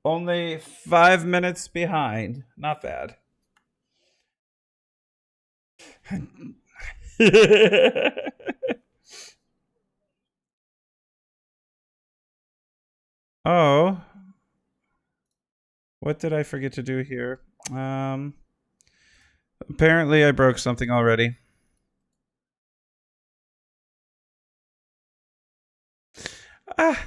Only 5 minutes behind. Not bad. Oh. What did I forget to do here? Apparently I broke something already. Ah.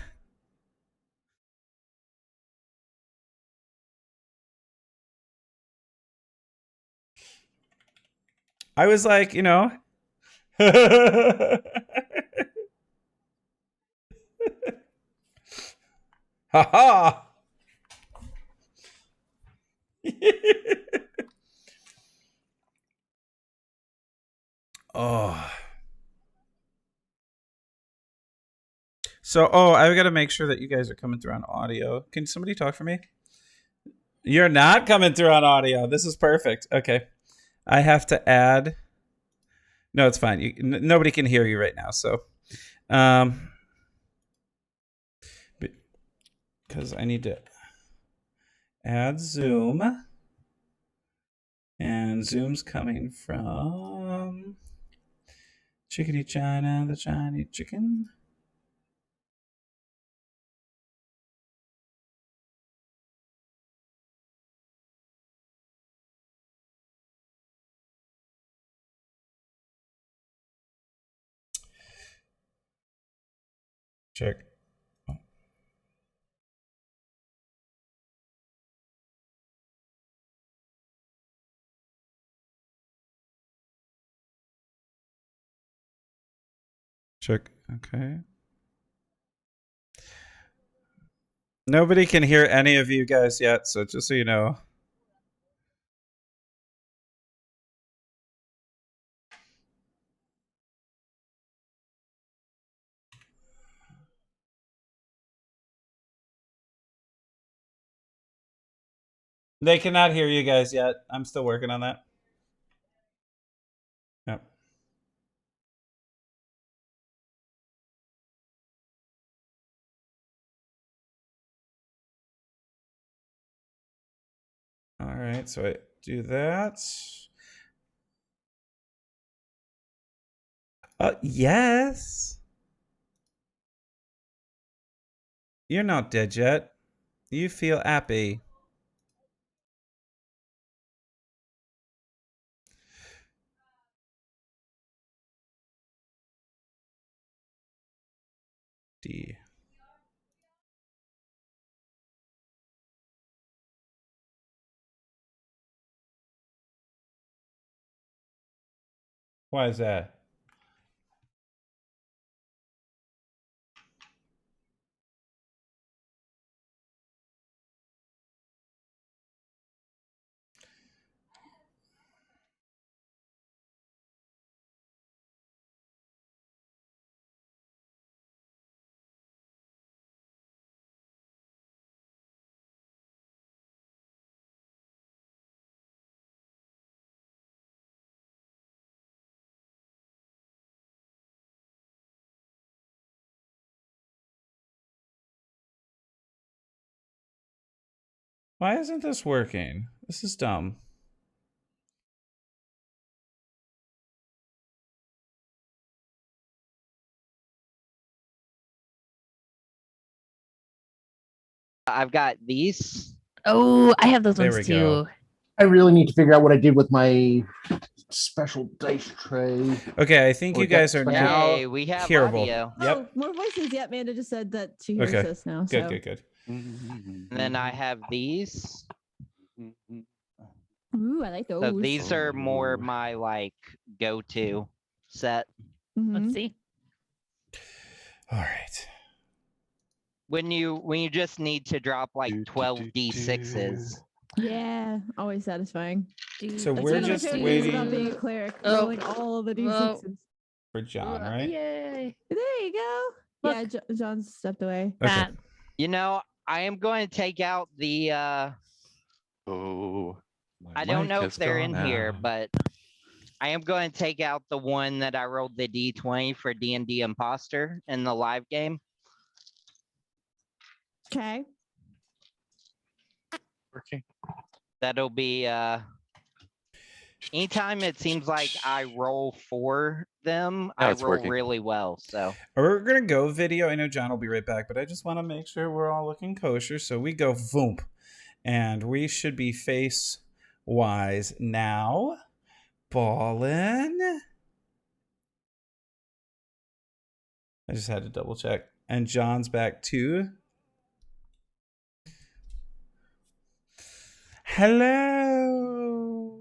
I was like, you know. Ha ha. Oh. So, I've got to make sure that you guys are coming through on audio. Can somebody talk for me? You're not coming through on audio. This is perfect. Okay. I have to add. No, it's fine. Nobody can hear you right now. So, because I need to add Zoom. And Zoom's coming from Chickadee China, the Chinese chicken. Check. Oh. Check. Okay. Nobody can hear any of you guys yet, so just so you know. They cannot hear you guys yet. I'm still working on that. Yep. All right, so I do that. Yes. You're not dead yet. You feel happy. D. Why is that? Why isn't this working? This is dumb. I've got these. Oh, I have those There ones we go. too. I really need to figure out what I did with my special dice tray. Okay, I think Or you guys are deck now Hey, we have hearable. audio. Yep. Oh, more voices. Yep, Amanda just said that she hears Okay. us now. Good, So. good. And then I have these. Ooh, I like those. So these are more my like go-to set. Let's see. All right. When you just need to drop like 12 d6s. Yeah, always satisfying. So That's we're one of my just favorite things about waiting being a cleric, Oh. rolling all the d6s. for John, right? Yay. There you go. Look. Yeah, John stepped away. Okay. That. You know, I am going to take out the Oh, I don't know if they're in here, but I am going to take out the one that I rolled the d20 for D&D Imposter in the live game. Okay. working? That'll be anytime it seems like I roll for them, I it's roll working. really well. So We're gonna go video. I know John will be right back, but I just want to make sure we're all looking kosher. So we go voomp, and we should be face wise now. Ballin'. I just had to double check. And John's back too. Hello.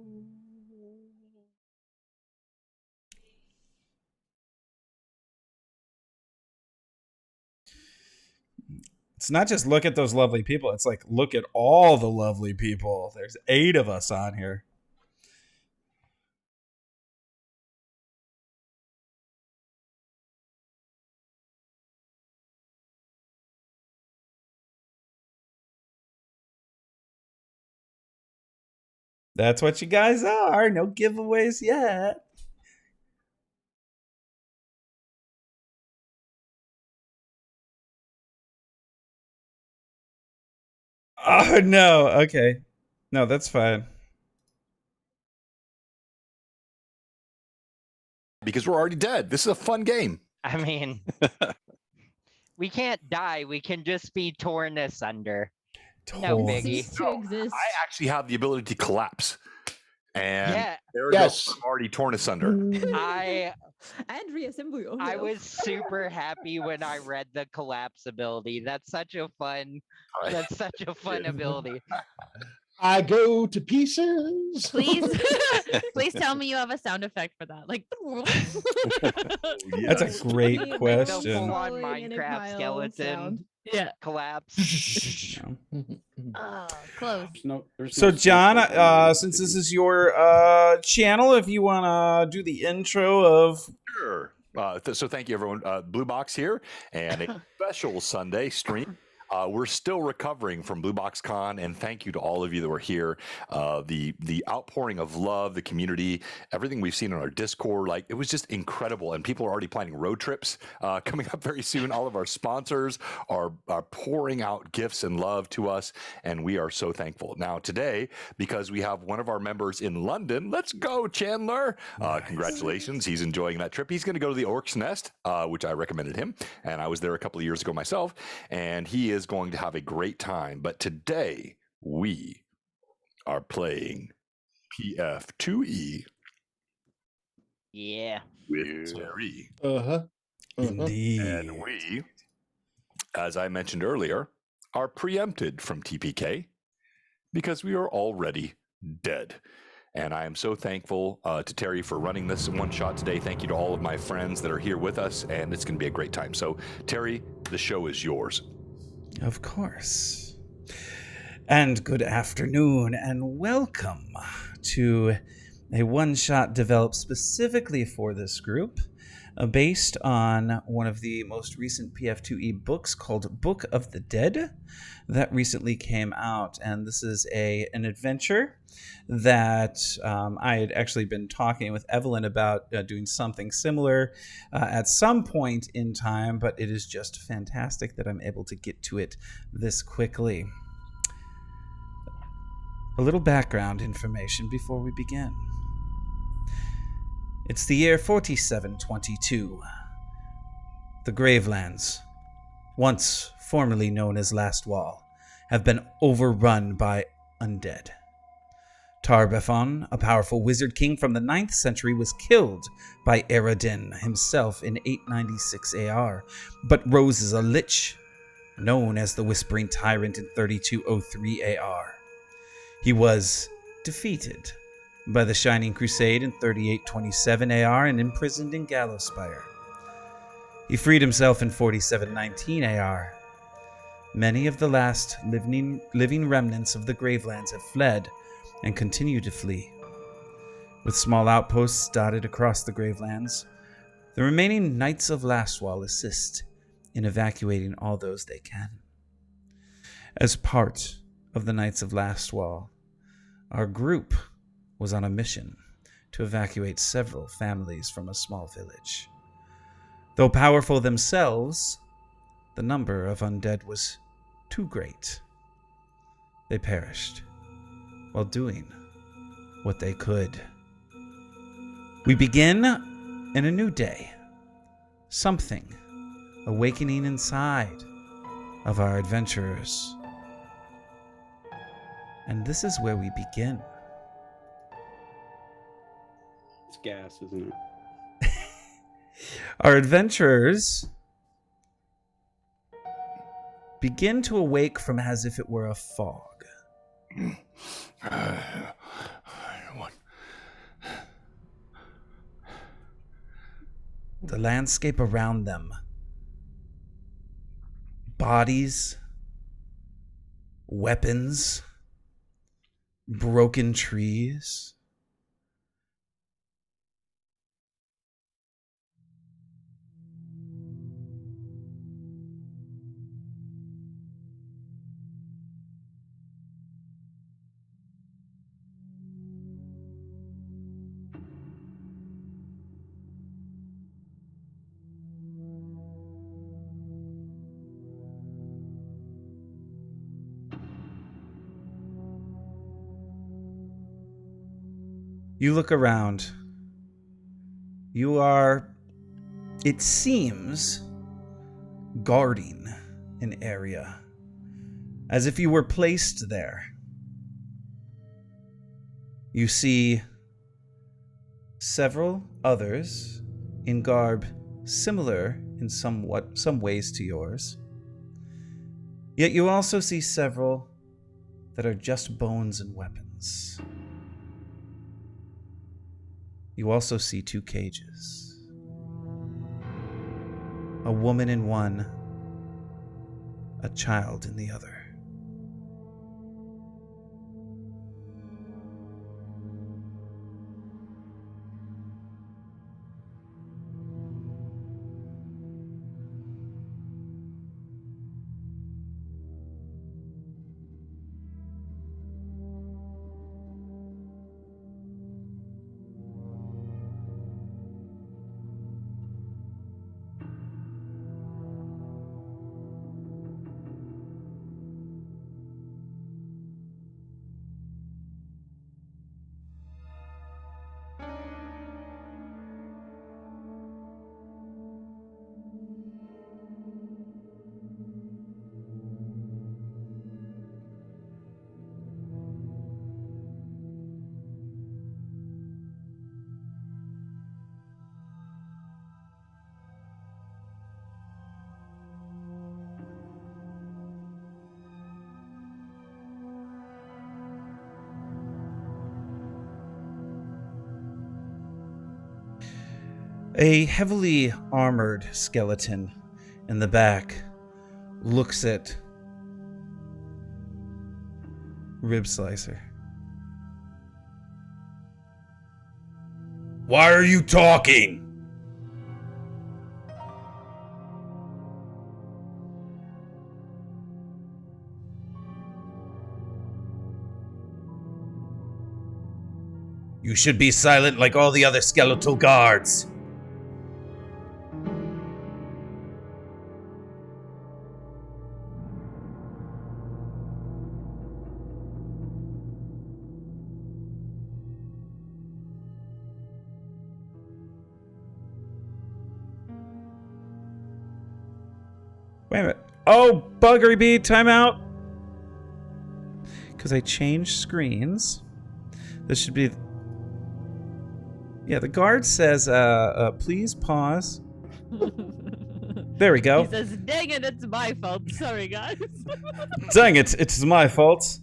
It's not just look at those lovely people. It's like, look at all the lovely people. There's 8 of us on here. That's what you guys are. No giveaways yet. Oh, no. Okay. No, that's fine. Because we're already dead. This is a fun game. I mean, we can't die. We can just be torn asunder. No Torn. biggie. Cease to exist. I actually have the ability to collapse. And Yeah, there we Yes. go. I'm already torn asunder. I Reassemble yourself. I was super happy when I read the collapse ability. That's such a fun. All right. That's such a fun ability. I go to pieces. Please, please tell me you have a sound effect for that. Like, That's a great The question. full-on falling in a Minecraft pile skeleton sound. yeah. collapse. Oh, close. So, John, since this is your channel, if you want to do the intro of... Sure. So thank you, everyone. Blue Box here, and a special Sunday stream. We're still recovering from Blue Box Con, and thank you to all of you that were here. The outpouring of love, the community, everything we've seen on our Discord, like it was just incredible. And people are already planning road trips coming up very soon. All of our sponsors are pouring out gifts and love to us, and we are so thankful. Now today, because we have one of our members in London, let's go, Chandler. Nice. Congratulations. He's enjoying that trip. He's going to go to the Orc's Nest, which I recommended him, and I was there a couple of years ago myself, and he is going to have a great time. But today we are playing PF2E Yeah. with Terry. Indeed. And we, as I mentioned earlier, are preempted from TPK because we are already dead. And I am so thankful to Terry for running this one shot today. Thank you to all of my friends that are here with us, and it's going to be a great time. So, Terry, the show is yours. Of course. And good afternoon, and welcome to a one-shot developed specifically for this group, based on one of the most recent PF2E books called Book of the Dead that recently came out. And this is an adventure that I had actually been talking with Evelyn about doing something similar at some point in time, but it is just fantastic that I'm able to get to it this quickly. A little background information before we begin. It's the year 4722. The Gravelands, once formerly known as Lastwall, have been overrun by undead. Tarbethon, a powerful wizard king from the 9th century, was killed by Eredin himself in 896 AR, but rose as a lich, known as the Whispering Tyrant in 3203 AR. He was defeated by the Shining Crusade in 3827 AR and imprisoned in Gallowspire. He freed himself in 4719 AR. Many of the last living remnants of the Gravelands have fled and continue to flee. With small outposts dotted across the Gravelands, the remaining Knights of Lastwall assist in evacuating all those they can. As part of the Knights of Lastwall, our group was on a mission to evacuate several families from a small village. Though powerful themselves, the number of undead was too great. They perished while doing what they could. We begin in a new day. Something awakening inside of our adventurers. And this is where we begin. It's gas, isn't it? Our adventurers begin to awake from as if it were a fog. The landscape around them. Bodies, weapons, broken trees. You look around. You are, it seems, guarding an area, as if you were placed there. You see several others in garb similar in some ways to yours. Yet you also see several that are just bones and weapons. You also see 2 cages. A woman in one, a child in the other. A heavily armored skeleton in the back looks at Rib Slicer. Why are you talking? You should be silent like all the other skeletal guards. Wait a minute. Oh, buggery bee, timeout. Because I changed screens. This should be... Yeah, the guard says, please pause. There we go. He says, dang it, it's my fault. Sorry, guys. Dang it, it's my fault.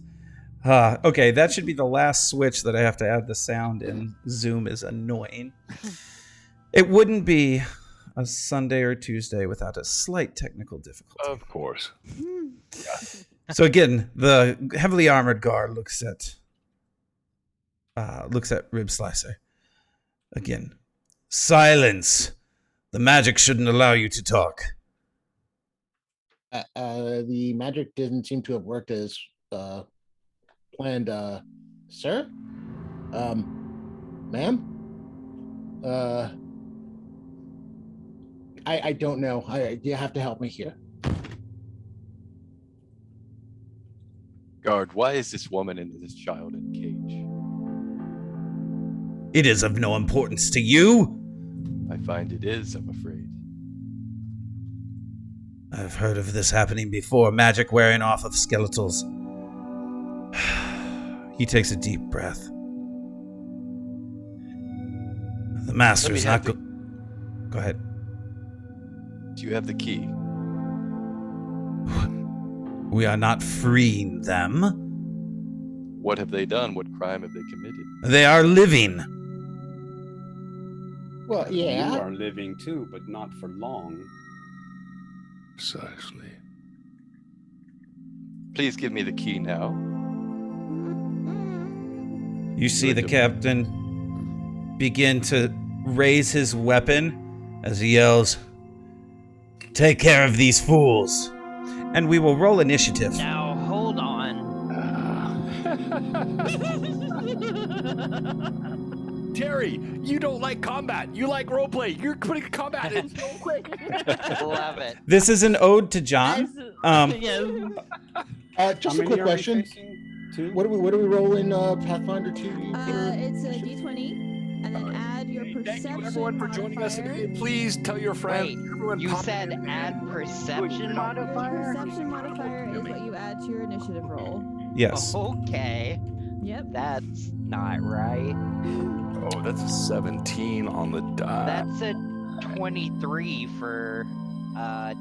Okay, that should be the last switch that I have to add the sound in. Zoom is annoying. It wouldn't be a Sunday or Tuesday without a slight technical difficulty. Of course. So again, the heavily armored guard looks at Rib Slicer. Again, silence. The magic shouldn't allow you to talk. The magic didn't seem to have worked as planned, sir? Ma'am? I don't know. You have to help me here. Guard, why is this woman and this child in a cage? It is of no importance to you. I find it is, I'm afraid. I've heard of this happening before, magic wearing off of skeletals. He takes a deep breath. The master is not... Go ahead. Do you have the key? We are not freeing them. What have they done? What crime have they committed? They are living. Well, You yeah. are living too, but not for long. Precisely. Please give me the key now. You see the captain begin to raise his weapon as he yells, "Take care of these fools." And we will roll initiative. Now hold on. Terry, you don't like combat. You like roleplay. You're putting combat in so quick. Love it. This is an ode to John. Just a quick question. What do we roll in Pathfinder 2? It's a d20, and then add your perception. Thank you, everyone, for joining us today. Please tell your friends. Wait, Everyone you pop said in. add perception modifier? Perception modifier is what you add to your initiative roll. Yes. Okay. Yep. That's not right. Oh, that's a 17 on the die. That's a 23 for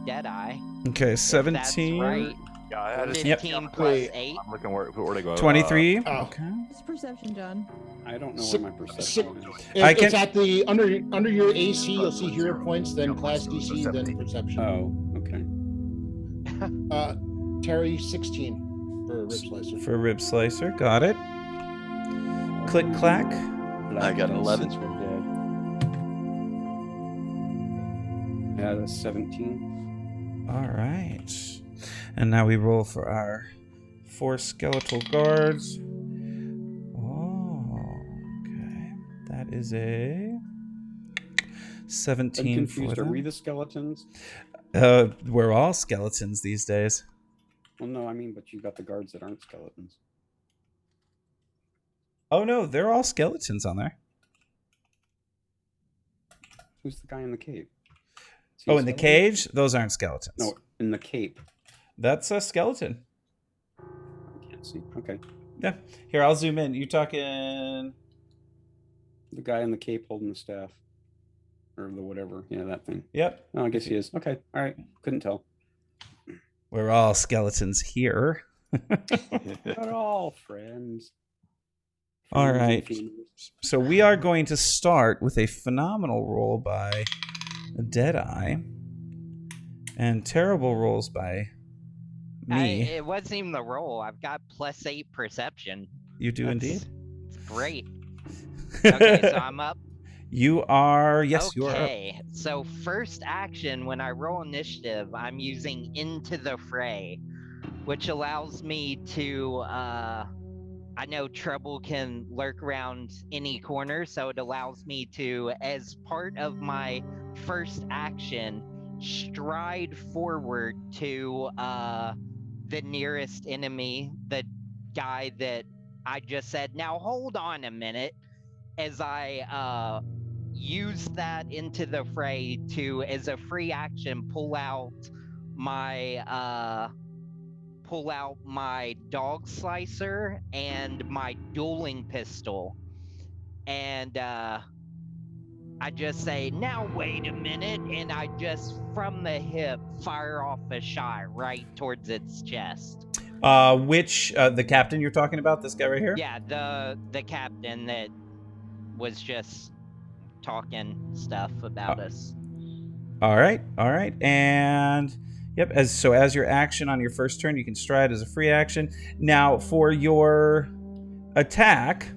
Deadeye. Okay, If 17. That's right. Yeah, that is 15 plus Wait. 8. I'm looking where to go. 23. Oh. Okay. It's perception, John. I don't know Si- where my perception is. It's at the under your AC. You'll see hero points, then class DC, then perception. Oh, okay. Terry 16 for Rib Slicer. For Rib Slicer. Got it. Click, clack. I got an 11. Yeah, that's 17. All right. And now we roll for our 4 Skeletal Guards. Oh, okay. That is a 17 I'm for confused. Are them. we the skeletons? We're all skeletons these days. Well, no, I mean, but you got the guards that aren't skeletons. Oh, no, they're all skeletons on there. Who's the guy in the cape? Is he Oh, a in the skeleton? cage? Those aren't skeletons. No, in the cape. That's a skeleton. I can't see. Okay. Yeah. Here, I'll zoom in. You talking... The guy in the cape holding the staff. Or the whatever. Yeah, that thing. Yep. Oh, I guess he is. Okay. All right. Couldn't tell. We're all skeletons here. We're all friends. All Friends and right. fiends. So we are going to start with a phenomenal roll by Deadeye and terrible rolls by me. It wasn't even the roll. I've got +8 perception. You do That's- indeed. It's great. Okay, so I'm up. You are, yes, you are up. Okay, so first action when I roll initiative, I'm using Into the Fray, which allows me to, I know trouble can lurk around any corner, so it allows me to, as part of my first action, stride forward to the nearest enemy, the guy that I just said, now hold on a minute, as I use that Into the Fray to, as a free action, pull out my dog slicer and my dueling pistol, and I just say, now wait a minute, and I just from the hip fire off a shot right towards its chest. Which, the captain you're talking about, this guy right here? Yeah, the captain that was just talking stuff about us. All right. And yep, as your action on your first turn, you can stride as a free action. Now, for your attack,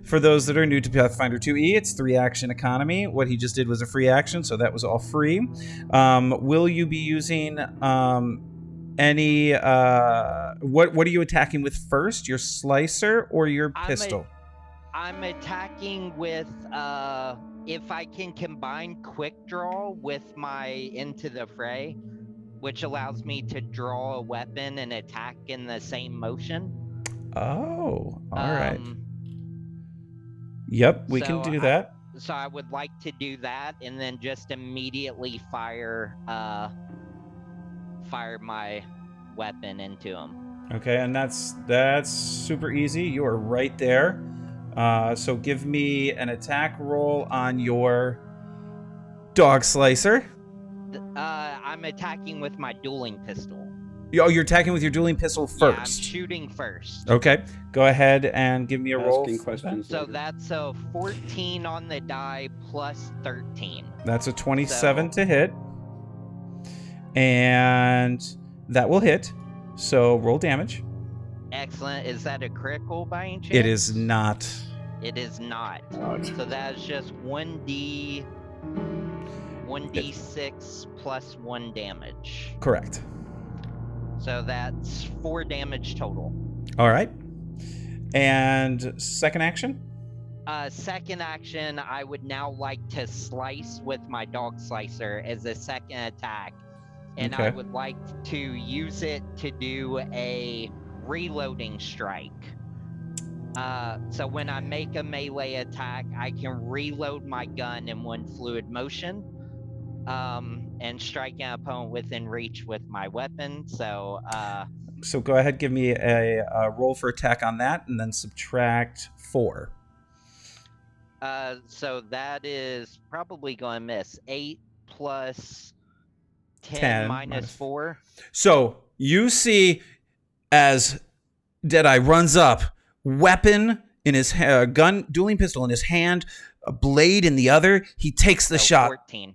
for those that are new to Pathfinder 2e, it's 3 action economy. What he just did was a free action, so that was all free. Will you be using any what are you attacking with first? Your slicer or your pistol? I'm attacking with if I can combine quick draw with my Into the Fray, which allows me to draw a weapon and attack in the same motion. Oh, all right. Yep, we can do that. So I would like to do that, and then just immediately fire my weapon into him. Okay, and that's super easy. You are right there. So give me an attack roll on your dog slicer. I'm attacking with my dueling pistol. Oh, you're attacking with your dueling pistol first. Yeah, I'm shooting first. Okay, go ahead and give me a roll. Asking questions. So later. that's a 14 on the die plus 13. That's a 27 to hit. And that will hit. So roll damage. Excellent. Is that a critical by any chance? It is not. It is not. So that is just 1d6 plus 1 damage. Correct. So that's 4 damage total. All right. And second action? Second action, I would now like to slice with my dog slicer as a second attack. And I Okay. would like to use it to do a reloading strike. So when I make a melee attack, I can reload my gun in one fluid motion. And strike an opponent within reach with my weapon. So go ahead, give me a roll for attack on that, and then subtract 4. so that is probably going to miss. 8 plus 10 minus 4. So you see as Deadeye runs up, weapon in his gun, dueling pistol in his hand, a blade in the other. He takes the shot. 14.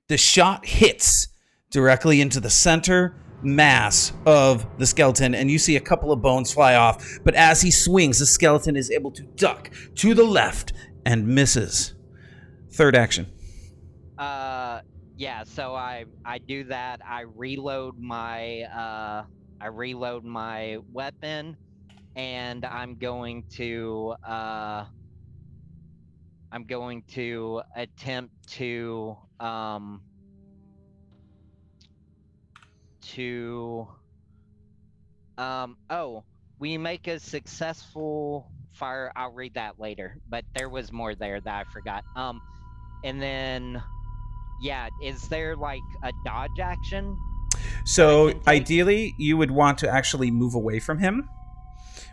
The shot hits directly into the center mass of the skeleton, and you see a couple of bones fly off. But as he swings, the skeleton is able to duck to the left and misses. Third action. Yeah, so I do that. I reload my weapon, and I'm going to attempt to we make a successful fire. I'll read that later, but there was more there that I forgot. And then, yeah, is there like a dodge action? So ideally, you would want to actually move away from him.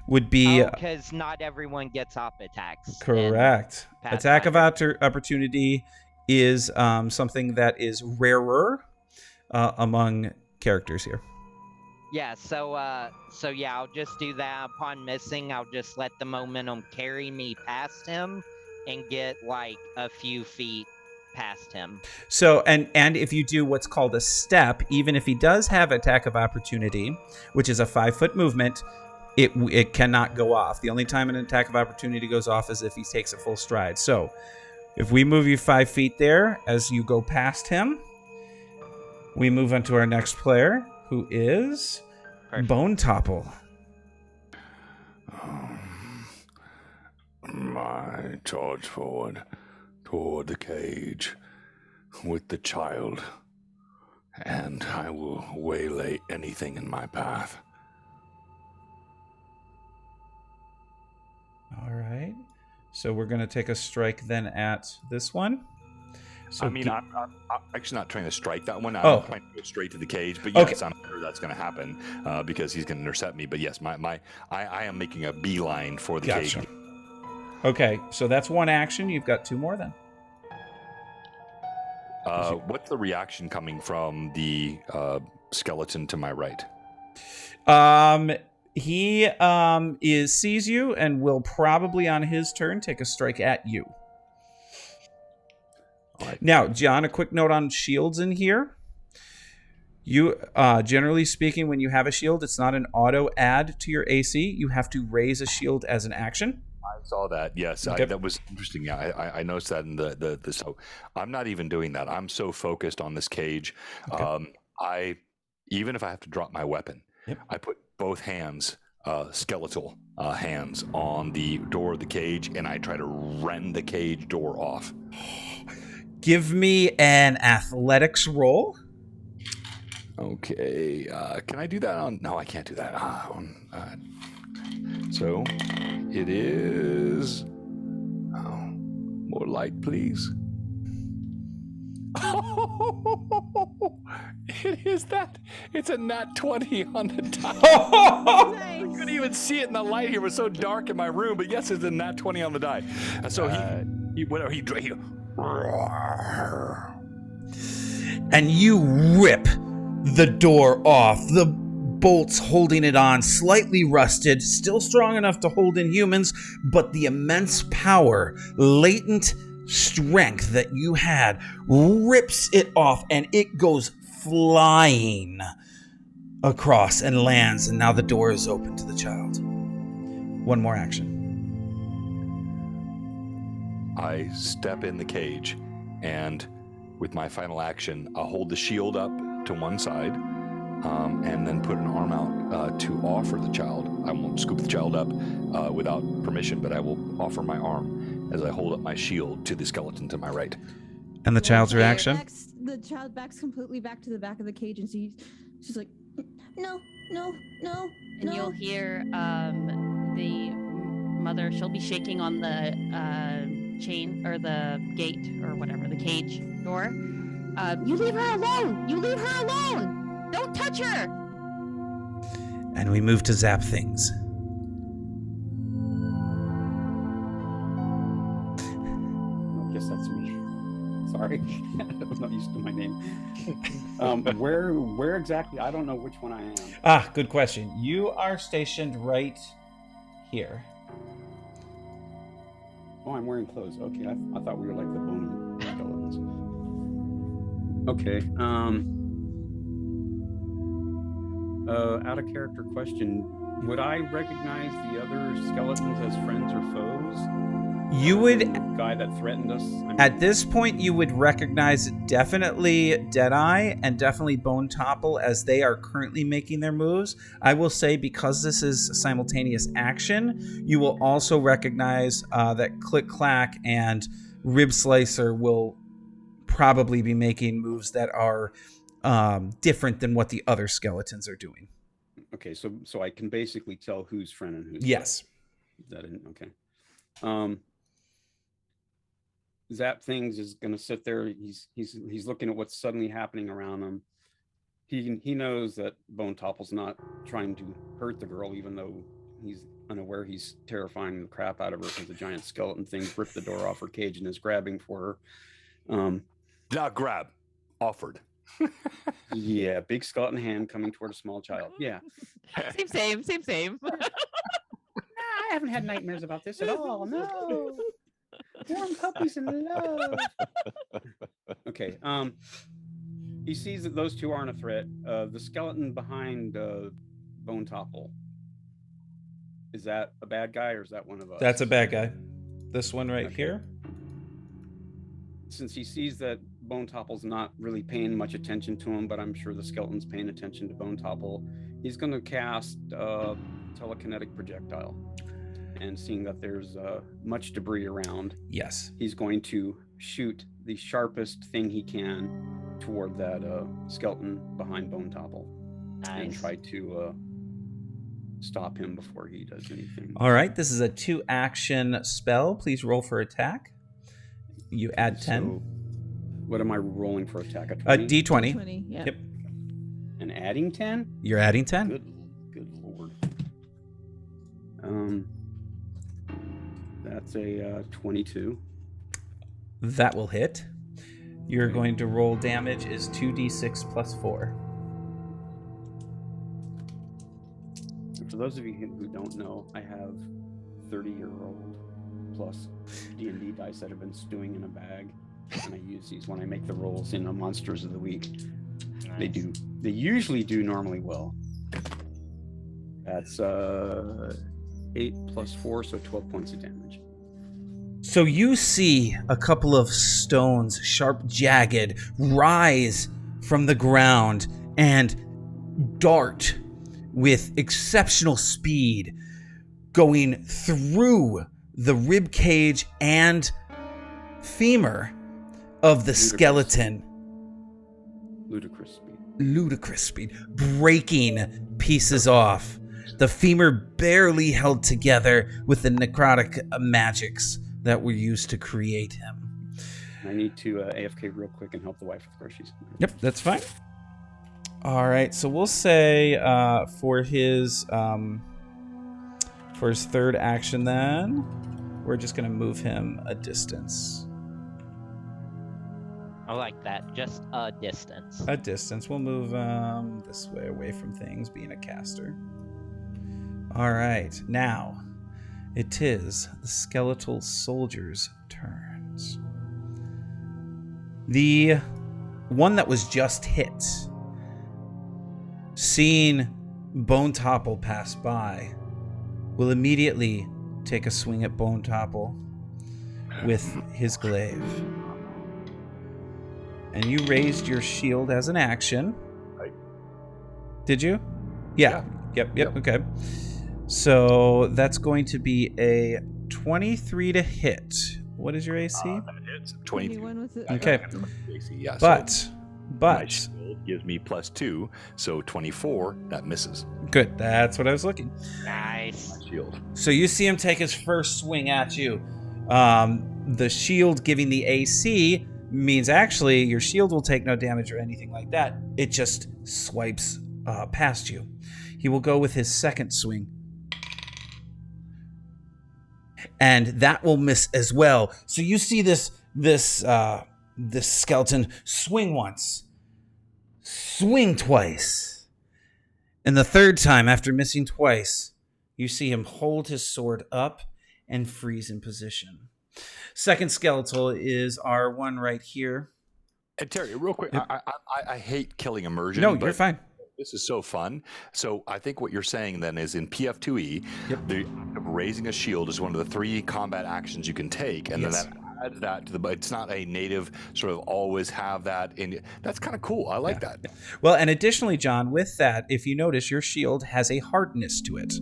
Would be because not everyone gets op attacks. correct. in Attack of Pathfinder. opportunity is something that is rarer among characters here. Yeah, so yeah, I'll just do that. Upon missing, I'll just let the momentum carry me past him and get like a few feet past him. So and if you do what's called a step, even if he does have attack of opportunity, which is a 5-foot movement, it cannot go off. The only time an attack of opportunity goes off is if he takes a full stride. So if we move you 5 feet there as you go past him, we move on to our next player, who is Bone Topple. I charge forward toward the cage with the child, and I will waylay anything in my path. All right. So we're going to take a strike then at this one. So I mean, I'm actually not trying to strike that one. I'm Oh. trying to go straight to the cage. But Okay. yes, I'm sure that's going to happen because he's going to intercept me. But yes, I am making a beeline for the Gotcha. cage. Okay, so that's one action. You've got 2 more then. What's the reaction coming from the skeleton to my right? He sees you and will probably on his turn take a strike at you. All right. Now, John, a quick note on shields in here. You, generally speaking, when you have a shield, it's not an auto add to your AC. You have to raise a shield as an action. I saw that. Yes, Okay. that was interesting. Yeah, I noticed that in the. So I'm not even doing that. I'm so focused on this cage. Okay. Even if I have to drop my weapon, Yep. I put both hands, skeletal hands, on the door of the cage, and I try to rend the cage door off. Give me an athletics roll. Okay. Can I do that on? No, I can't do that. So it is. Oh, more light, please. It is that. It's a nat 20 on the die. I couldn't even see it in the light here. It was so dark in my room. But yes, it's a nat 20 on the die. So he and you rip the door off. The bolts holding it on, slightly rusted, still strong enough to hold in humans, but the immense power, latent strength that you had rips it off, and it goes flying across and lands, and now the door is open to the child. One more action. I step in the cage, and with my final action, I'll hold the shield up to one side, and then put an arm out to offer the child. I won't scoop the child up without permission, but I will offer my arm as I hold up my shield to the skeleton to my right. And the child's reaction? The child backs completely back to the back of the cage, and she's like, no. And you'll hear the mother, she'll be shaking on the chain or the gate or whatever, the cage door. You leave her alone! You leave her alone! Don't touch her! And we move to zap things. I guess that's me. Sorry. I'm not used to my name. Where exactly? I don't know which one I am. Good question. You are stationed right here. Oh, I'm wearing clothes. Okay, I thought we were like the bony skeletons. Okay. Out of character question. Would I recognize the other skeletons as friends or foes? You would. The guy that threatened us. At this point, you would recognize definitely Deadeye and definitely Bone Topple as they are currently making their moves. I will say, because this is simultaneous action, you will also recognize that Click Clack and Rib Slicer will probably be making moves that are different than what the other skeletons are doing. Okay, so I can basically tell who's friend and who's yes. Foe. Is that in? Okay. Zap Things is going to sit there. He's looking at what's suddenly happening around him. He knows that Bone Topple's not trying to hurt the girl, even though he's unaware he's terrifying the crap out of her because the giant skeleton thing ripped the door off her cage and is grabbing for her. Not grab, offered. Yeah, big skeleton hand coming toward a small child. Yeah. Same. I haven't had nightmares about this at all. No. Warm puppies in love. Okay. He sees that those two aren't a threat. The skeleton behind Bone Topple. Is that a bad guy or is that one of us? That's a bad guy. This one right here. Since he sees that Bone Topple's not really paying much attention to him, but I'm sure the skeleton's paying attention to Bone Topple, he's going to cast telekinetic projectile. And seeing that there's much debris around, yes, he's going to shoot the sharpest thing he can toward that skeleton behind Bone Topple. Nice. And try to stop him before he does anything. All right, this is a 2-action spell. Please roll for attack. You add 10. So what am I rolling for attack? A 20? D20. 20, yeah. Yep. And adding 10? You're adding 10. Good lord. That's a 22. That will hit. You're going to roll damage is 2d6 plus 4. For those of you who don't know, I have 30-year-old plus D&D dice that have been stewing in a bag, and I use these when I make the rolls in Monsters of the Week. Nice. They usually do normally well. That's 8 plus 4, so 12 points of damage. So you see a couple of stones, sharp, jagged, rise from the ground and dart with exceptional speed, going through the rib cage and femur of the skeleton. Ludicrous speed. ludicrous speed, breaking pieces off. The femur barely held together with the necrotic magics that were used to create him. I need to AFK real quick and help the wife with groceries. Yep, that's fine. All right, so we'll say for his third action, then we're just gonna move him a distance. I like that. Just a distance. A distance. We'll move this way, away from things, being a caster. All right, now it is the skeletal soldiers' turns. The one that was just hit, seeing Bone Topple pass by, will immediately take a swing at Bone Topple with his glaive. And you raised your shield as an action. Right. Did you? Yeah. Yep. Okay. So that's going to be a 23 to hit. What is your AC? That hits 23. 21 with it. Okay. AC, yeah, But so my shield gives me +2, so 24. That misses. good. That's what I was looking. Nice. My shield. So you see him take his first swing at you. The shield giving the AC means actually your shield will take no damage or anything like that. It just swipes past you. He will go with his second swing. And that will miss as well. So you see this skeleton swing once, swing twice. And the third time, after missing twice, you see him hold his sword up and freeze in position. Second skeletal is our one right here. And Terry, real quick, Yep. I hate killing immersion. No, but you're fine. This is so fun. So I think what you're saying then is in PF2E, the act of raising a shield is one of the 3 combat actions you can take, and Yes. then that adds that to the. But it's not a native sort of always have that in. That's kind of cool. I like that. Well, and additionally, John, with that, if you notice, your shield has a hardness to it.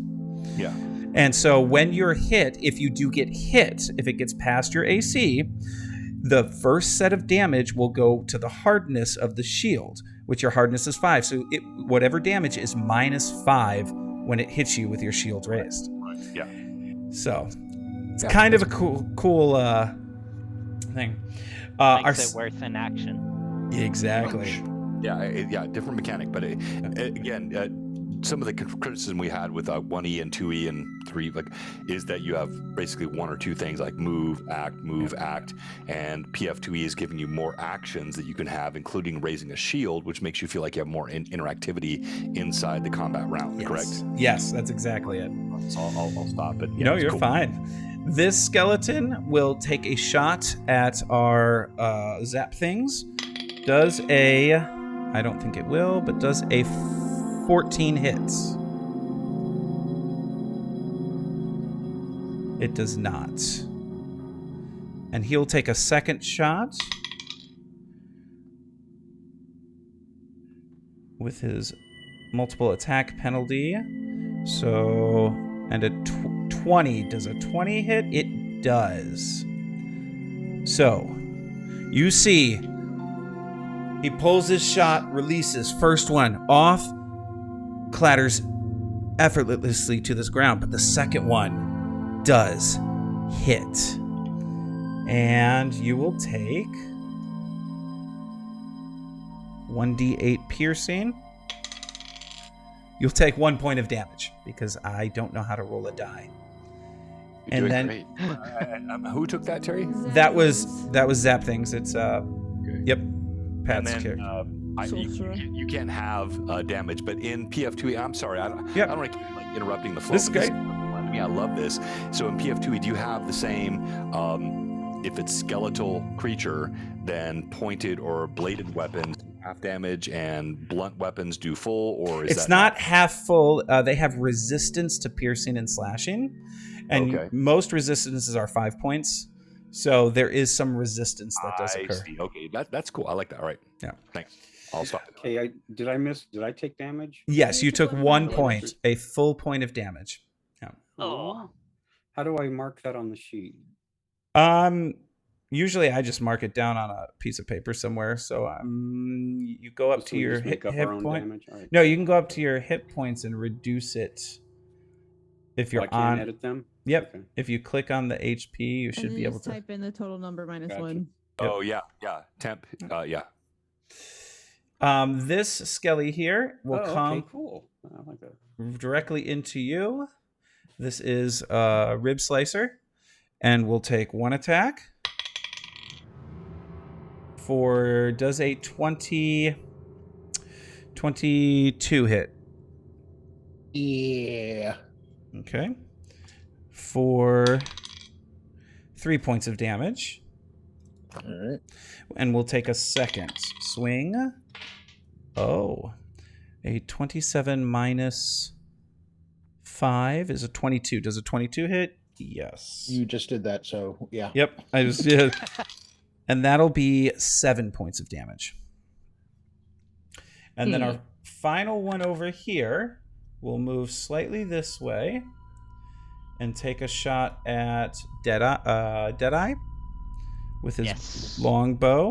Yeah. And so when you're hit, if you do get hit, if it gets past your AC, the first set of damage will go to the hardness of the shield, which your hardness is 5. So whatever damage is -5 when it hits you with your shield raised. Yeah. So it's kind of a cool thing. Makes it worth an action. Exactly. Yeah, different mechanic, but again, some of the criticism we had with 1E and 2E and 3 is that you have basically 1 or 2 things like move, act, and PF2E is giving you more actions that you can have, including raising a shield, which makes you feel like you have more interactivity inside the combat round. Yes. Correct? Yes, that's exactly it. So I'll stop. But No, you're fine. This skeleton will take a shot at our zap things. Does a, I don't think it will, but does a 14 hits. It does not. And he'll take a second shot with his multiple attack penalty. So, and a 20. Does a 20 hit? It does. So, you see, he pulls his shot, releases, first one off, clatters effortlessly to this ground, but the second one does hit. And you will take 1d8 piercing. You'll take 1 point of damage because I don't know how to roll a die. You're And doing then great. Who took that, Terry? that was Zap Things. It's yep, Pat's And then, character. you can't have damage, but in PF2E, I'm sorry, I don't want to keep interrupting the flow. This is but great. reminded me, I love this. So in PF2E, do you have the same? If it's skeletal creature, then pointed or bladed weapons half damage, and blunt weapons do full, or is It's that not half full. They have resistance to piercing and slashing, and Okay. most resistances are 5 points. So there is some resistance that does I occur. see. Okay, that's cool. I like that. All right. Yeah. Thanks. I'll stop. Okay, did I take damage? Yes, you took 1 point. point, a full point of damage. Oh. How do I mark that on the sheet? Usually I just mark it down on a piece of paper somewhere. So you go up So to we your just make up hit our own point. damage. All right. No, you can go up to your hit points and reduce it. If you're I can't on, edit them. yep. Okay. If you click on the HP, you And should then be you able just to. type in the total number minus Gotcha. 1. Yep. Oh yeah, temp. Yeah. This skelly here will come Okay, cool. I like that. directly into you. This is a rib slicer, and we'll take 1 attack. Does a 22 hit? Yeah. Okay. For 3 points of damage. All right. And we'll take a second swing. Oh. A 27 minus 5 is a 22. Does a 22 hit? Yes. You just did that, so yeah. Yep. I just did. And that'll be 7 points of damage. And then our final one over here will move slightly this way and take a shot at Deadeye with his longbow.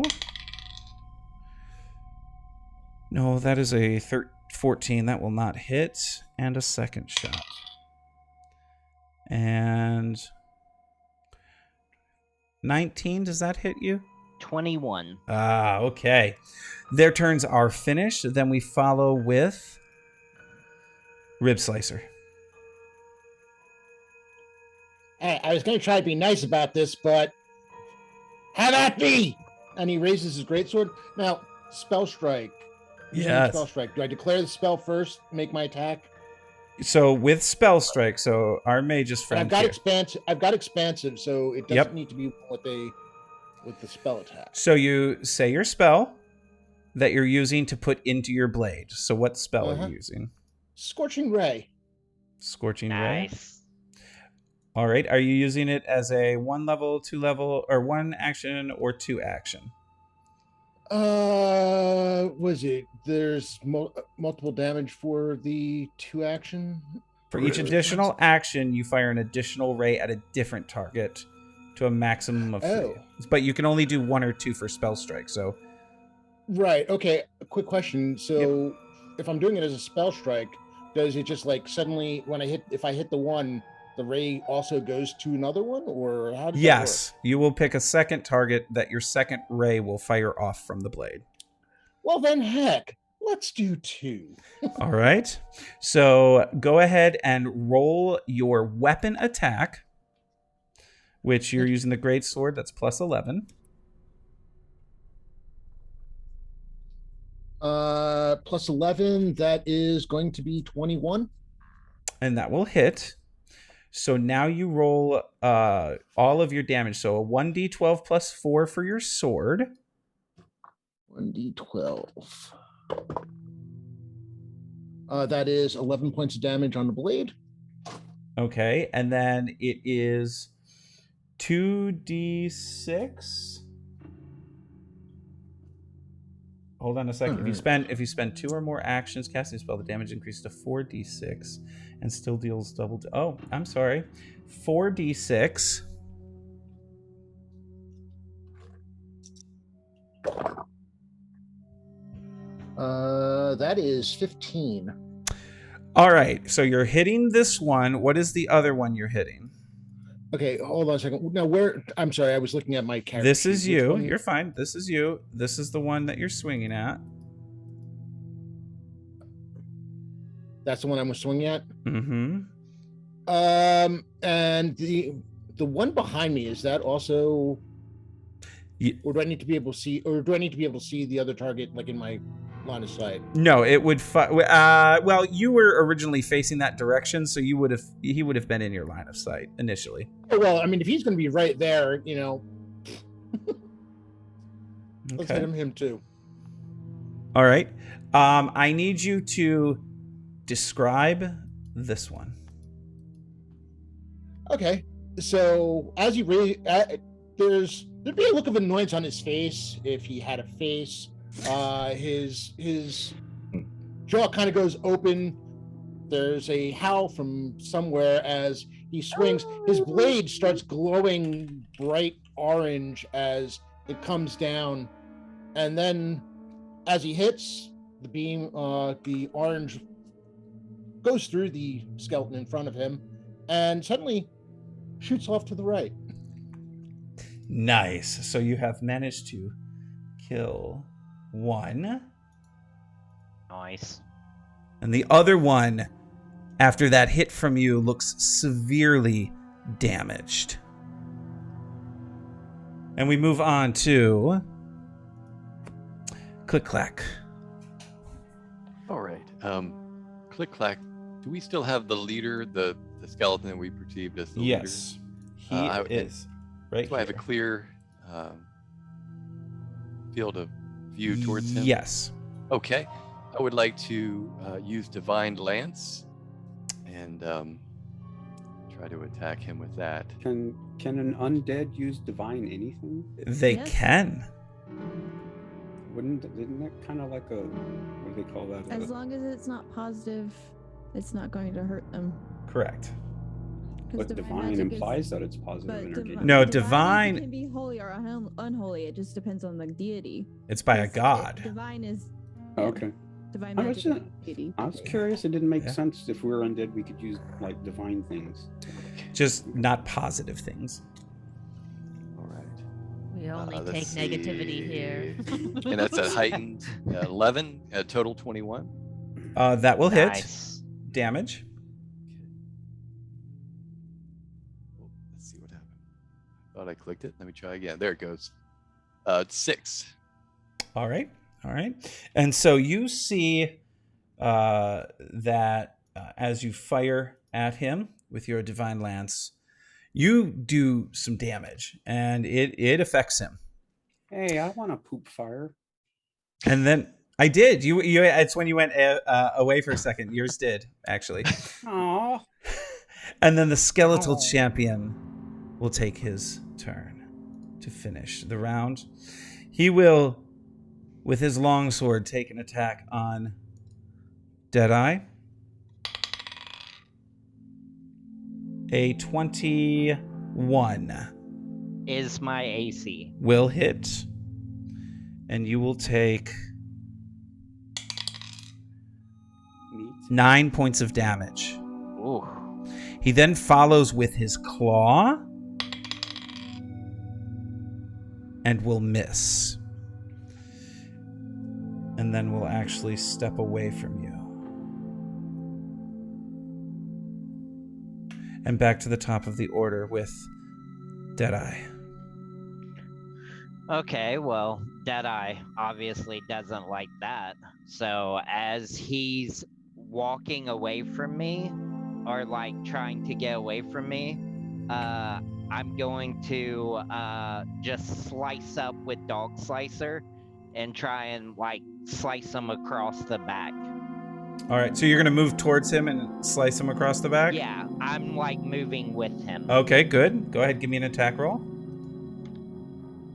No, that is a 14. That will not hit. And a second shot. And 19, does that hit you? 21. Ah, okay. Their turns are finished. Then we follow with Rib Slicer. Hey, I was going to try to be nice about this, but have at me! And he raises his greatsword. Now, Spell Strike. Yes. Spell Strike. Do I declare the spell first, make my attack? So with Spell Strike, so our mage's friend I've got here. expansive, so it doesn't need to be with the spell attack. So you say your spell that you're using to put into your blade. So what spell are you using? Scorching Ray. Scorching Ray. Nice. All right. Are you using it as a 1 level, 2 level, or 1 action, or 2 action? Was it? There's multiple damage for the 2 action. For each additional action, you fire an additional ray at a different target to a maximum of 3. But you can only do 1 or 2 for spell strike. So, right. Okay. A quick question. So, if I'm doing it as a spell strike, does it just like suddenly if I hit the 1, the ray also goes to another one, or how does that work? You will pick a second target that your second ray will fire off from the blade. Well, then, heck, let's do 2. All right. So go ahead and roll your weapon attack, which you're using the great sword. That's plus 11. Plus 11. That is going to be 21. And that will hit. So now you roll all of your damage. So a 1d12 plus 4 for your sword. 1d12. That is 11 points of damage on the blade. Okay, and then it is 2d6. Hold on a second. If you spend 2 or more actions casting a spell, the damage increases to 4d6 and still deals double. Oh, I'm sorry. 4d6. That is 15. All right. So you're hitting this one. What is the other one you're hitting? Okay, hold on a second. Now, I'm sorry, I was looking at my character. This is you. You're fine. This is you. This is the one that you're swinging at. That's the one I'm swinging at? Mm-hmm. And the one behind me, is that also... Or do I need to be able to see the other target, like in my line of sight? No, it would. Well, you were originally facing that direction, so he would have been in your line of sight initially. Oh, well, I mean, if he's going to be right there, let's hit him too. All right. I need you to describe this one. Okay, so as you really, there'd be a look of annoyance on his face if he had a face. His jaw kind of goes open, there's a howl from somewhere as he swings. His blade starts glowing bright orange as it comes down, and then as he hits the beam, the orange goes through the skeleton in front of him and suddenly shoots off to the right. Nice. So you have managed to kill one. Nice. And the other one, after that hit from you, looks severely damaged. And we move on to Click Clack. All right. Click Clack. Do we still have the leader, the skeleton that we perceived as the leader? Yes, he is. Right. Do I have a clear field of view towards him? Yes. Okay. I would like to use Divine Lance and try to attack him with that. Can an undead use divine anything? They Yes. can. Isn't that kind of like a, what do they call that? As long as it's not positive, it's not going to hurt them. Correct. 'Cause But divine magic is- implies that it's positive but energy. No, divine divine- can be holy or unholy. It just depends on the deity. It's by a 'Cause god. Divine is Okay. divine I was magic. just- is deity. I was curious. It didn't make Yeah. sense. If we were undead, we could use like divine things. Just not positive things. All right. We only take Let's negativity see. here. And that's a heightened 11, a total 21. That will hit. Nice. Damage. Oh, let's see what happened. Thought I clicked it. Let me try again. There it goes. 6. All right. All right. And so you see that as you fire at him with your divine lance, you do some damage, and it affects him. Hey, I want to poop fire. And then I did. You. It's when you went away for a second. Yours did actually. Aw. And then the skeletal Oh. champion will take his turn to finish the round. He will, with his longsword, take an attack on Deadeye. A 21 Is my AC. will hit. And you will take Meat. 9 points of damage. Ooh. He then follows with his claw and will miss. And then will actually step away from you. And back to the top of the order with Deadeye. Okay, well, Deadeye obviously doesn't like that. So as he's walking away from me, or like trying to get away from me, I'm going to just slice up with Dog Slicer and try and like slice him across the back. All right, so you're going to move towards him and slice him across the back? Yeah, I'm like moving with him. Okay, good. Go ahead, give me an attack roll.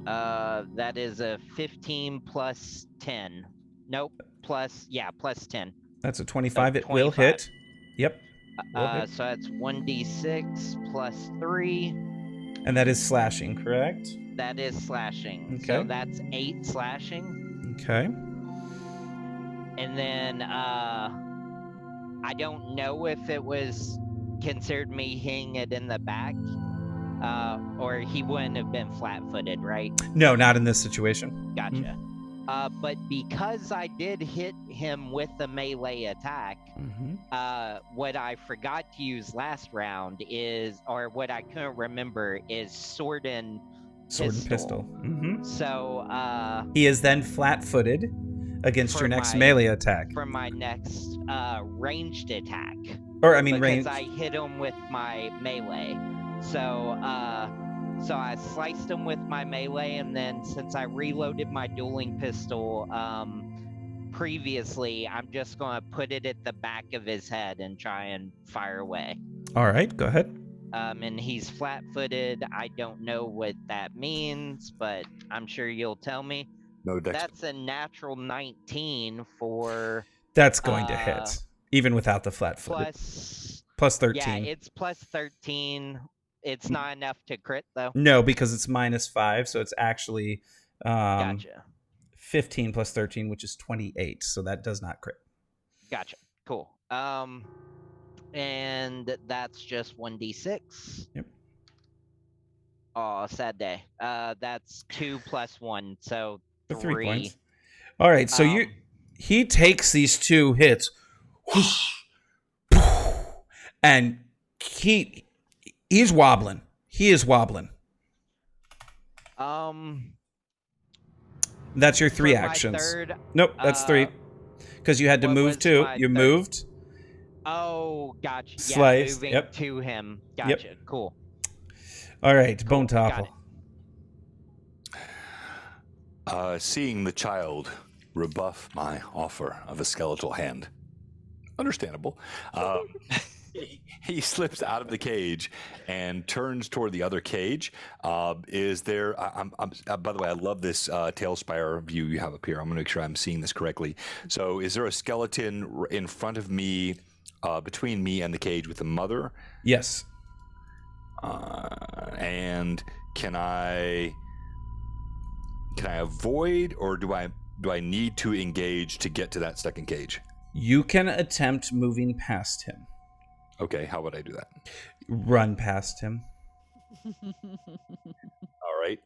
That is a 15 plus 10. Nope, plus 10. That's a 25. So It will 25. hit. Yep. Will hit. So that's 1d6 plus 3. And that is slashing, correct? That is slashing. Okay. So that's 8 slashing. Okay. And then I don't know if it was considered me hitting it in the back. Or he wouldn't have been flat-footed, right? No, not in this situation. Gotcha. But because I did hit him with the melee attack, Mm-hmm. what I forgot to use last round is, or what I couldn't remember, is sword and pistol. Mm-hmm. So He is then flat-footed against For your next my- melee attack. for my next ranged attack, Or, I mean, because range. I hit him with my melee. So I sliced him with my melee, and then since I reloaded my dueling pistol previously, I'm just going to put it at the back of his head and try and fire away. All right, go ahead. And he's flat-footed. I don't know what that means, but I'm sure you'll tell me. No dex. That's a natural 19 for That's going to hit. Even without the flat foot. Plus 13. Yeah, it's plus 13. It's not enough to crit, though. No, because it's -5, so it's actually Gotcha. 15 plus 13, which is 28. So that does not crit. Gotcha. Cool. And that's just 1d6. Yep. Oh, sad day. That's 2 plus 1, so 3. 3 points. All right, so he takes these 2 hits, and he's wobbling. He is wobbling. That's your 3 actions. Nope, that's 3. Because you had to move too. You moved. Oh, gotcha. Slice. Yeah, moving Yep. to him. Gotcha. Yep. Cool. All right, Cool. Bone Topple. Seeing the child rebuff my offer of a skeletal hand. Understandable. He slips out of the cage and turns toward the other cage. Is there? By the way, I love this tail spire view you have up here. I'm going to make sure I'm seeing this correctly. So, is there a skeleton in front of me, between me and the cage with the mother? Yes. And can I avoid, or do I need to engage to get to that second cage? You can attempt moving past him. Okay, how would I do that? Run past him. All right.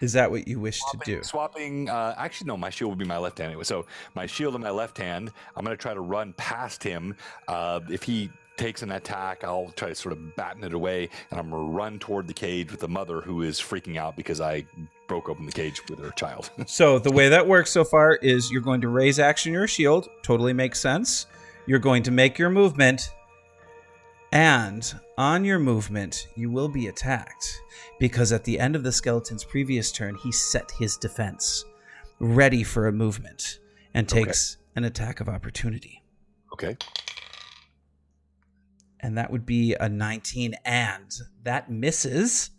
Is that what you wish to do? Swapping. Actually, no. My shield would be my left hand anyway. So my shield in my left hand. I'm going to try to run past him. If he takes an attack, I'll try to sort of batten it away, and I'm going to run toward the cage with the mother, who is freaking out because I broke open the cage with her child. So the way that works so far is you're going to raise action your shield. Totally makes sense. You're going to make your movement. And on your movement, you will be attacked, because at the end of the skeleton's previous turn, he set his defense ready for a movement and takes an attack of opportunity. Okay. And that would be a 19, and that misses.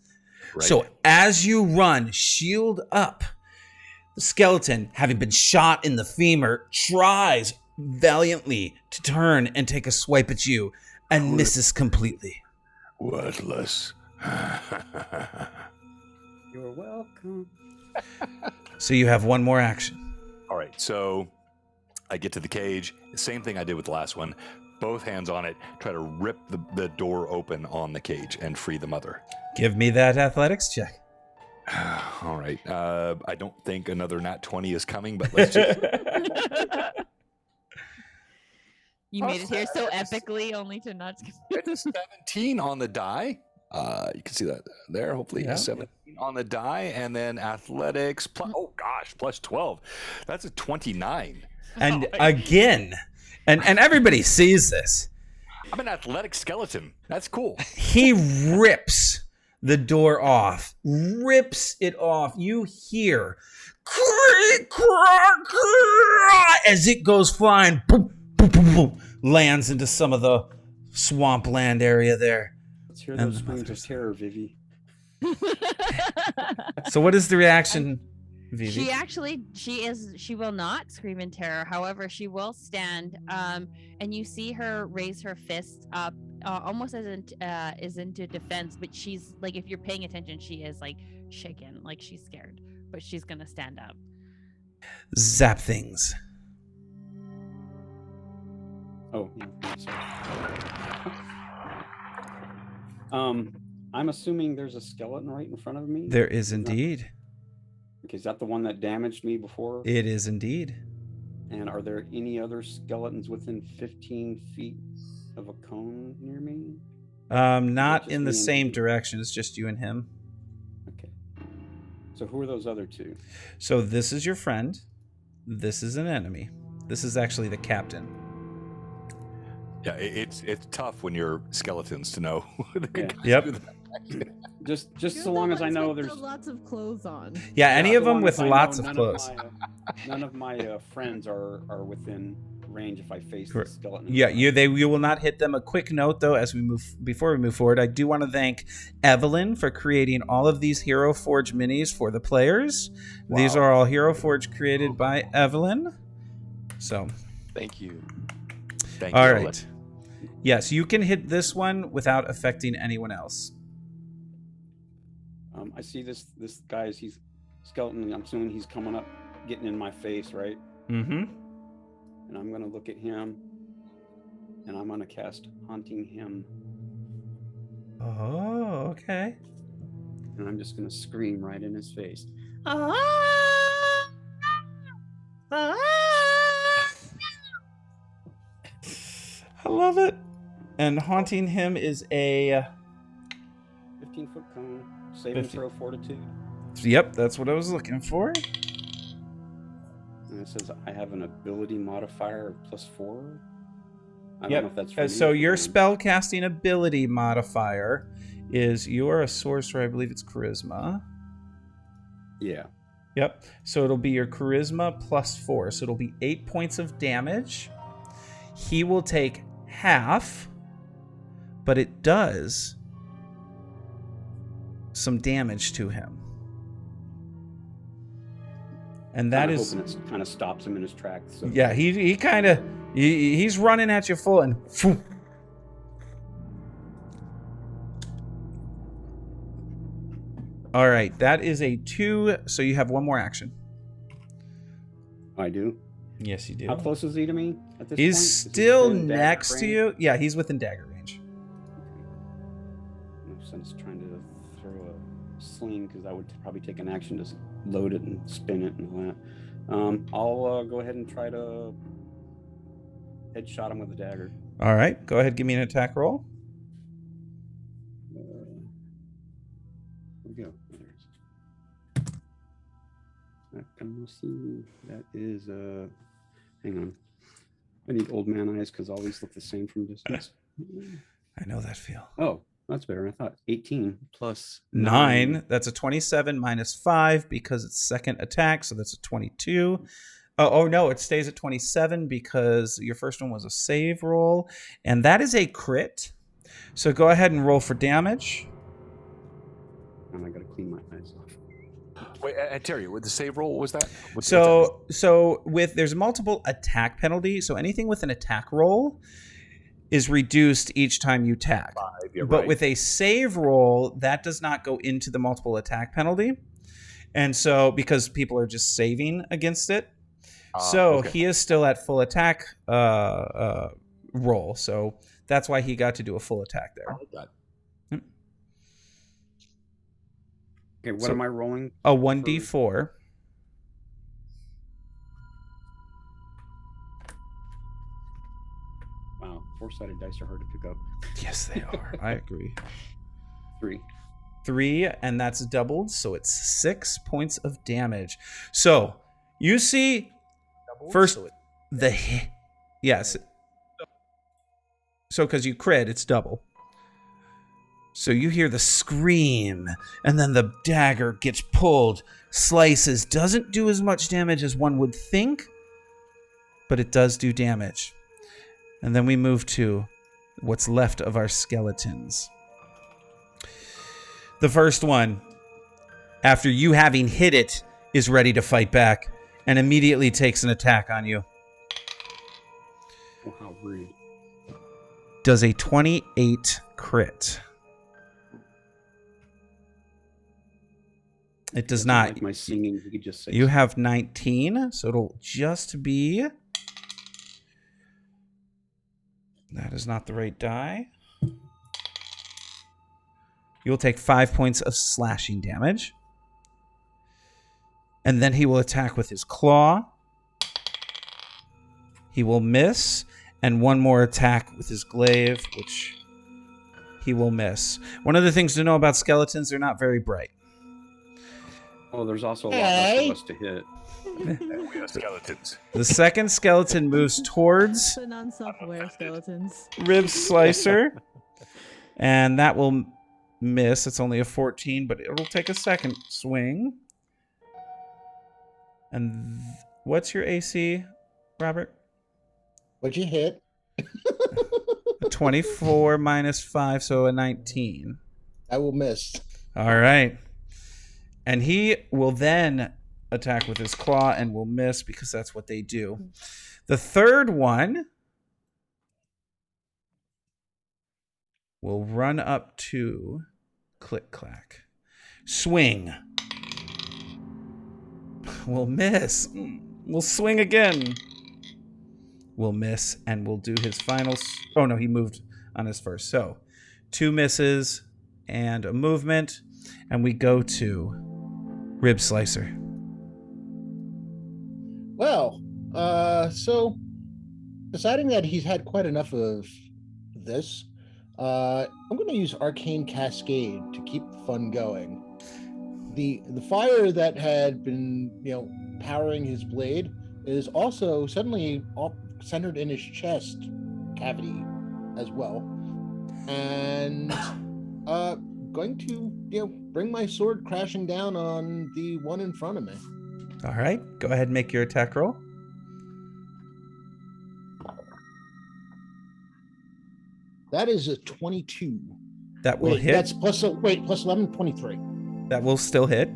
Right. So as you run, shield up, the skeleton, having been shot in the femur, tries valiantly to turn and take a swipe at you, and misses completely. Worthless. You're welcome. So you have one more action. All right, so I get to the cage. Same thing I did with the last one. Both hands on it. Try to rip the door open on the cage and free the mother. Give me that athletics check. All right. I don't think another nat 20 is coming, but let's just... You made it here so epically, only to not. It's a 17 on the die. You can see that there, hopefully. Yeah. A 17 on the die, and then athletics. Oh, gosh, plus 12. That's a 29. And again, and everybody sees this. I'm an athletic skeleton. That's cool. He rips the door off. Rips it off. You hear as it goes flying. Boom, boom, boom, boom, lands into some of the swampland area there. Let's hear those screams of terror, Vivi. So what is the reaction, Vivi? She will not scream in terror. However, she will stand, and you see her raise her fist up, almost as is into defense. But she's like, if you're paying attention, she is like shaken, like she's scared, but she's gonna stand up. Zap things. Oh, yeah, sorry. I'm assuming there's a skeleton right in front of me. There is indeed. Okay, is that the one that damaged me before? It is indeed. And are there any other skeletons within 15 feet of a cone near me? Not just in the me and same you? direction. It's just you and him. Okay. So who are those other two? So this is your friend. This is an enemy. This is actually the captain. Yeah, it's tough when you're skeletons to know. Yep. Just so long as I know there's lots of clothes on. Yeah, any so of them long with as I know lots of none clothes. None of my friends are within range if I face the Correct. skeleton. Yeah, you will not hit them. A quick note though, before we move forward, I do want to thank Evelyn for creating all of these Hero Forge minis for the players. Wow. These are all Hero Forge created by Evelyn. So, Thank you. Thank you. All I'll right. let- Yes, you can hit this one without affecting anyone else. I see this guy. He's skeleton. I'm assuming he's coming up, getting in my face, right? Mm-hmm. And I'm gonna look at him, and I'm gonna cast Haunting Him, Oh, okay. and I'm just gonna scream right in his face. I love it. And Haunting Him is a... 15-foot cone, saving 50. throw fortitude, Yep, that's what I was looking for. and it says I have an ability modifier of +4. I don't Yep. know if that's for me So or for your him. spell casting ability modifier is you're a sorcerer. I believe it's charisma. Yeah. Yep. So it'll be your charisma +4. So it'll be 8 points of damage. He will take half, but it does some damage to him. And that is, it kind of stops him in his tracks. So. yeah, he kind of, he's running at you full and phew. All right, that is a 2, so you have one more action. I do. Yes, you do. How close is he to me at this He's point? Is he still within dagger next to range? you. Yeah, he's within dagger range. No sense trying to throw a sling because I would probably take an action to load it and spin it and all that. I'll go ahead and try to headshot him with a dagger. All right, go ahead, give me an attack roll. Here we go. That is hang on. I need old man eyes because all these look the same from distance. I know that feel. Oh, that's better. I thought 18 Plus 9. That's a 27 minus 5 because it's second attack, so that's a 22. Oh no, it stays at 27 because your first one was a save roll, and that is a crit. So go ahead and roll for damage. And I gotta clean my eyes off. Wait, Terry, with the save roll, what was that? What's So there's multiple attack penalties. So anything with an attack roll is reduced each time you attack. 5, yeah, But right. with a save roll, that does not go into the multiple attack penalty. And so because people are just saving against it. So okay. he is still at full attack roll. So that's why he got to do a full attack there. I like that. Okay, what So- am I rolling? A 1d4. Wow, 4-sided dice are hard to pick up. Yes, they are. I agree. 3. 3, and that's doubled, so it's 6 points of damage. So you see first the hit. Yes. So because you crit, it's double. So you hear the scream, and then the dagger gets pulled, slices, doesn't do as much damage as one would think, but it does do damage. And then we move to what's left of our skeletons. The first one, after you having hit it, is ready to fight back and immediately takes an attack on you. Oh, how rude. Does a 28 crit. It does Doesn't not. like my singing, you could just say You have 19, so it'll just be... That is not the right die. You'll take 5 points of slashing damage. And then he will attack with his claw. He will miss. And one more attack with his glaive, which he will miss. One of the things to know about skeletons, they're not very bright. Oh, there's also a lot less of us to hit. And we have skeletons. The second skeleton moves towards The non-self-aware skeletons. Rib Slicer. And that will miss. It's only a 14, but it'll take a second swing. And what's your AC, Robert? What'd you hit? A 24 minus 5, so a 19. I will miss. All right. And he will then attack with his claw and will miss because that's what they do. The third one will run up to Click Clack. Swing. We'll miss. We'll swing again. We'll miss, and we'll do his final... Oh, no, he moved on his first. So, 2 misses and a movement, and we go to Rib Slicer. Well, so deciding that he's had quite enough of this, I'm going to use Arcane Cascade to keep the fun going. The fire that had been, powering his blade is also suddenly centered in his chest cavity as well, and going to bring my sword crashing down on the one in front of me. All right, go ahead and make your attack roll. That is a 22. That will hit. That's plus 11, 23. That will still hit.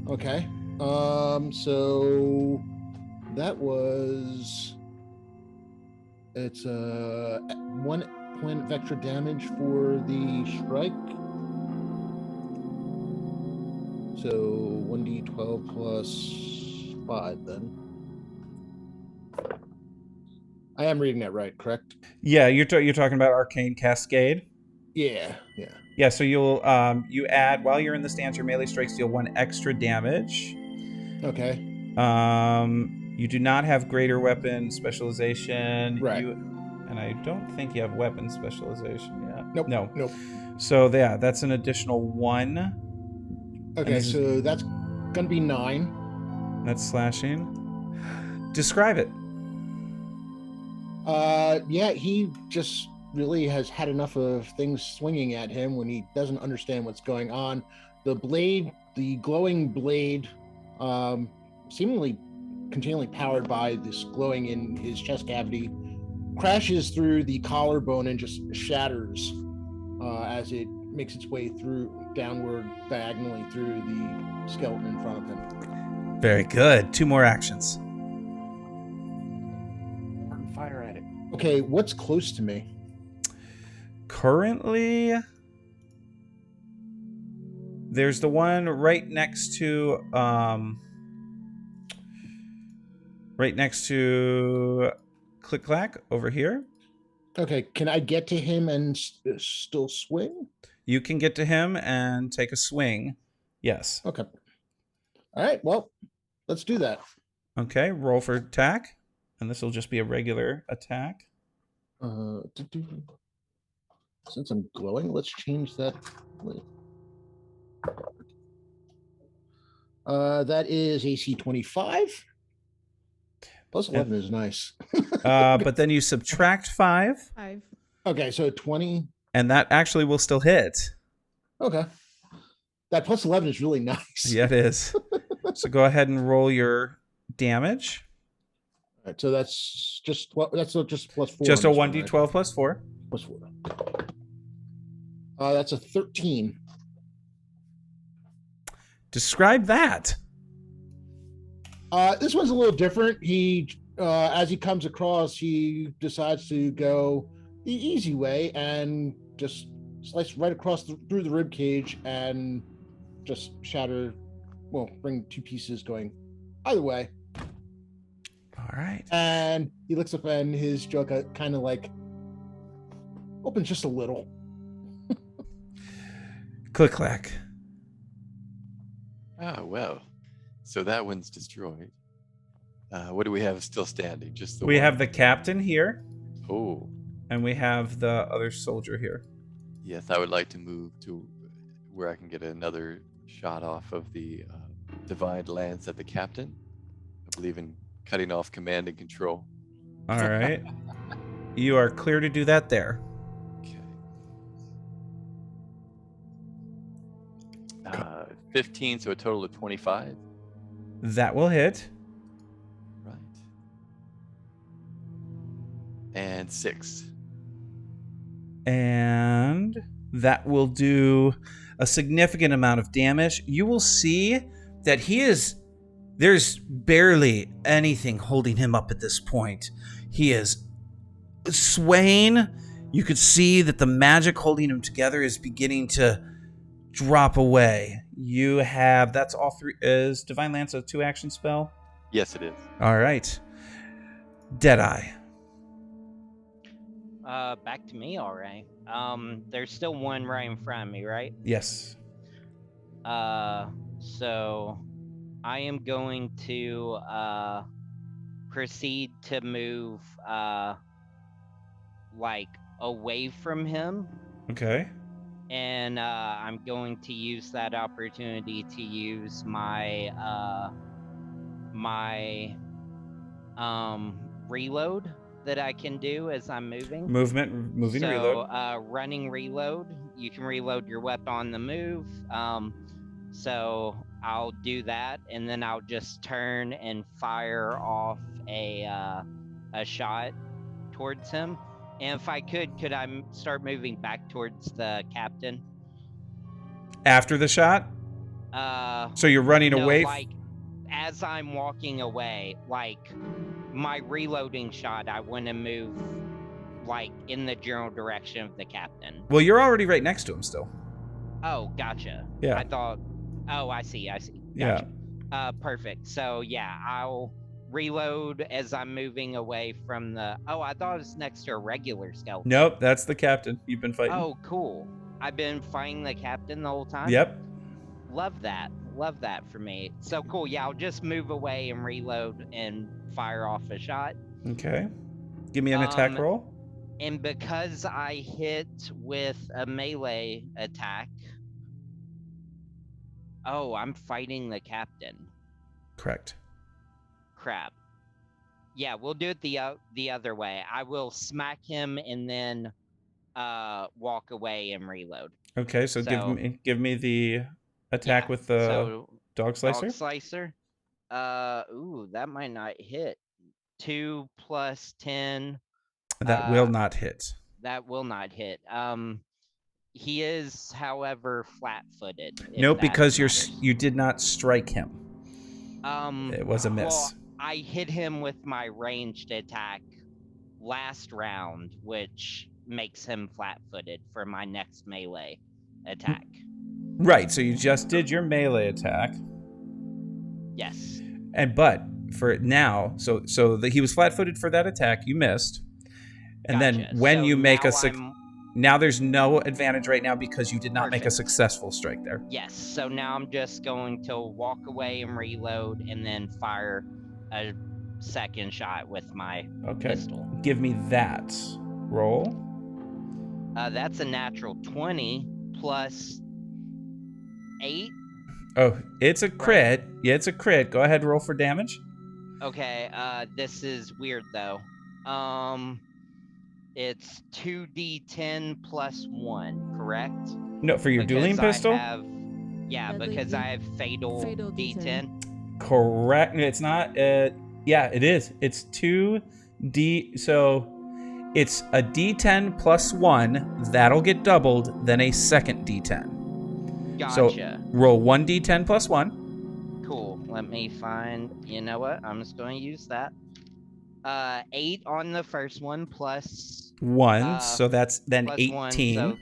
Okay. So that was... It's 1 point of extra damage for the strike. So 1d12 plus 5 then. I am reading that right, correct? Yeah, you're talking about Arcane Cascade? Yeah. Yeah, so you'll you add, while you're in the stance, your melee strikes deal 1 extra damage. Okay. You do not have greater weapon specialization. Right. And I don't think you have weapon specialization yet. Nope. So yeah, that's an additional 1. Okay, so that's gonna be 9. That's slashing. Describe it. Yeah, he just really has had enough of things swinging at him when he doesn't understand what's going on. The glowing blade, seemingly continually powered by this glowing in his chest cavity, crashes through the collarbone and just shatters as it makes its way downward diagonally through the skeleton in front of him. Very good. 2 more actions. Fire at it. Okay, what's close to me? Currently, there's the one right next to Click Clack over here. Okay, can I get to him and still swing? You can get to him and take a swing. Yes. Okay. All right, well, let's do that. Okay, roll for attack. And this will just be a regular attack. Since I'm glowing, let's change that. That is AC 25. Plus 11 is nice. But then you subtract 5. 5. Okay, so 20. And that actually will still hit. Okay. That plus 11 is really nice. Yeah, it is. So go ahead and roll your damage. All right, so that's just plus 4. Just a 1d12 right? Plus 4. Plus 4. That's a 13. Describe that. This one's a little different. He, as he comes across, he decides to go the easy way and just slice right across through the rib cage and just bring 2 pieces going either way. All right. And he looks up and his jaw kind of like opens just a little. Click Clack. Ah, well. So that one's destroyed. What do we have still standing? Just the We one? have the captain here. Oh. And we have the other soldier here. Yes, I would like to move to where I can get another shot off of the divine lance at the captain. I believe in cutting off command and control. All right. You are clear to do that there. Okay. 15, so a total of 25. That will hit. Right. And 6. And that will do a significant amount of damage. You will see that there's barely anything holding him up at this point. He is swaying. You could see that the magic holding him together is beginning to drop away. You have, that's all three. Is Divine Lance a 2-action spell? Yes, it is. All right. Deadeye. Back to me, all right. There's still one right in front of me, right? Yes. So I am going to proceed to move like away from him, Okay. and I'm going to use that opportunity to use my reload that I can do as I'm moving. Moving so, reload. Running reload. You can reload your weapon on the move. So I'll do that, and then I'll just turn and fire off a shot towards him. And if I could I start moving back towards the captain? After the shot? So you're running no, away? Like, as I'm walking away, like, my reloading shot, I want to move, like, in the general direction of the captain. Well, you're already right next to him still. Oh, gotcha. Yeah. I thought... Oh, I see. Gotcha. Yeah. Perfect. So, yeah, I'll reload as I'm moving away from the... Oh, I thought it was next to a regular skeleton. Nope, that's the captain you've been fighting. Oh, cool. I've been fighting the captain the whole time? Yep. Love that. Love that for me. So cool. Yeah, I'll just move away and reload and fire off a shot. Okay. Give me an attack roll. And because I hit with a melee attack... Oh, I'm fighting the captain. Correct. Crap. Yeah, we'll do it the other way. I will smack him and then walk away and reload. Okay, so give me the attack with the dog slicer. Dog slicer. Ooh, that might not hit. 2 + 10. That will not hit. That will not hit. He is, however, flat-footed. Nope, because you did not strike him. It was a miss. Well, I hit him with my ranged attack last round, which makes him flat-footed for my next melee attack. Right, so you just did your melee attack. Yes. But for now, so he was flat-footed for that attack. You missed, and Gotcha. then when you make now there's no advantage right now because you did not make a successful strike there. Yes, so now I'm just going to walk away and reload and then fire a second shot with my pistol. Give me that roll. That's a natural 20 plus 8. Oh, it's a crit. Right. Yeah, it's a crit. Go ahead, roll for damage. Okay, this is weird though. It's 2d10 plus 1, correct? No, for your dueling pistol? Because I have fatal D10. Correct. It's not. Yeah, it is. It's 2d. So it's a D10 plus 1. That'll get doubled. Then a second D10. Gotcha. So roll 1d10 plus 1. Cool. Let me find. You know what? I'm just going to use that. 8 on the first one plus 1, so that's then 18. 1,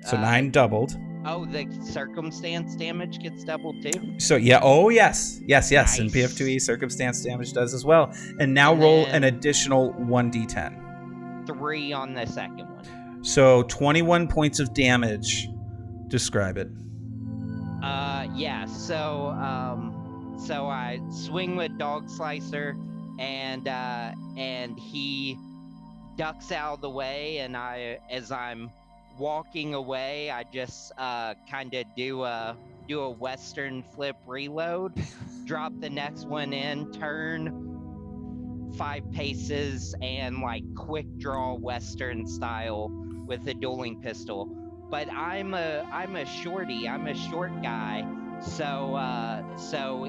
so 9 doubled. Oh, the circumstance damage gets doubled too? So yeah, yes. Nice. And PF2E circumstance damage does as well. And now roll an additional 1d10. 3 on the second one. So 21 points of damage. Describe it. So I swing with Dog Slicer, and he ducks out of the way, and as I'm walking away, I just kind of do a Western flip reload, drop the next one in, turn 5 paces, and like quick draw Western style with the dueling pistol. But I'm a shorty. I'm a short guy, so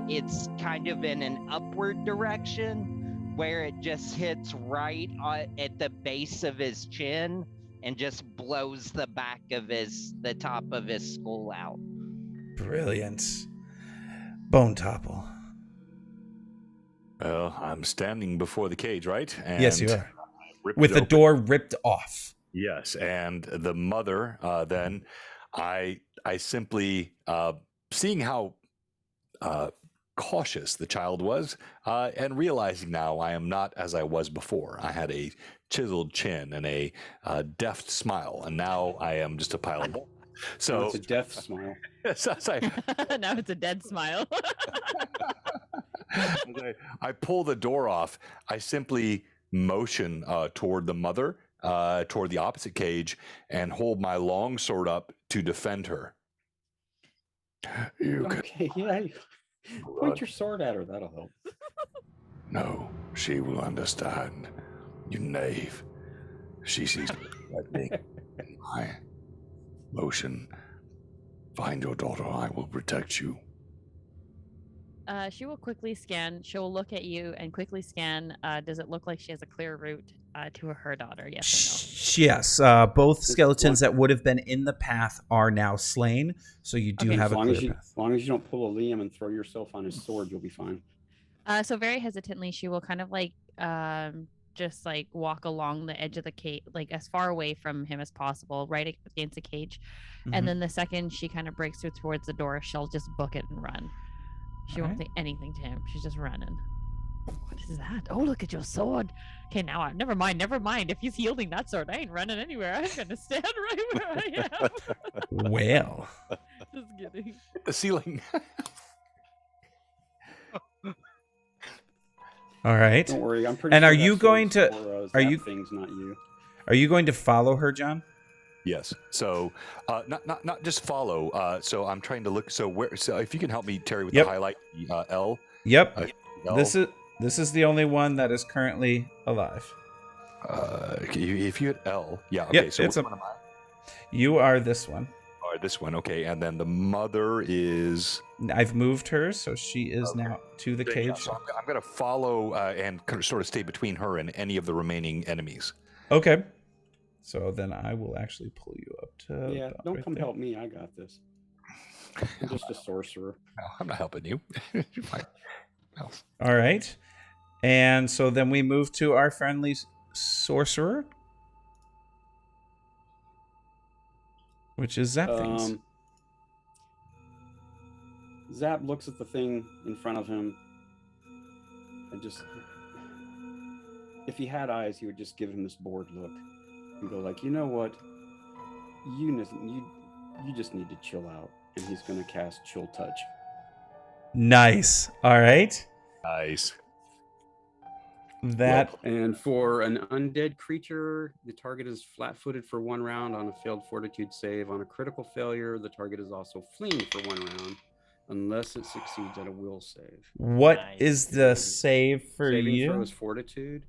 it's kind of in an upward direction, where it just hits right at the base of his chin and just blows the top of his skull out. Brilliant. Bone Topple. Well, I'm standing before the cage, right? And yes, you are. With the door ripped off. Yes, and the mother. Then I simply seeing how cautious the child was, and realizing now I am not as I was before. I had a chiseled chin and a deft smile, and now I am just a pile of. So it's a death smile. Now it's a dead smile. I pull the door off. I simply motion toward the mother, toward the opposite cage, and hold my long sword up to defend her. Okay, yeah. Point your sword at her. That'll help. No, she will understand. You knave. She sees that thing in my motion. Find your daughter. I will protect you. She will quickly scan. She'll look at you and quickly scan. Does it look like she has a clear route to her daughter? Yes or no? Yes. Both skeletons that would have been in the path are now slain, so you do have a clear path. As long as you don't pull a Liam and throw yourself on his sword, you'll be fine. So very hesitantly, she will kind of like just like walk along the edge of the cage, like as far away from him as possible, right against the cage. And then the second she kind of breaks through towards the door, she'll just book it and run. She won't say anything to him. She's just running. What is that? Oh, look at your sword. Okay, now never mind. If he's wielding that sword, I ain't running anywhere. I'm gonna stand right where I am. Well, just kidding. The ceiling. All right. Don't worry, I'm pretty. And sure are you going to? Are you? Things not you. Are you going to follow her, John? Yes. So, not just follow. So I'm trying to look. So where? So if you can help me, Terry, with the highlight, L. Yep. L. This is the only one that is currently alive. If you hit L, yeah. Okay. Yep, so it's which one am I? You are this one. All right, this one. Okay, and then the mother is. I've moved her, so she is now to the cage. Yeah, so I'm going to follow and sort of stay between her and any of the remaining enemies. Okay. So then I will actually pull you up to. Yeah, don't come help me. I got this. I'm just a sorcerer. No, I'm not helping you. You're fine. No. All right. And so then we move to our friendly sorcerer, which is Zap Things. Zap looks at the thing in front of him and just, if he had eyes, he would just give him this bored look and go like, you know what? You just need to chill out. And he's going to cast Chill Touch. Nice. All right. Nice. That. And for an undead creature, the target is flat-footed for 1 round on a failed fortitude save. On a critical failure, the target is also fleeing for 1 round, unless it succeeds at a will save. What is the save for Saving you? throw is fortitude.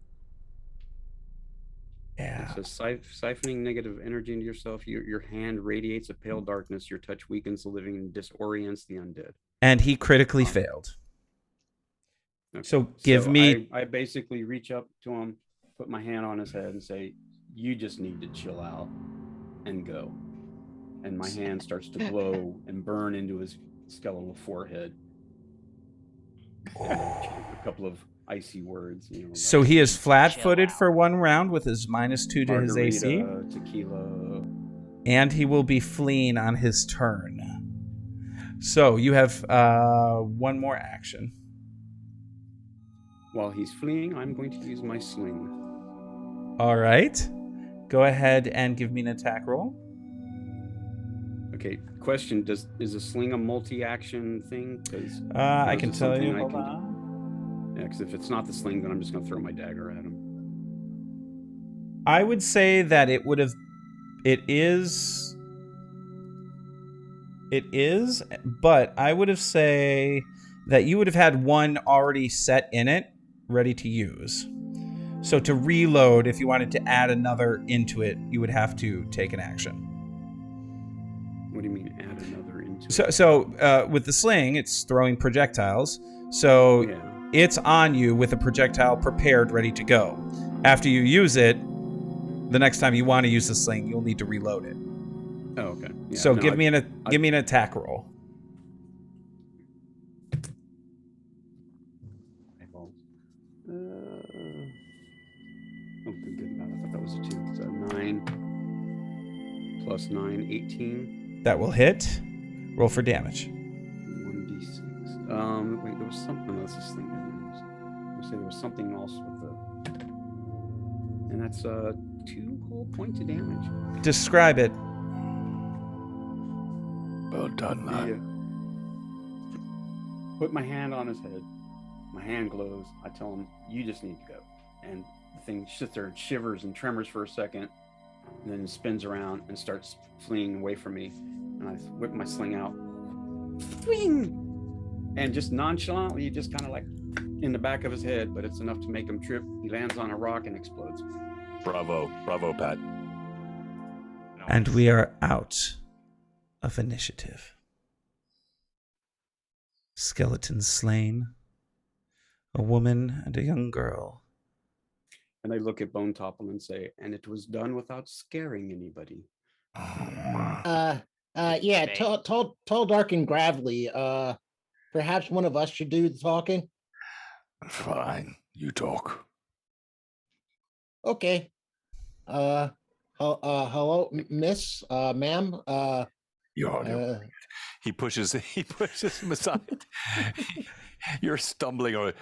Yeah. It says siphoning negative energy into yourself. Your hand radiates a pale darkness. Your touch weakens the living and disorients the undead. And he critically failed. Okay. So give me. I basically reach up to him, put my hand on his head, and say, "You just need to chill out and go." And my hand starts to glow and burn into his skeletal forehead. A couple of icy words. So he is flat-footed for 1 round with his -2 to his AC. Tequila. And he will be fleeing on his turn. So you have 1 more action. While he's fleeing, I'm going to use my sling. All right. Go ahead and give me an attack roll. Okay, question, is a sling a multi-action thing? I can tell you. Hold on. Yeah, because if it's not the sling, then I'm just going to throw my dagger at him. I would say that it would have... It is, but I would have say that you would have had 1 already set in it, ready to use. So to reload, if you wanted to add another into it, you would have to take an action. What do you mean add another into it? So with the sling, it's throwing projectiles. So it's on you with a projectile prepared, ready to go. After you use it, the next time you want to use the sling, you'll need to reload it. Oh, okay. Yeah, so give me an attack roll. Oh, good God. plus 9, 18. That will hit. Roll for damage. 1d6. Wait, there was something else. This thing. I say there was something else with the. And that's 2 whole points of damage. Describe it. Well done, lad. Yeah. Put my hand on his head. My hand glows. I tell him, "You just need to go." And the thing sits there and shivers and tremors for a second, and then spins around and starts fleeing away from me. And I whip my sling out, fling, and just nonchalantly, just kind of like in the back of his head, but it's enough to make him trip. He lands on a rock and explodes. Bravo, Pat. And we are out of initiative. Skeletons slain. A woman and a young girl. And I look at Bone Topple and say, "And it was done without scaring anybody." Yeah, tall, dark, and gravelly. Perhaps one of us should do the talking. Fine, you talk. Okay. Hello, miss, ma'am. He pushes him aside. You're stumbling over.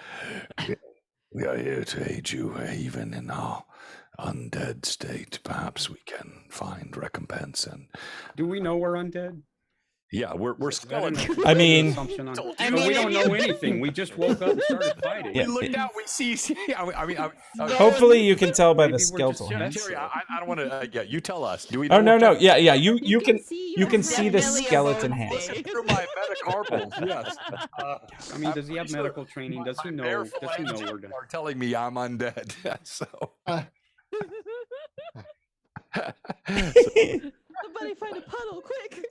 We are here to aid you, even in our undead state. Perhaps we can find recompense. And do we know we're undead? Yeah, we're skeletons. I mean, we don't know anything. We just woke up and started fighting. We looked out. We see. Hopefully, you can tell by the skeletal hands. Terry, I don't want to. Yeah, you tell us. Do we? Oh know no. Yeah. You can see the Definitely skeleton a hands. Through my metacarpals. Yes. I mean, does he have medical training? Does he know? Does he know we're dead? Are telling me I'm undead. So. Somebody find a puddle, quick!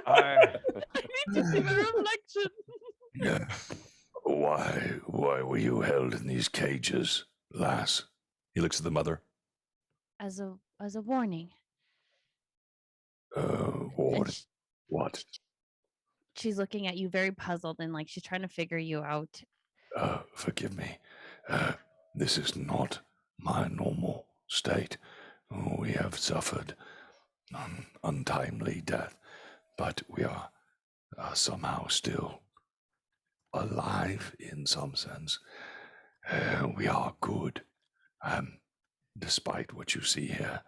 I need to see the reflection. Yeah. Why were you held in these cages, lass? He looks at the mother. As a warning. What? She's looking at you very puzzled and like she's trying to figure you out. Forgive me. This is not my normal state. We have suffered an untimely death, but we are somehow still alive in some sense. We are good. Despite what you see here,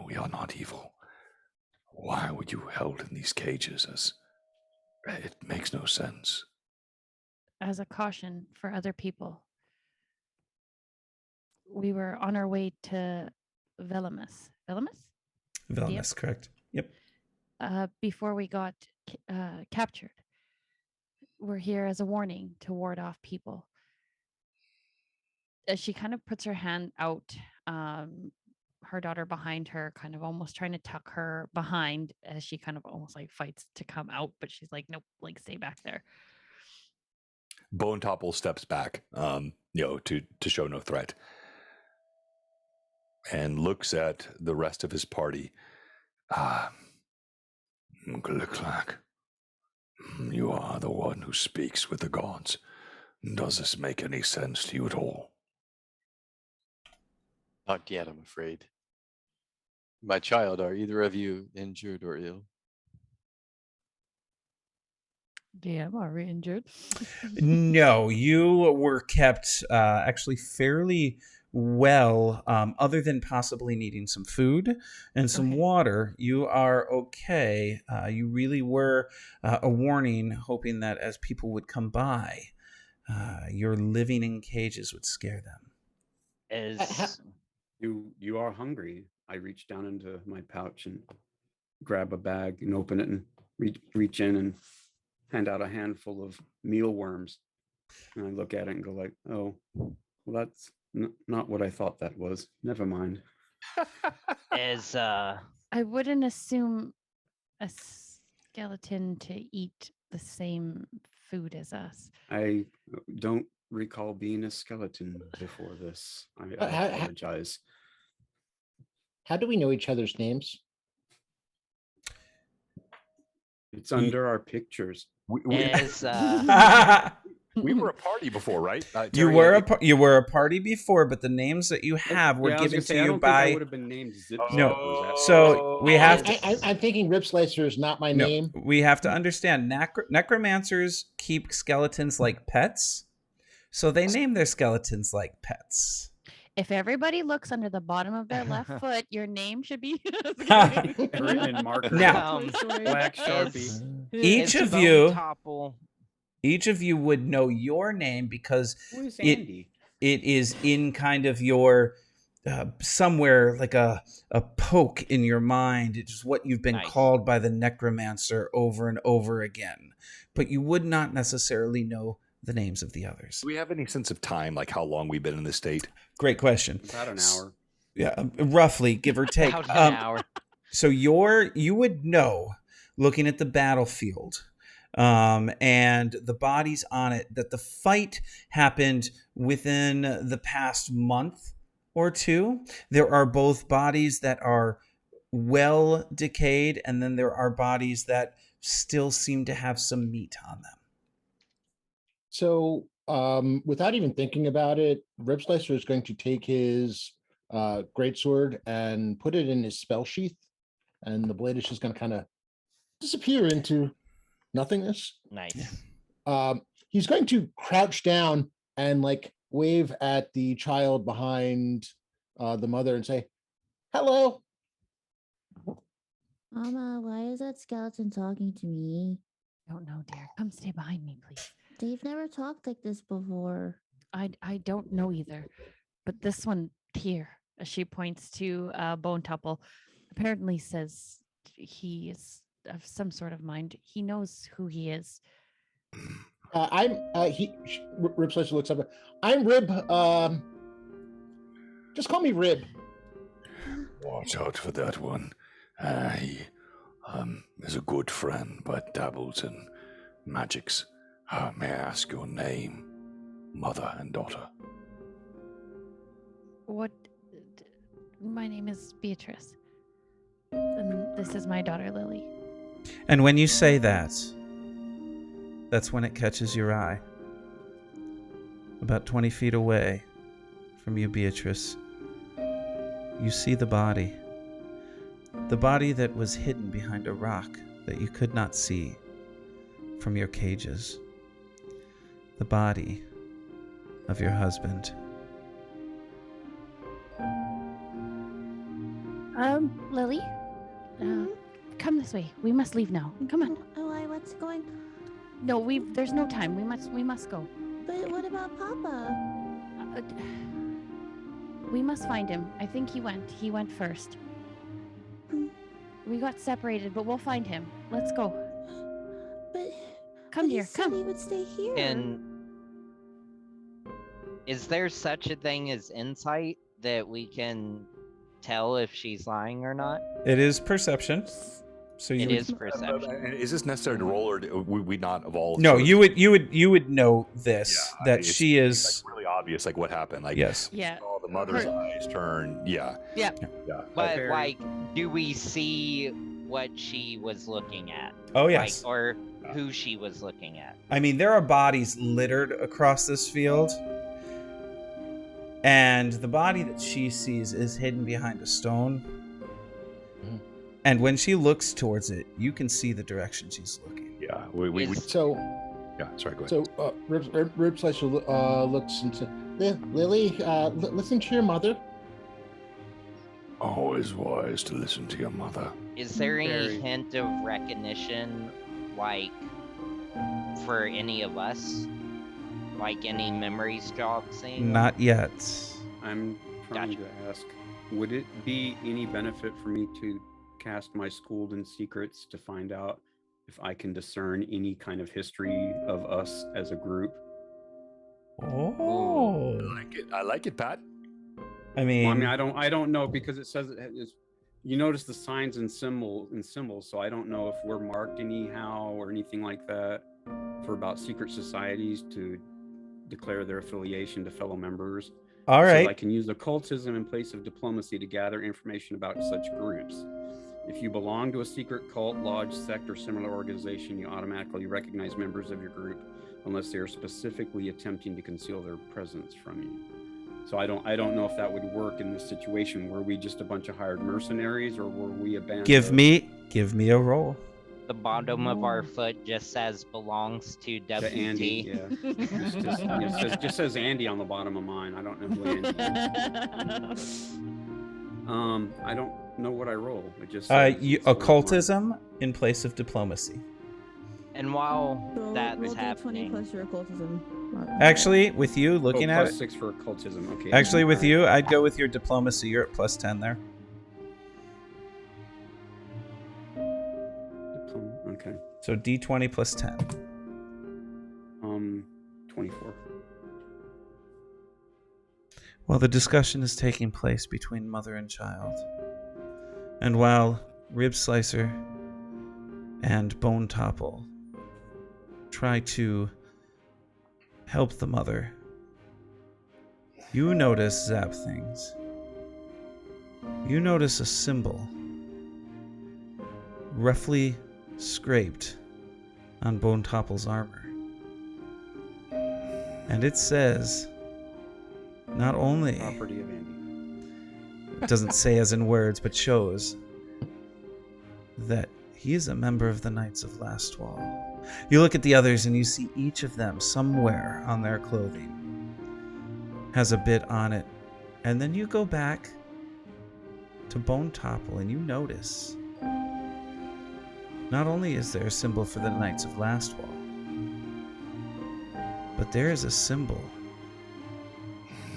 we are not evil. Why were you held in these cages? It makes no sense. As a caution for other people. We were on our way to Velamus. Velamus, correct. Yep. Before we got captured. We're here as a warning to ward off people. As she kind of puts her hand out, her daughter behind her, kind of almost trying to tuck her behind as she kind of almost like fights to come out, but she's like, nope, like stay back there. Bone Topple steps back, to show no threat, and looks at the rest of his party. Glick-clack, you are the one who speaks with the gods. Does this make any sense to you at all? Not yet, I'm afraid. My child, are either of you injured or ill? DM, are we injured? No, you were kept actually fairly well, other than possibly needing some food and some water. You are okay. You really were a warning, hoping that as people would come by, your living in cages would scare them. You are hungry. I reach down into my pouch and grab a bag and open it and reach in and hand out a handful of mealworms. And I look at it and go like, oh, well, that's not what I thought that was. Never mind. I wouldn't assume a skeleton to eat the same food as us. I don't recall being a skeleton before this. I apologize. How do we know each other's names? It's under our pictures. We were a party before, right? You Terry, were you were a party before, but the names that you have were Yeah, I was given gonna say, to I you don't think I by. would have been named Zip. No. Zip. So we have to. I'm thinking Rip Slicer is not my No, name. we have to understand. Necromancers keep skeletons like pets, so they name their skeletons like pets. If everybody looks under the bottom of their left foot, your name should be Written in marker. Now- Black Sharpie. Each Is of you- Topple- Each of you would know your name because Who is it- Andy? it is in kind of your somewhere like a poke in your mind. It's what you've been Nice. called by the necromancer over and over again, but you would not necessarily know the names of the others. Do we have any sense of time, like how long we've been in this state? Great question. About an hour. Yeah, roughly, give or take. About an hour. So you would know, looking at the battlefield, and the bodies on it, that the fight happened within the past month or two. There are both bodies that are well decayed, and then there are bodies that still seem to have some meat on them. So, without even thinking about it, Rip Slicer is going to take his greatsword and put it in his spell sheath, and the blade is just going to kind of disappear into nothingness. Nice. He's going to crouch down and like wave at the child behind the mother and say, "Hello." Mama, why is that skeleton talking to me? I don't know, dear. Come stay behind me, please. They've never talked like this before. I don't know either, but this one here, as she points to Bone Topple, apparently says he is of some sort of mind. He knows who he is. Rib Slicer looks up. I'm Rib. Just call me Rib. Watch out for that one. He is a good friend, but dabbles in magics. May I ask your name, mother and daughter? What? My name is Beatrice. And this is my daughter, Lily. And when you say that, that's when it catches your eye. About 20 feet away from you, Beatrice, you see the body. The body that was hidden behind a rock that you could not see from your cages. The body of your husband. Lily? Come this way. We must leave now. Come on. Oh, what's going? No, there's no time. We must go. But what about Papa? We must find him. I think he went first. We got separated, but we'll find him. Let's go. But Come, he dear, said come. he would stay here. And is there such a thing as insight that we can tell if she's lying or not? It is perception. So you It would, is perception. And is this necessary to roll, or would we not evolve? No, you would know this, Yeah, that it's she is. like really obvious, like what happened. Like Yes. Yeah. saw the mother's Her- eyes turn. Yeah. Yeah. Yeah. But Very- like, do we see what she was looking at? Oh, yes. Like, or who she was looking at? I mean, there are bodies littered across this field. And the body that she sees is hidden behind a stone. And when she looks towards it, you can see the direction she's looking. Yeah. We So, yeah. Sorry. Go ahead. so Rib Slicer looks and says, "Lily, listen to your mother." Always wise to listen to your mother. Is there any Very. hint of recognition, like, for any of us? Like, any memories jogging? Not yet. I'm trying Gotcha. to ask, would it be any benefit for me to cast my Schooled in Secrets to find out if I can discern any kind of history of us as a group? Oh. I like it, Pat. I mean, Well, I mean, I don't know, because it says it's, you notice the signs and symbols, so I don't know if we're marked anyhow or anything like that for about secret societies to declare their affiliation to fellow members. all So right. I can use occultism in place of diplomacy to gather information about such groups. If you belong to a secret cult, lodge, sect, or similar organization, you automatically recognize members of your group unless they are specifically attempting to conceal their presence from you. So I don't know if that would work in this situation. Were we just a bunch of hired mercenaries, or were we a band? Give me a roll. The bottom of our foot just says belongs to WT. To Andy, yeah. Just says Andy on the bottom of mine. I don't know who Andy is. I don't know what I roll. It just says occultism in place of diplomacy. And while that roll is happening, D20 plus your occultism. Actually, with you looking at it, +6 for occultism. Okay. actually with you, I'd go with your diplomacy. You're at +10 there. Okay. So D20 plus 10. 24. While the discussion is taking place between mother and child, and while Rib Slicer and Bone Topple try to help the mother, you notice Zap things. You notice a symbol roughly scraped on Bone Topple's armor. And it says, not only, Property of Andy. it doesn't say as in words, but shows that he is a member of the Knights of Lastwall. You look at the others and you see each of them somewhere on their clothing has a bit on it. And then you go back to Bone Topple and you notice not only is there a symbol for the Knights of Lastwall, but there is a symbol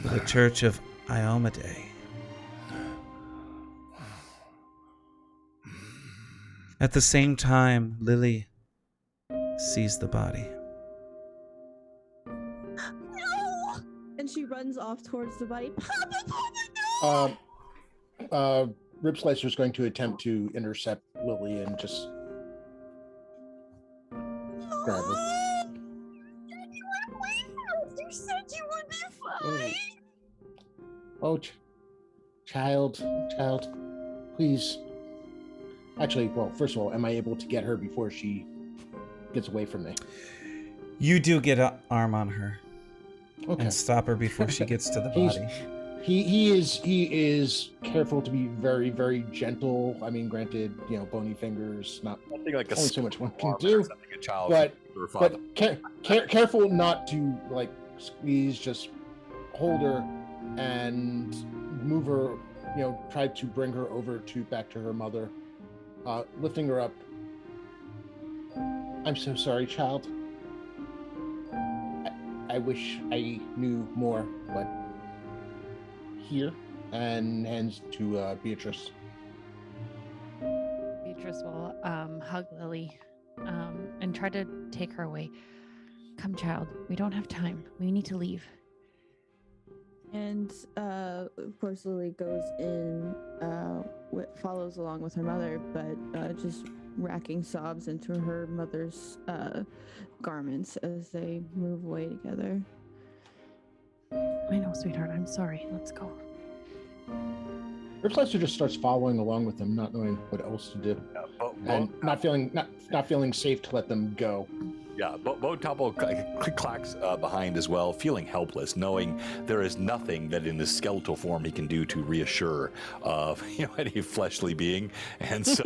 for the Church of Iomade. At the same time, Lily sees the body. No! And she runs off towards the body. Papa, no! Rib Slicer is going to attempt to intercept Lily and just grab her. You said you would be fine. Oh, child, please. Actually, well, first of all, am I able to get her before she gets away from me? You do get an arm on her. Okay. And stop her before she gets to the body. He is careful to be very, very gentle. I mean, granted, bony fingers, not like only so much one can do, but careful not to like squeeze, just hold her and move her, try to bring her over back to her mother, lifting her up. I'm so sorry, child. I wish I knew more, but here, and hands to Beatrice. Beatrice will hug Lily and try to take her away. Come, child. We don't have time. We need to leave. And of course, Lily goes in, follows along with her mother, but just racking sobs into her mother's garments as they move away together. I know, sweetheart. I'm sorry. Let's go. Rib Slicer just starts following along with them, not knowing what else to do, and not feeling safe to let them go. Yeah, Bone Topple clacks behind as well, feeling helpless, knowing there is nothing that in his skeletal form he can do to reassure any fleshly being. And so,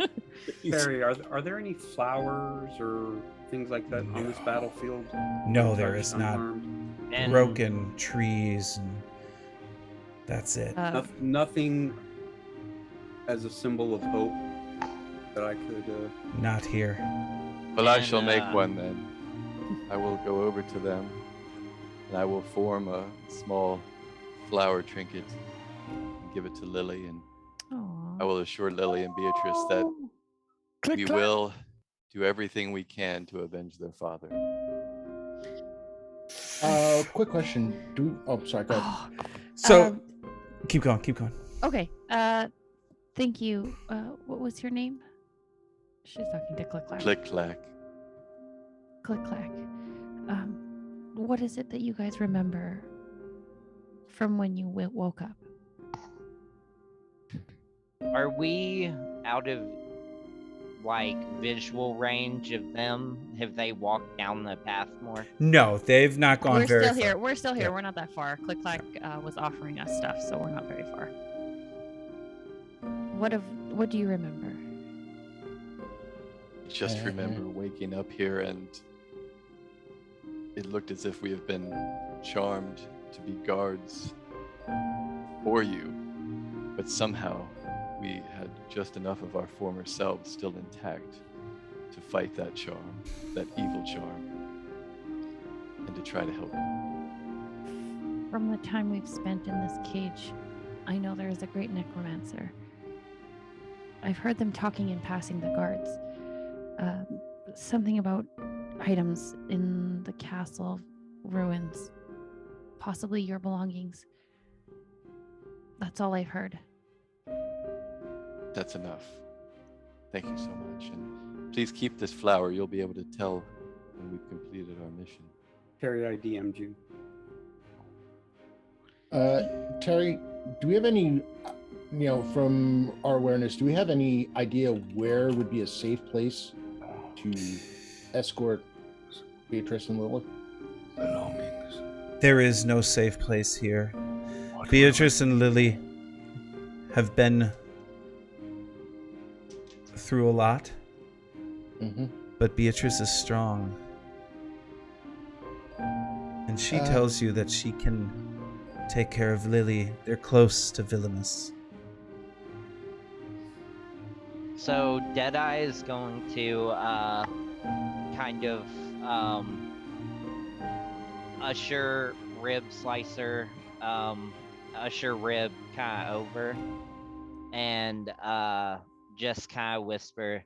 Barry, are there any flowers or things like that on this battlefield? No, there is not. And broken trees, and that's it. Nothing as a symbol of hope that I could. Not here. Well, I shall make one then. I will go over to them, and I will form a small flower trinket and give it to Lily, and I will assure Lily and Beatrice that we will do everything we can to avenge their father. Quick question. Sorry, go ahead. So, keep going. Okay. Thank you. What was your name? She's talking to Click Clack. Click Clack. Click Clack. What is it that you guys remember from when you woke up? are we out of like visual range of them? Have they walked down the path more? No, they've not gone We're very still far. here. We're still here. Yeah. We're not that far. Click Clack was offering us stuff, so we're not very far. What do you remember? Just remember waking up here and it looked as if we have been charmed to be guards for you, but somehow we had just enough of our former selves still intact to fight that charm, that evil charm, and to try to help you. From the time we've spent in this cage, I know there is a great necromancer. I've heard them talking in passing the guards. Something about items in the castle ruins, possibly your belongings. That's all I've heard. That's enough. Thank you so much. And please keep this flower. You'll be able to tell when we've completed our mission. Terry, I DM'd you. Terry, do we have any, from our awareness, do we have any idea where would be a safe place to escort Beatrice and Lily? Belongings. There is no safe place here. Beatrice and Lily have been through a lot, but Beatrice is strong. And she tells you that she can take care of Lily. They're close to Villainous. So Deadeye is going to kind of usher Rib Slicer, usher Rib kind of over, and just kind of whisper,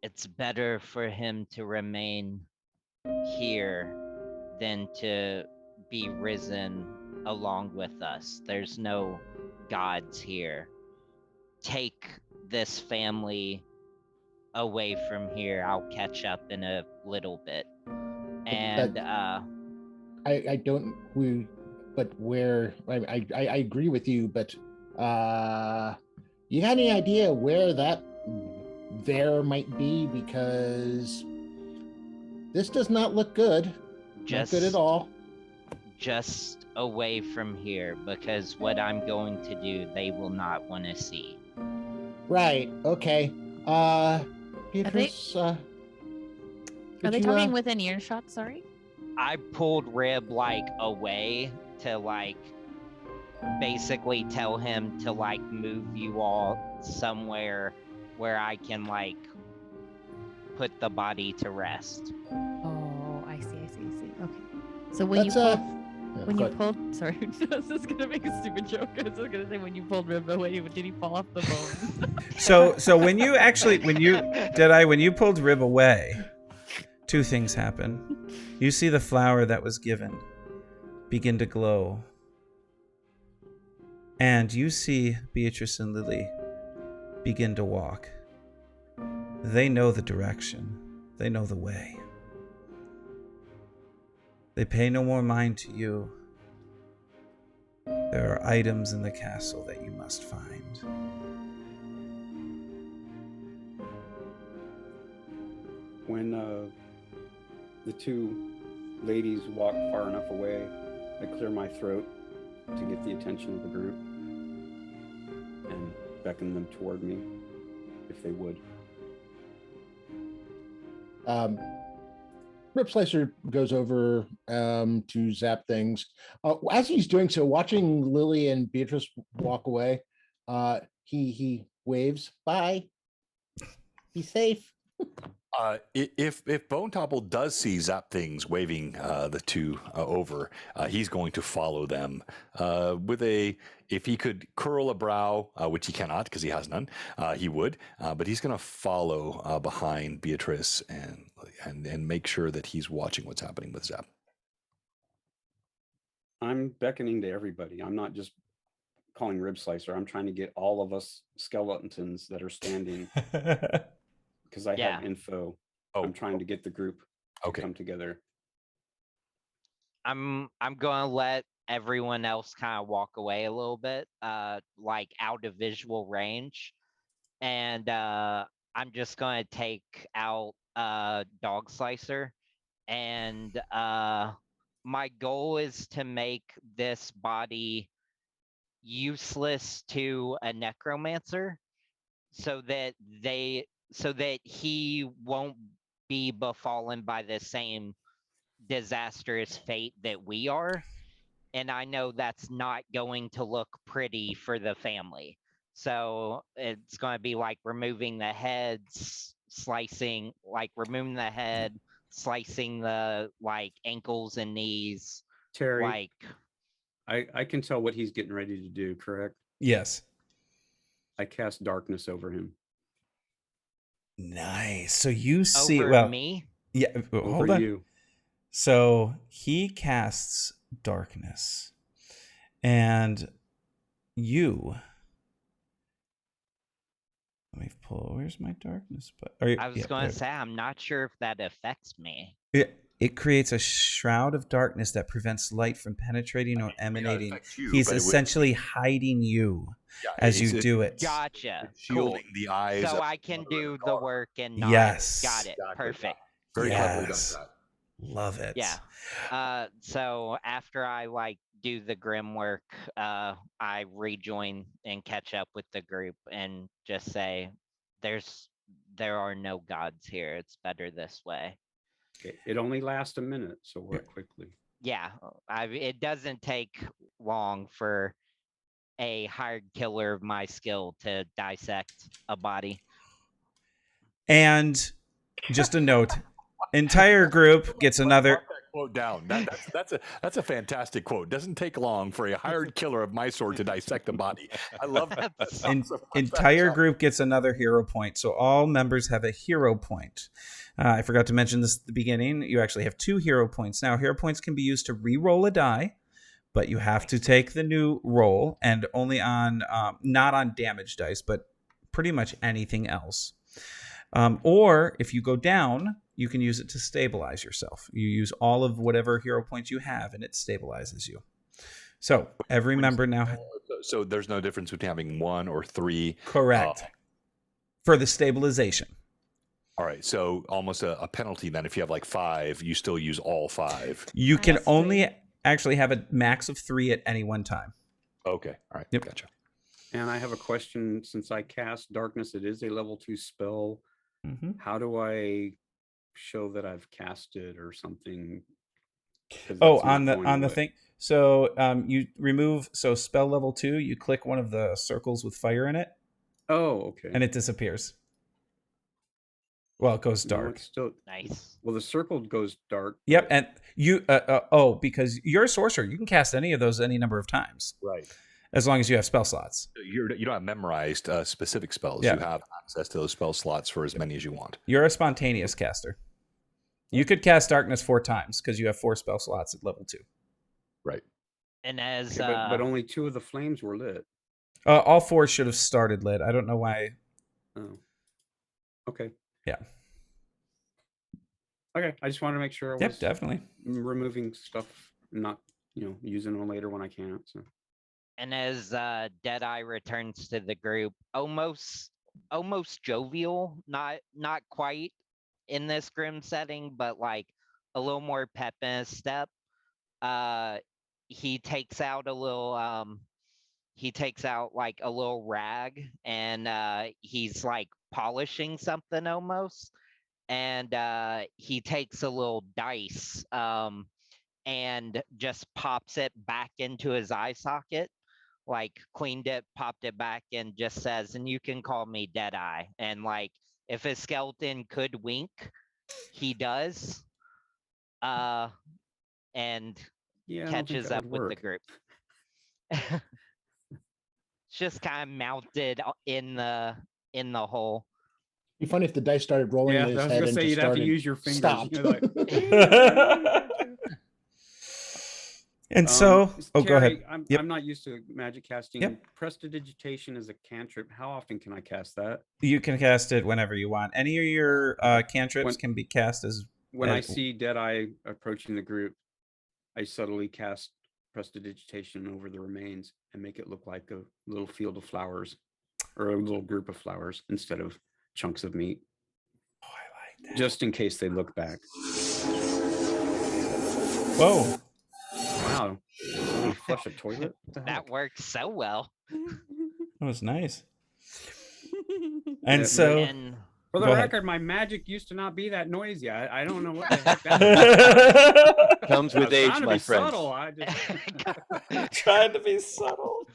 "It's better for him to remain here than to be risen along with us. There's no gods here. Take this family away from here. I'll catch up in a little bit." And I don't. But where? I agree with you. But you got any idea where that there might be? Because this does not look good. Not good at all. Just away from here, because what I'm going to do, they will not want to see. Right. Okay. Beatrice, Are they talking within earshot? Sorry. I pulled Rib away to basically tell him to move you all somewhere where I can put the body to rest. Oh, I see. Okay. So when you pulled, sorry, I was just gonna make a stupid joke. I was just gonna say when you pulled Rib away, did he fall off the bone? So when you pulled Rib away, two things happen. You see the flower that was given begin to glow. And you see Beatrice and Lily begin to walk. They know the direction. They know the way. They pay no more mind to you. There are items in the castle that you must find. When the two ladies walk far enough away, I clear my throat to get the attention of the group and beckon them toward me, if they would. Rip Slicer goes over to zap things. As he's doing so, watching Lily and Beatrice walk away, he waves, "Bye. Be safe." If Bone Topple does see Zap Things waving the two over, he's going to follow them if he could curl a brow, which he cannot because he has none, he would, but he's going to follow behind Beatrice and make sure that he's watching what's happening with Zap. I'm beckoning to everybody. I'm not just calling Rib Slicer. I'm trying to get all of us skeletons that are standing because I have info. I'm trying to get the group to come together. I'm gonna let everyone else kind of walk away a little bit, out of visual range, and I'm just gonna take out Dog Slicer, and my goal is to make this body useless to a necromancer, so that he won't be befallen by the same disastrous fate that we are. And I know that's not going to look pretty for the family. So it's going to be like removing the heads, removing the head, slicing the ankles and knees. Terry, I can tell what he's getting ready to do, correct? Yes. I cast darkness over him. Nice. So you see over me? Yeah. Hold on. You. So he casts darkness, and you. Let me pull. Where's my darkness? I was going to say, I'm not sure if that affects me. It creates a shroud of darkness that prevents light from penetrating or emanating. He's essentially hiding you as you do it. Gotcha. Shielding the eyes. So I can do the work and not. Yes. Got it. Perfect. Very cleverly done that. Love it. Yeah. So after I do the grim work, I rejoin and catch up with the group and just say, there are no gods here. It's better this way. Okay. It only lasts a minute, so work quickly. Yeah, it doesn't take long for a hired killer of my skill to dissect a body. And just a note, entire group gets another. Quote down. That's a fantastic quote. Doesn't take long for a hired killer of my sword to dissect a body. I love that. Entire group gets another hero point. So all members have a hero point. I forgot to mention this at the beginning. You actually have 2 hero points. Now, hero points can be used to re-roll a die, but you have to take the new roll, and only on, not on damage dice, but pretty much anything else. Or if you go down, you can use it to stabilize yourself. You use all of whatever hero points you have, and it stabilizes you. So every member now. So there's no difference between having 1 or 3. Correct. For the stabilization. All right. So almost a penalty then. If you have 5, you still use all 5. You can only actually have a max of 3 at any one time. Okay. All right. Yep. Gotcha. And I have a question. Since I cast darkness, it is a level 2 spell. Mm-hmm. How do I show that I've cast it or something? On the thing. So you remove spell level 2. You click one of the circles with fire in it. Oh, okay. And it disappears. Well, it goes dark. No, it's still nice. Well, the circle goes dark. Yep, and you because you're a sorcerer, you can cast any of those any number of times. Right. As long as you have spell slots. You don't have memorized specific spells. Yeah. You have access to those spell slots for as many as you want. You're a spontaneous caster. You could cast darkness 4 times because you have 4 spell slots at level 2. Right. And as but only 2 of the flames were lit. All 4 should have started lit. I don't know why. Oh. Okay. Yeah. Okay. I just wanted to make sure I was Yep, definitely removing stuff, not using them later when I can't. So. And as Deadeye returns to the group, almost jovial, not quite in this grim setting, but a little more pep in his step. He takes out a little a little rag, and he's polishing something almost, and he takes a little dice and just pops it back into his eye socket, cleaned it, popped it back, and just says, and you can call me Deadeye. And if a skeleton could wink, he does. And catches up with the group. It's just kind of mounted in the hole. It'd be funny if the dice started rolling in his head. I was gonna say you'd have to use your fingers. Stopped. And so, Terry, go ahead. I'm not used to magic casting. Yep. Prestidigitation is a cantrip. How often can I cast that? You can cast it whenever you want. Any of your cantrips can be cast as. When I see Deadeye approaching the group, I subtly cast Prestidigitation over the remains and make it look like a little field of flowers or a little group of flowers instead of chunks of meat. Oh, I like that. Just in case they look back. Whoa. Wow. Somebody flush a toilet? What the That heck? works so well. That was nice. And Yeah, so And For the Go ahead. record, my magic used to not be that noisy. I don't know what the heck that was. Comes I with was age, trying to my be friend. subtle. I just trying to be subtle.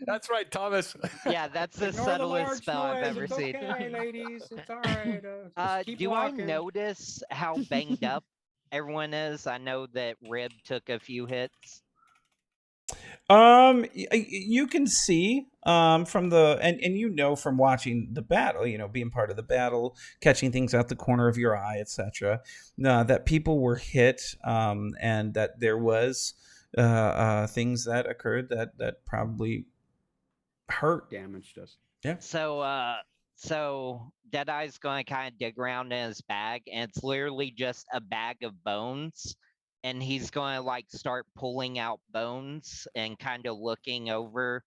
That's right, Thomas. yeah, that's the ignore the subtlest large spell I've noise. ever It's seen. okay, ladies. It's all right. Just keep Do walking. I notice how banged up everyone is? I know that Rib took a few hits. You can see from the and you know from watching the battle, being part of the battle, catching things out the corner of your eye, etc. That people were hit, and that there was things that occurred that probably hurt. Damaged us. Yeah. So Deadeye's going to kind of dig around in his bag, and it's literally just a bag of bones. And he's going to like start pulling out bones and kind of looking over.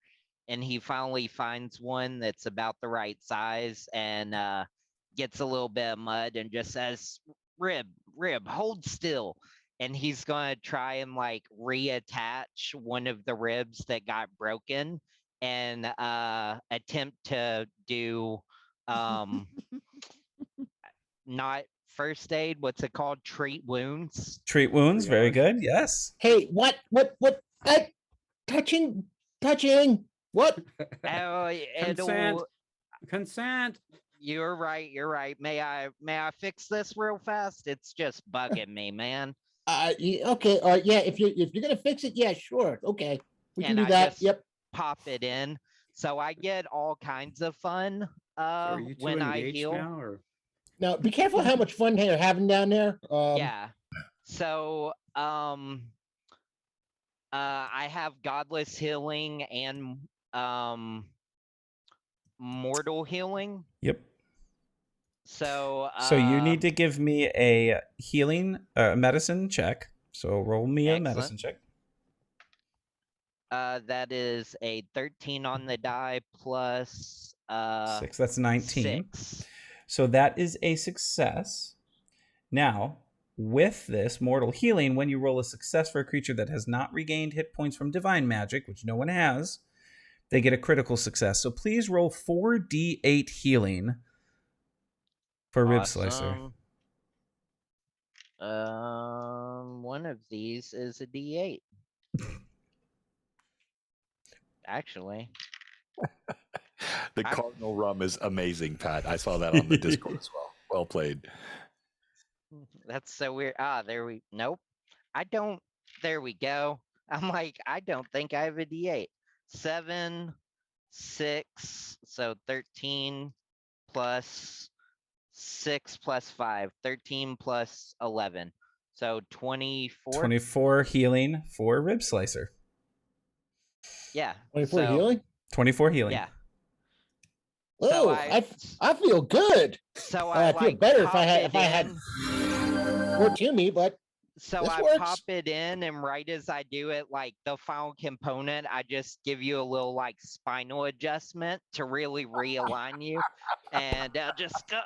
And he finally finds one that's about the right size and gets a little bit of mud and just says, Rib, hold still. And he's going to try and like reattach one of the ribs that got broken and attempt to do not first aid, what's it called? Treat wounds. Treat wounds, very Triage. good. Yes. Hey, what? Touching? What? Oh, Consent. Consent. You're right. May I fix this real fast? It's just bugging me, man. Okay. Yeah. If you're gonna fix it, yeah, sure. Okay, we can And do I that. just Yep. pop it in. So I get all kinds of fun So are you two when I engaged heal. now, or Now, be careful how much fun you're having down there. Yeah. So I have godless healing and mortal healing. Yep. So So you need to give me a healing medicine check. So roll me a Excellent. medicine check. That is a 13 on the die plus 6. That's 19. 6. So that is a success. Now, with this mortal healing, when you roll a success for a creature that has not regained hit points from divine magic, which no one has, they get a critical success. So please roll 4d8 healing for Rib Slicer. One of these is a D8. Actually. The Cardinal Rum is amazing, Pat. I saw that on the Discord as well. Well played. That's so weird. Nope. I don't. There we go. I'm like, I don't think I have a D8. 7, 6, so 13 plus 6 plus 5. 13 plus 11. So 24. 24 healing for Rib Slicer. Yeah. 24 so, healing. 24 healing. Yeah. Oh, So I feel good. So I feel like better pop if I had in. more to me, but So this I works. pop it in, and right as I do it, like the final component, I just give you a little like spinal adjustment to really realign you, and just go.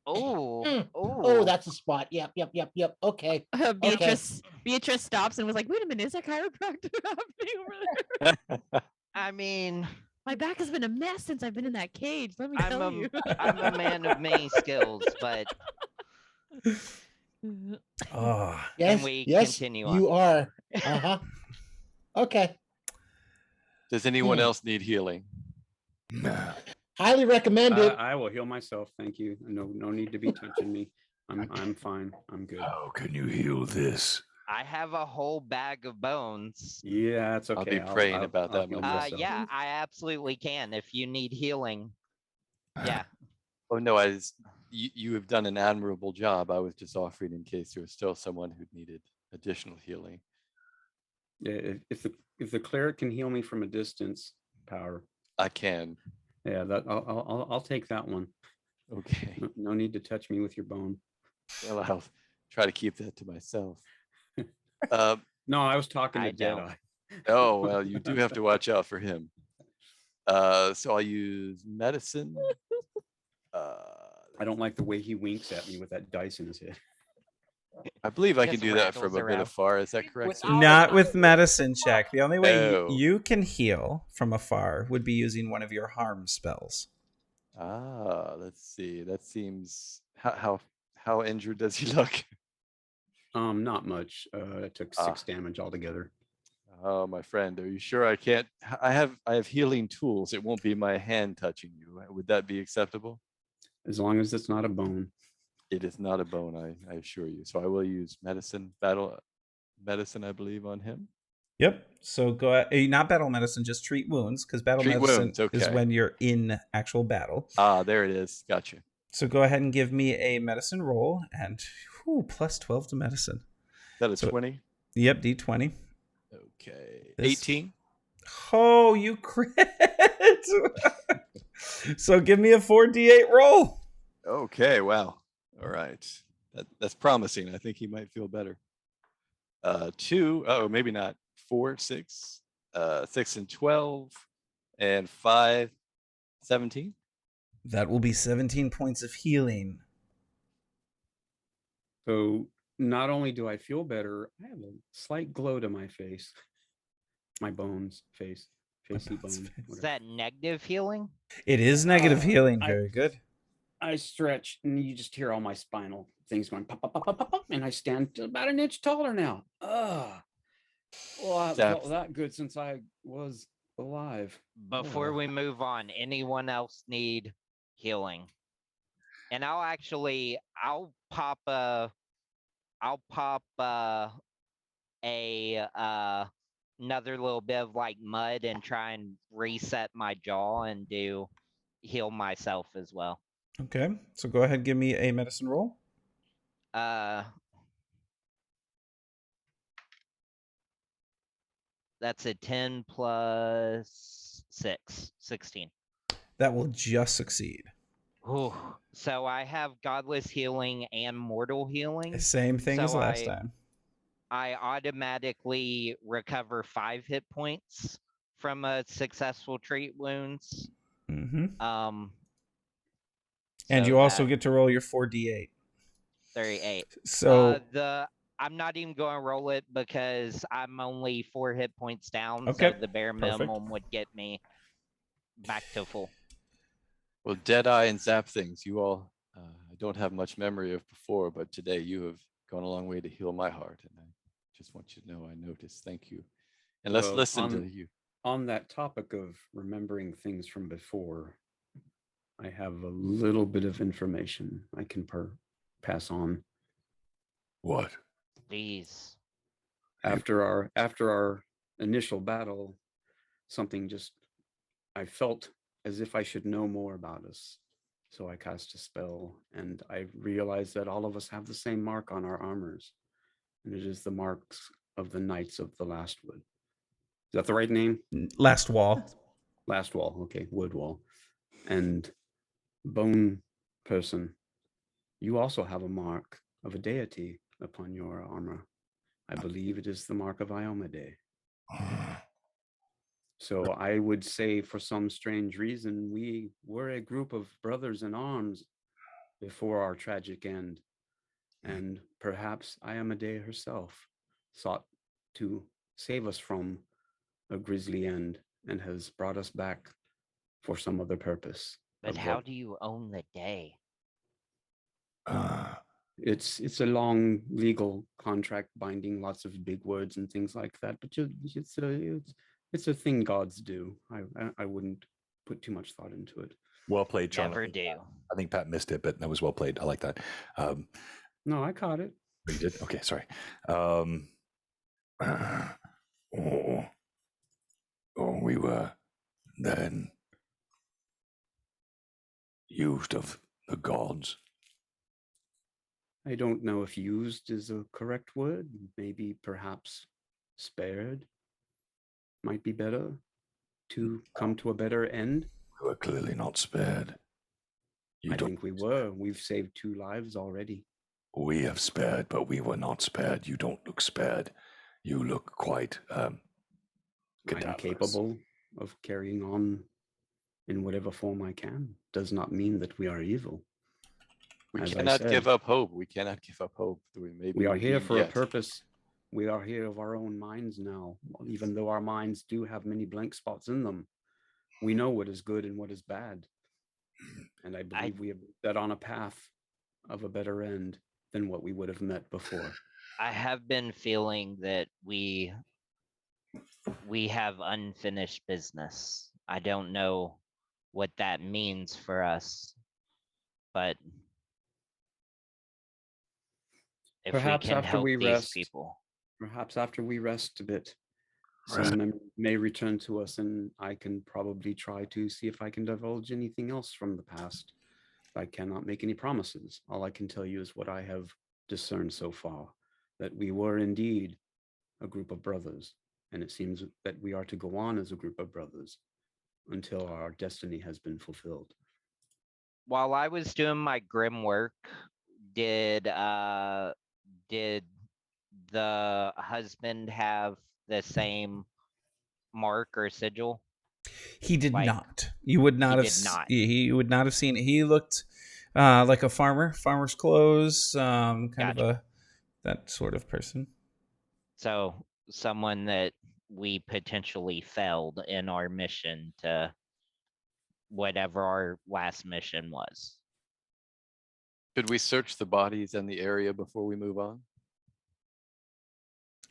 Oh, that's a spot. Yep. Okay. Beatrice stops and was like, "Wait a minute, is that chiropractor happening over there?" I mean, my back has been a mess since I've been in that cage. Let me tell you. I'm a man of many skills, but Oh. Yes. we Yes. continue on? You are. Okay. Does anyone else need healing? Highly recommended. I will heal myself. Thank you. No need to be touching me. I'm fine. I'm good. How can you heal this? I have a whole bag of bones. Yeah, it's okay. I'll be praying about that heal one. myself. Yeah, I absolutely can if you need healing. Yeah. Oh no, you have done an admirable job. I was just offering in case there was still someone who needed additional healing. Yeah, if the cleric can heal me from a distance, power. I can. Yeah, that I'll take that one. Okay. No need to touch me with your bone. Well, I'll try to keep that to myself. No, I was talking to don't. Deadeye. Oh well, you do have to watch out for him. So I'll use medicine. I don't like the way he winks at me with that dice in his head. I believe I can Just do that from rattles a bit around. afar. Is that correct? Sir? Not with medicine check. The only way Oh. you can heal from afar would be using one of your harm spells. Let's see. That seems how injured does he look? Not much. I took 6 damage altogether. Oh, my friend, are you sure I can't? I have healing tools. It won't be my hand touching you. Would that be acceptable? As long as it's not a bone. It is not a bone, I assure you. So I will use medicine, I believe, on him. Yep. So go ahead. Not battle medicine, just treat wounds, because battle Treat medicine wounds, okay. is when you're in actual battle. There it is. Gotcha. So go ahead and give me a medicine roll, and plus 12 to medicine. Is that a 20? Yep, D20. Okay. This- 18? Oh, you crit! So give me a 4d8 roll. Okay, wow. All right. That's promising. I think he might feel better. 2, maybe not. 4, 6, 6 and 12, and 5, 17. That will be 17 points of healing. So not only do I feel better, I have a slight glow to my face. My bones, facey bones. Is that negative healing? It is negative healing. Very good. I stretch and you just hear all my spinal things going pop, pop, pop, pop, pop, pop, and I stand about an inch taller now. Well, I felt that good since I was alive. Before we move on, anyone else need healing? And I'll pop another little bit of like mud and try and reset my jaw and heal myself as well. Okay. So go ahead and give me a medicine roll. That's a 10 plus 6, 16. That will just succeed. Ooh. So I have godless healing and mortal healing. Same thing as last I time. automatically recover 5 hit points from a successful treat wounds. Mm-hmm. So and you also get to roll your 4d8. 38. So I'm not even going to roll it because I'm only 4 hit points down. Okay, So the bare minimum would get me back to full. Well, Deadeye and Zap things, you all, I don't have much memory of before, but today you have gone a long way to heal my heart. And I just want you to know I noticed. Thank you. And let's listen to you. On that topic of remembering things from before, I have a little bit of information I can pass on. What? Please. After our initial battle, I felt as if I should know more about us. So I cast a spell and I realized that all of us have the same mark on our armors. And it is the marks of the Knights of the Lastwood. Is that the right name? Lastwall. Lastwall, okay, Woodwall. And Bone Person, you also have a mark of a deity upon your armor. I believe it is the mark of Iomade. So I would say for some strange reason, we were a group of brothers in arms before our tragic end. And perhaps Iomade herself sought to save us from a grisly end and has brought us back for some other purpose. But how do you own the day? It's a long legal contract binding lots of big words and things like that, but it's a thing gods do. I wouldn't put too much thought into it. Well played, John. Never do. I think Pat missed it, but that was well played. I like that. No, I caught it. You did? Okay, sorry. We were then used of the gods. I don't know if used is a correct word. Maybe perhaps spared might be better to come to a better end. We were clearly not spared. I think we were. We've saved 2 lives already. We have spared, but we were not spared. You don't look spared. You look quite I'm capable of carrying on in whatever form I can does not mean that we are evil. We As I cannot said, give up hope. We cannot give up hope. we are here for a purpose. We are here of our own minds now, even though our minds do have many blank spots in them. We know what is good and what is bad. And I believe we have set on a path of a better end than what we would have met before. I have been feeling that we have unfinished business. I don't know what that means for us, but if Perhaps we can after help we these rest, people. Perhaps after we rest a bit, some memory may return to us, and I can probably try to see if I can divulge anything else from the past. I cannot make any promises. All I can tell you is what I have discerned so far, that we were indeed a group of brothers, and it seems that we are to go on as a group of brothers until our destiny has been fulfilled. While I was doing my grim work, did the husband have the same mark or sigil? He did not. You would not have. Did not. He would not have seen it. He looked like a farmer's clothes, kind of that sort of person. So someone that we potentially failed in our mission to whatever our last mission was. Should we search the bodies and the area before we move on?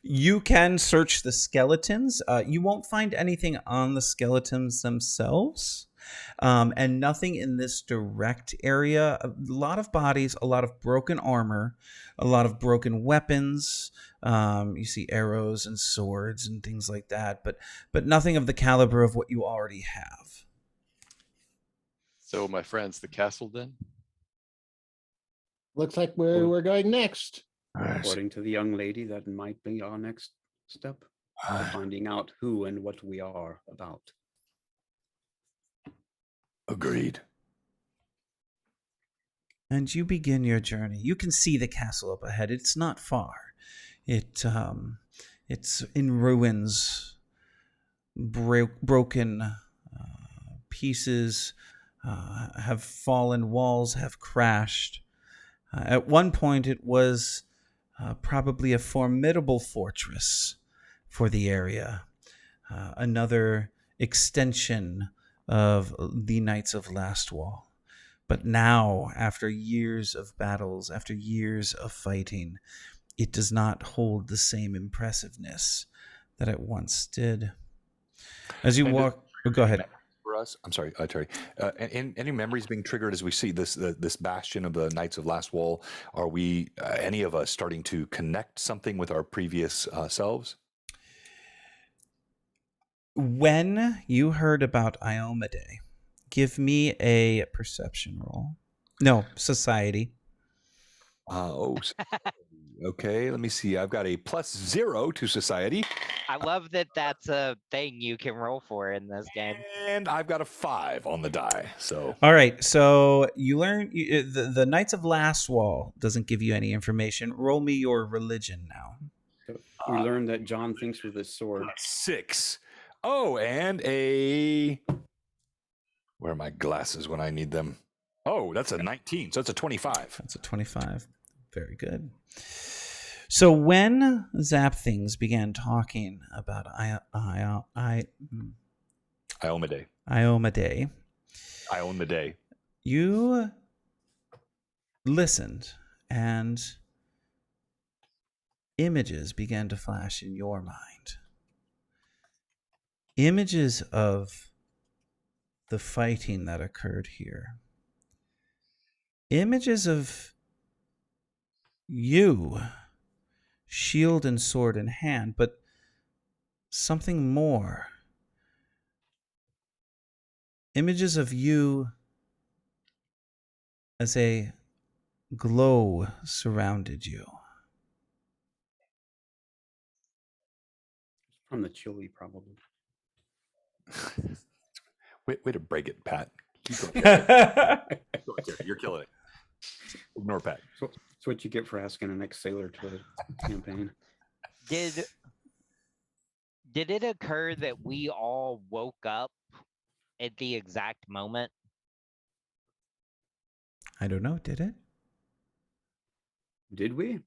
You can search the skeletons. You won't find anything on the skeletons themselves, and nothing in this direct area. A lot of bodies, a lot of broken armor, a lot of broken weapons. You see arrows and swords and things like that, but nothing of the caliber of what you already have. So, my friends, the castle then? Looks like we're going next. According to the young lady, that might be our next step, finding out who and what we are about. Agreed. And you begin your journey. You can see the castle up ahead. It's not far. It's in ruins, broken pieces have fallen, walls have crashed. At one point, it was probably a formidable fortress for the area, another extension of the Knights of Lastwall. But now, after years of battles, after years of fighting, it does not hold the same impressiveness that it once did. As you walk, go ahead. For us, I'm sorry, Terry. Any memories being triggered as we see this bastion of the Knights of Lastwall? Are we any of us starting to connect something with our previous selves? When you heard about Iomade, give me a perception roll. No, society. Okay, let me see. I've got a +0 to society. I love that that's a thing you can roll for in this game. And I've got a 5 on the die. So all right, so you learn the Knights of Lastwall doesn't give you any information. Roll me your religion now. We learned that John thinks with his sword. 6. Oh, and a... Where are my glasses when I need them? Oh, that's a 19. So that's a 25. That's a 25. Very good. So when Zap Things began talking about Iomade, you listened, and images began to flash in your mind. Images of the fighting that occurred here. Images of you, shield and sword in hand, but something more. Images of you as a glow surrounded you. From the chili, probably. Way to break it, Pat. Keep going. You're killing it. Ignore Pat. So, that's what you get for asking an ex-sailor to a campaign. Did it occur that we all woke up at the exact moment? I don't know. Did it? Did we?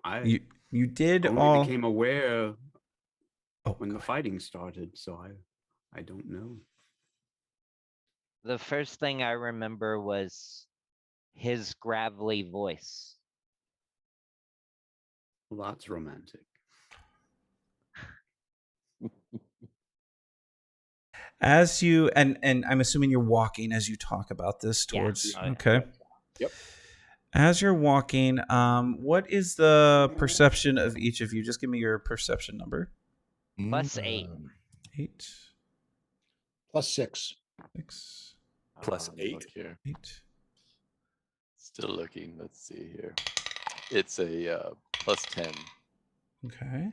I You did only all. became aware Oh, when the fighting started, so I don't know. The first thing I remember was his gravelly voice. Well, that's romantic. As you and I'm assuming you're walking as you talk about this towards. Yeah. Okay. Yep. As you're walking, what is the perception of each of you? Just give me your perception number. +8. 8. +6. 6. Plus Let's 8. look here. 8. Still looking. Let's see here. It's a +10. Okay.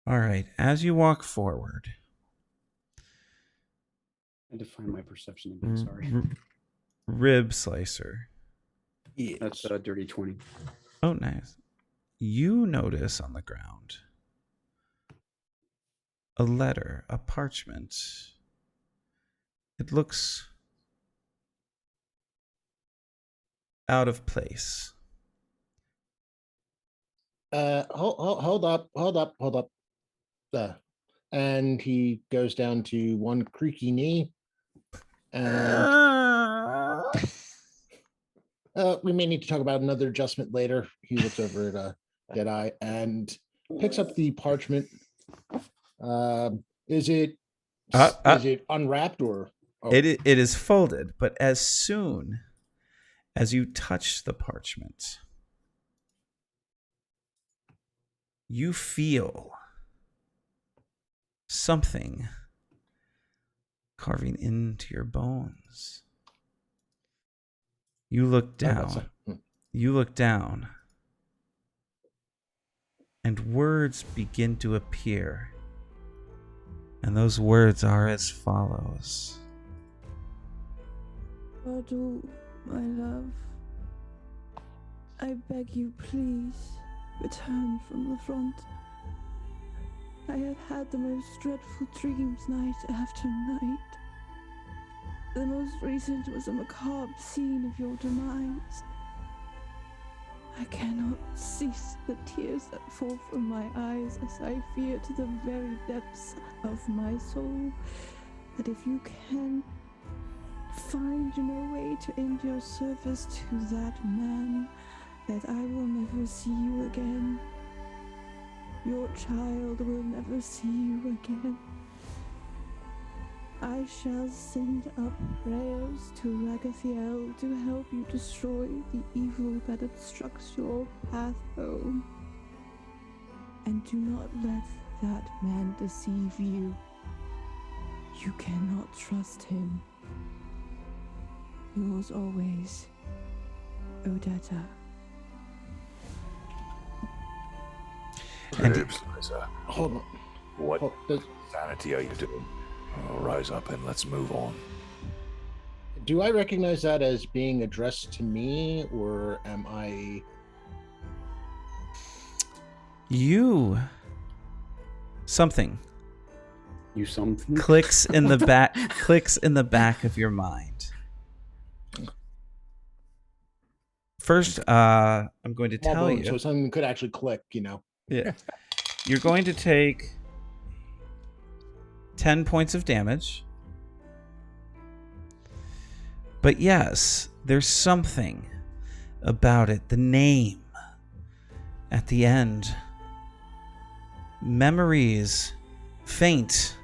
All right. As you walk forward, I had to find my perception again. Sorry. Rib Slicer. That's a dirty 20. Oh, nice. You notice on the ground a letter, a parchment. It looks out of place. Hold up. And he goes down to one creaky knee, and we may need to talk about another adjustment later. He looks over at Deadeye and picks up the parchment. Is it unwrapped or? Oh. It is folded, but as soon as you touch the parchment, you feel something carving into your bones. You look down. You look down. And words begin to appear. And those words are as follows. Bardul, my love, I beg you, please, return from the front. I have had the most dreadful dreams night after night. The most recent was a macabre scene of your demise. I cannot cease the tears that fall from my eyes as I fear to the very depths of my soul that if you can find no way to end your service to that man, that I will never see you again. Your child will never see you again. I shall send up prayers to Ragathiel to help you destroy the evil that obstructs your path home. And do not let that man deceive you. You cannot trust him. Yours always, Odetta. And Hold on. What Hold- sanity are you doing? Rise up and let's move on. Do I recognize that as being addressed to me, or am I? You. Something You something? clicks in the back. Clicks in the back of your mind. First, I'm going to Small tell bone, you. so something could actually click, Yeah. You're going to take 10 points of damage. But yes, there's something about it. The name at the end. Memories faint.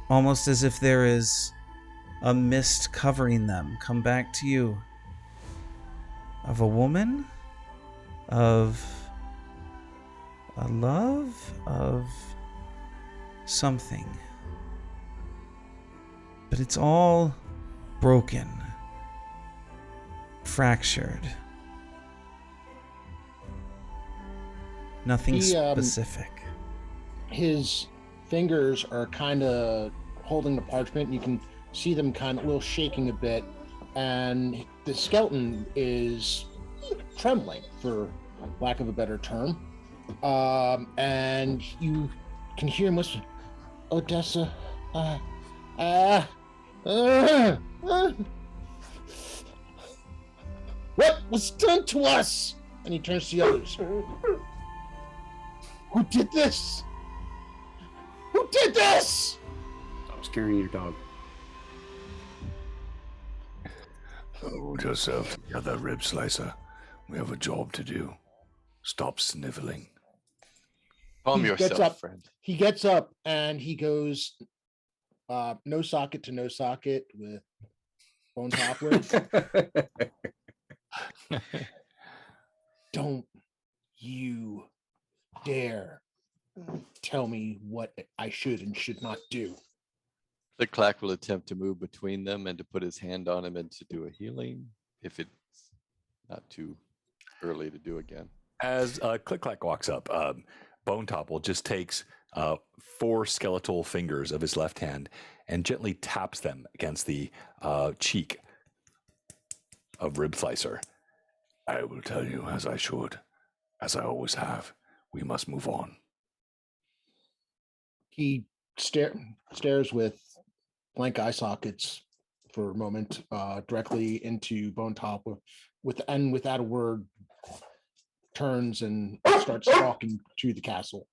Almost as if there is a mist covering them. Come back to you. Of a woman? Of a love? Of something. But it's all broken, fractured. Nothing specific. His fingers are kind of holding the parchment, and you can see them kind of a little shaking a bit, and the skeleton is trembling, for lack of a better term. And you can hear him whisper, Odessa, what was done to us? And he turns to the others. Who did this? Who did this? Stop scaring your dog. Hold yourself together, Rib Slicer. We have a job to do. Stop sniveling. Calm He yourself, gets up. friend. He gets up and he goes no socket to no socket with Bone Toppler. Don't you dare tell me what I should and should not do. The Clack will attempt to move between them and to put his hand on him and to do a healing, if it's not too early to do again. As Click Clack walks up, Bone Topple just takes 4 skeletal fingers of his left hand and gently taps them against the cheek of Rib Slicer. I will tell you as I should, as I always have. We must move on. He stares with blank eye sockets for a moment directly into Bone Toppler, without a word, turns and starts walking to the castle.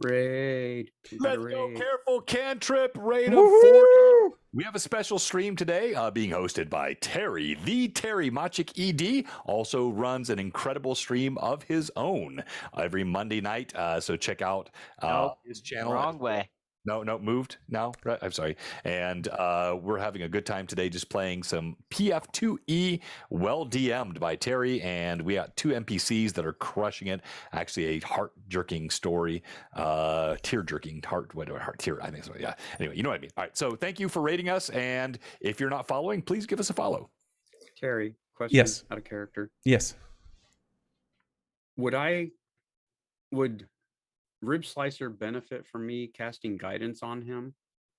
Raid. Let's go. Careful cantrip. Raid of 40. We have a special stream today being hosted by Terry. The Terry Machik ED also runs an incredible stream of his own every Monday night. So check out his channel. Wrong way. No, moved now. Right, I'm sorry. And we're having a good time today just playing some PF2E, well DM'd by Terry. And we got 2 NPCs that are crushing it. Actually, a heart-jerking story. Tear-jerking, tear, I think so, yeah. Anyway, you know what I mean. All right, so thank you for rating us. And if you're not following, please give us a follow. Terry, question Yes. out of character. Yes. Would Rib Slicer benefit from me casting guidance on him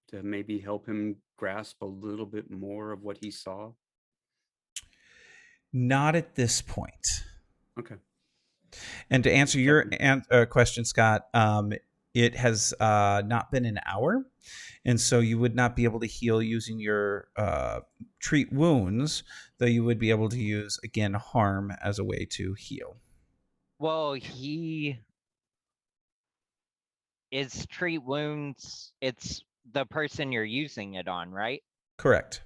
to maybe help him grasp a little bit more of what he saw? Not at this point. Okay. And to answer your question, Scott, it has not been an hour. And so you would not be able to heal using your treat wounds, though you would be able to use, again, harm as a way to heal. Well, it's treat wounds. It's the person you're using it on, right? Correct.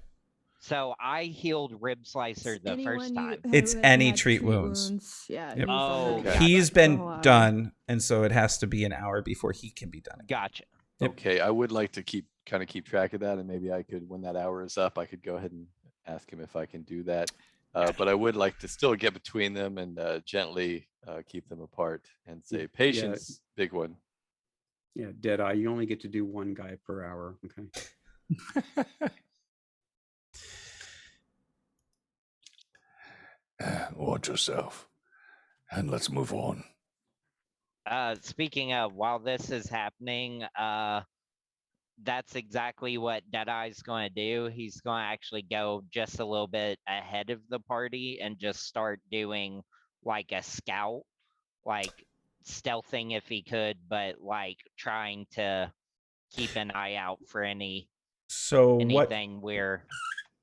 So I healed Rib Slicer the first time. It's any treat wounds. Yeah. Yep. Oh, Okay. He's been done, and so it has to be an hour before he can be done. Gotcha. Yep. Okay, I would like to keep track of that, and maybe I could, when that hour is up, I could go ahead and ask him if I can do that. But I would like to still get between them and gently keep them apart and say, patience, big one. Yeah, Deadeye, you only get to do 1 guy per hour. Okay. Watch yourself. And let's move on. Speaking of, while this is happening, that's exactly what Deadeye's going to do. He's going to actually go just a little bit ahead of the party and just start doing like a scout, like stealthing if he could, but like trying to keep an eye out for anything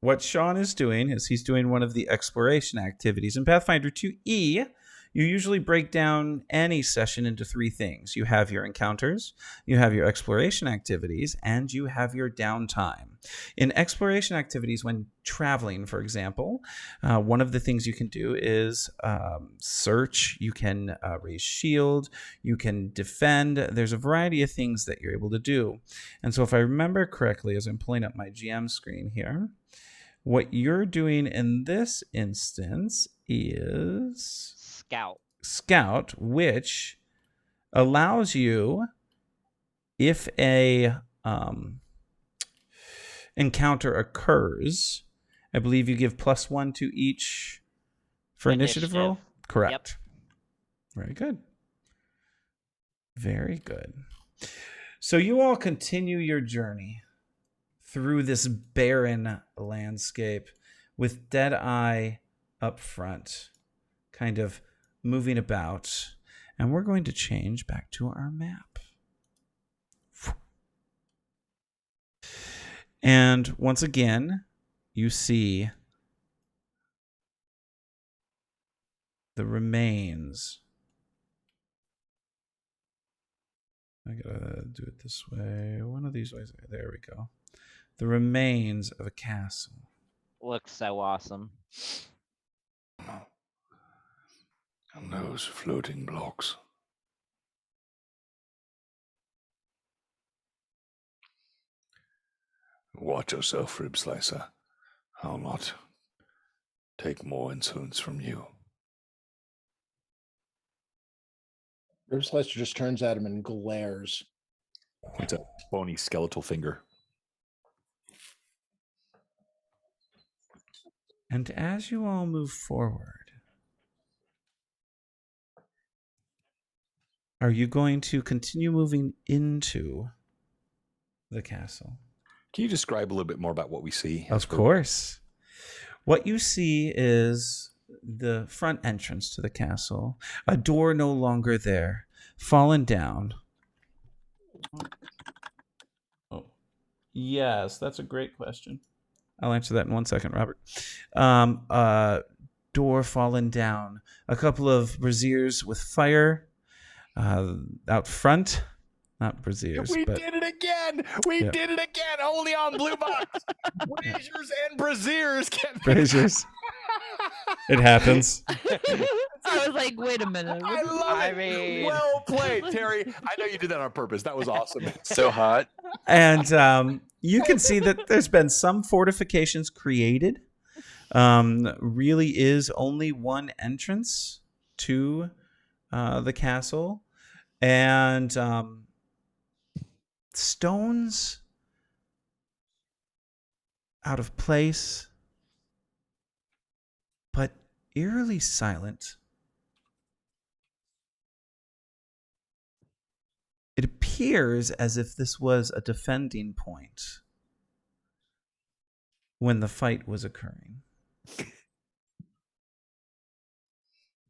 what Sean is doing is he's doing one of the exploration activities. In Pathfinder 2E, you usually break down any session into 3 things. You have your encounters, you have your exploration activities, and you have your downtime. In exploration activities, when traveling, for example, one of the things you can do is search, you can raise shield, you can defend. There's a variety of things that you're able to do. And so if I remember correctly, as I'm pulling up my GM screen here, what you're doing in this instance is Scout, which allows you, if a encounter occurs, I believe you give +1 to each for initiative roll. Correct. Yep. Very good. Very good. So you all continue your journey through this barren landscape with Deadeye up front, kind of moving about. And we're going to change back to our map. And once again, you see the remains. I gotta do it this way. One of these ways. There we go. The remains of a castle. Looks so awesome. And those floating blocks. Watch yourself, Rib Slicer. I'll not take more insolence from you. Rib Slicer just turns at him and glares. It's a bony skeletal finger. And as you all move forward, are you going to continue moving into the castle? Can you describe a little bit more about what we see? Of course. What you see is the front entrance to the castle, a door no longer there, fallen down. Oh, yes, that's a great question. I'll answer that in 1 second, Robert. Door fallen down. A couple of braziers with fire out front. Not braziers. We did it again! We did it again! Only on Blue Box! Braziers and braziers can braziers. It happens. I was like, wait a minute. I love it. Well played, Terry. I know you did that on purpose. That was awesome. So hot. And you can see that there's been some fortifications created. Really is only one entrance to the castle. And stones out of place, but eerily silent. It appears as if this was a defending point when the fight was occurring.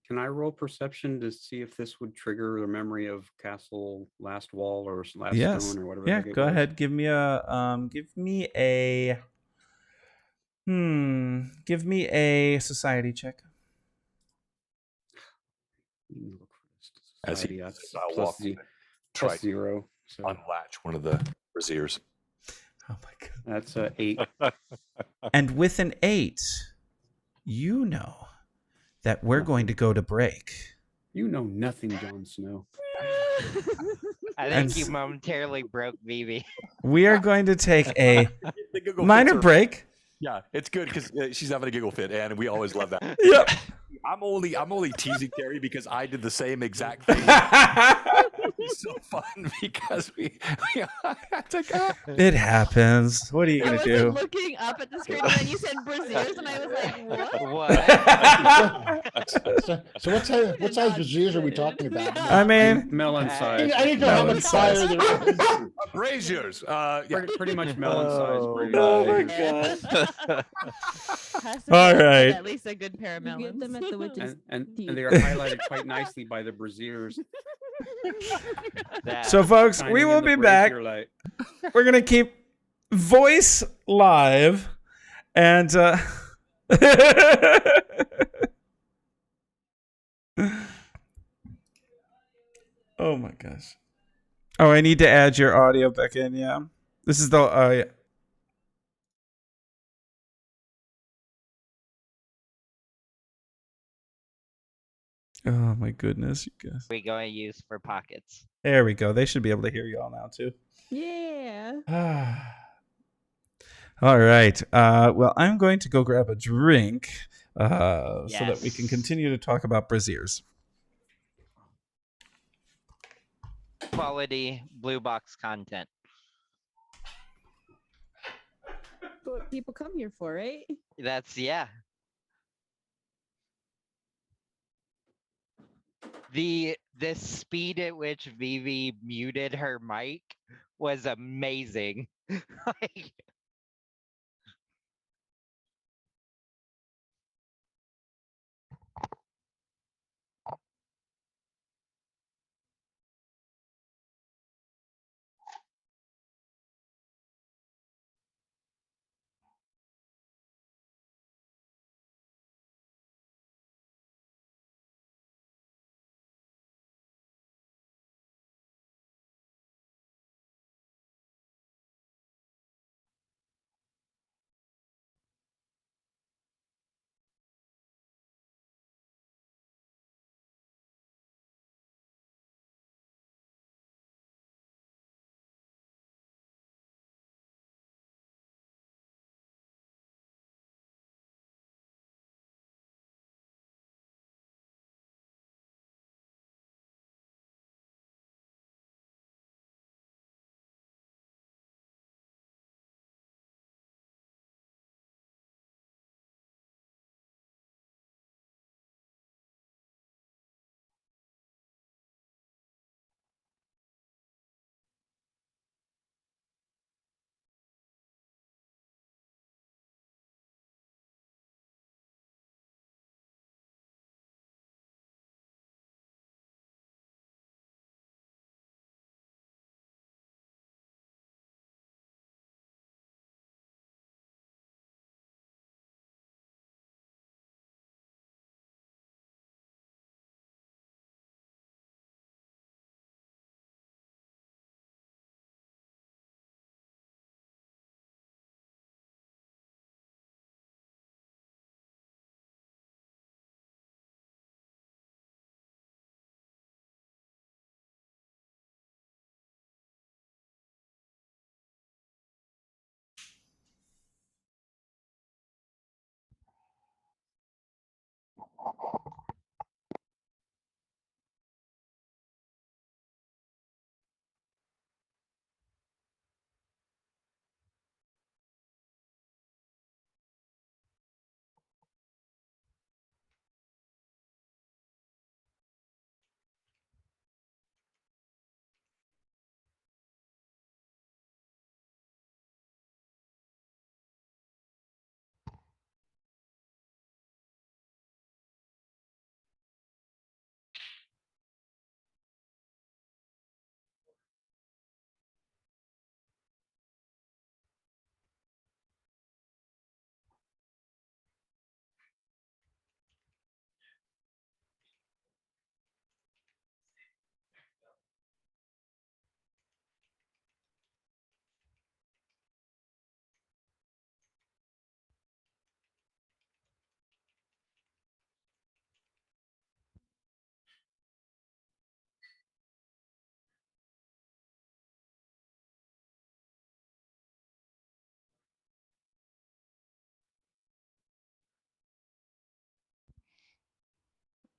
Can I roll perception to see if this would trigger the memory of Castle Lastwall or Last Stone or whatever? Yeah, go ahead. Give me a society check. Look for As society, he that's I'll plus walk z- try plus to 0. So unlatch one of the braziers. Oh my god. that's 8. And with an 8, you know that we're going to go to break. You know nothing, Jon Snow. I think you momentarily broke Vivi. We are going to take a minor break. Yeah, it's good because she's having a giggle fit, and we always love that. Yep. I'm only teasing Terry because I did the same exact thing. It's so fun because we had to go. It happens. What are you I gonna was do? looking up at the screen and then you said braziers and I was like, what? So what size braziers are we talking about? I mean, Melon size. I didn't know how much fire there is. Braziers. Pretty much melon size. Oh my god. Has to All be right. At least a good pair of You melons. get them at the witch's And teeth. they are highlighted quite nicely by the braziers. So, folks, shining we in will the be back. brazier light. We're gonna keep voice live, and oh my gosh. Oh, I need to add your audio back in. Yeah, this is the. Yeah. Oh my goodness, you guys. We going to use for pockets. There we go. They should be able to hear you all now too. Yeah. All right. Well, I'm going to go grab a drink so that we can Yes. continue to talk about braziers. Quality blue box content. That's what people come here for, right? That's yeah. The speed at which Vivi muted her mic was amazing. Like,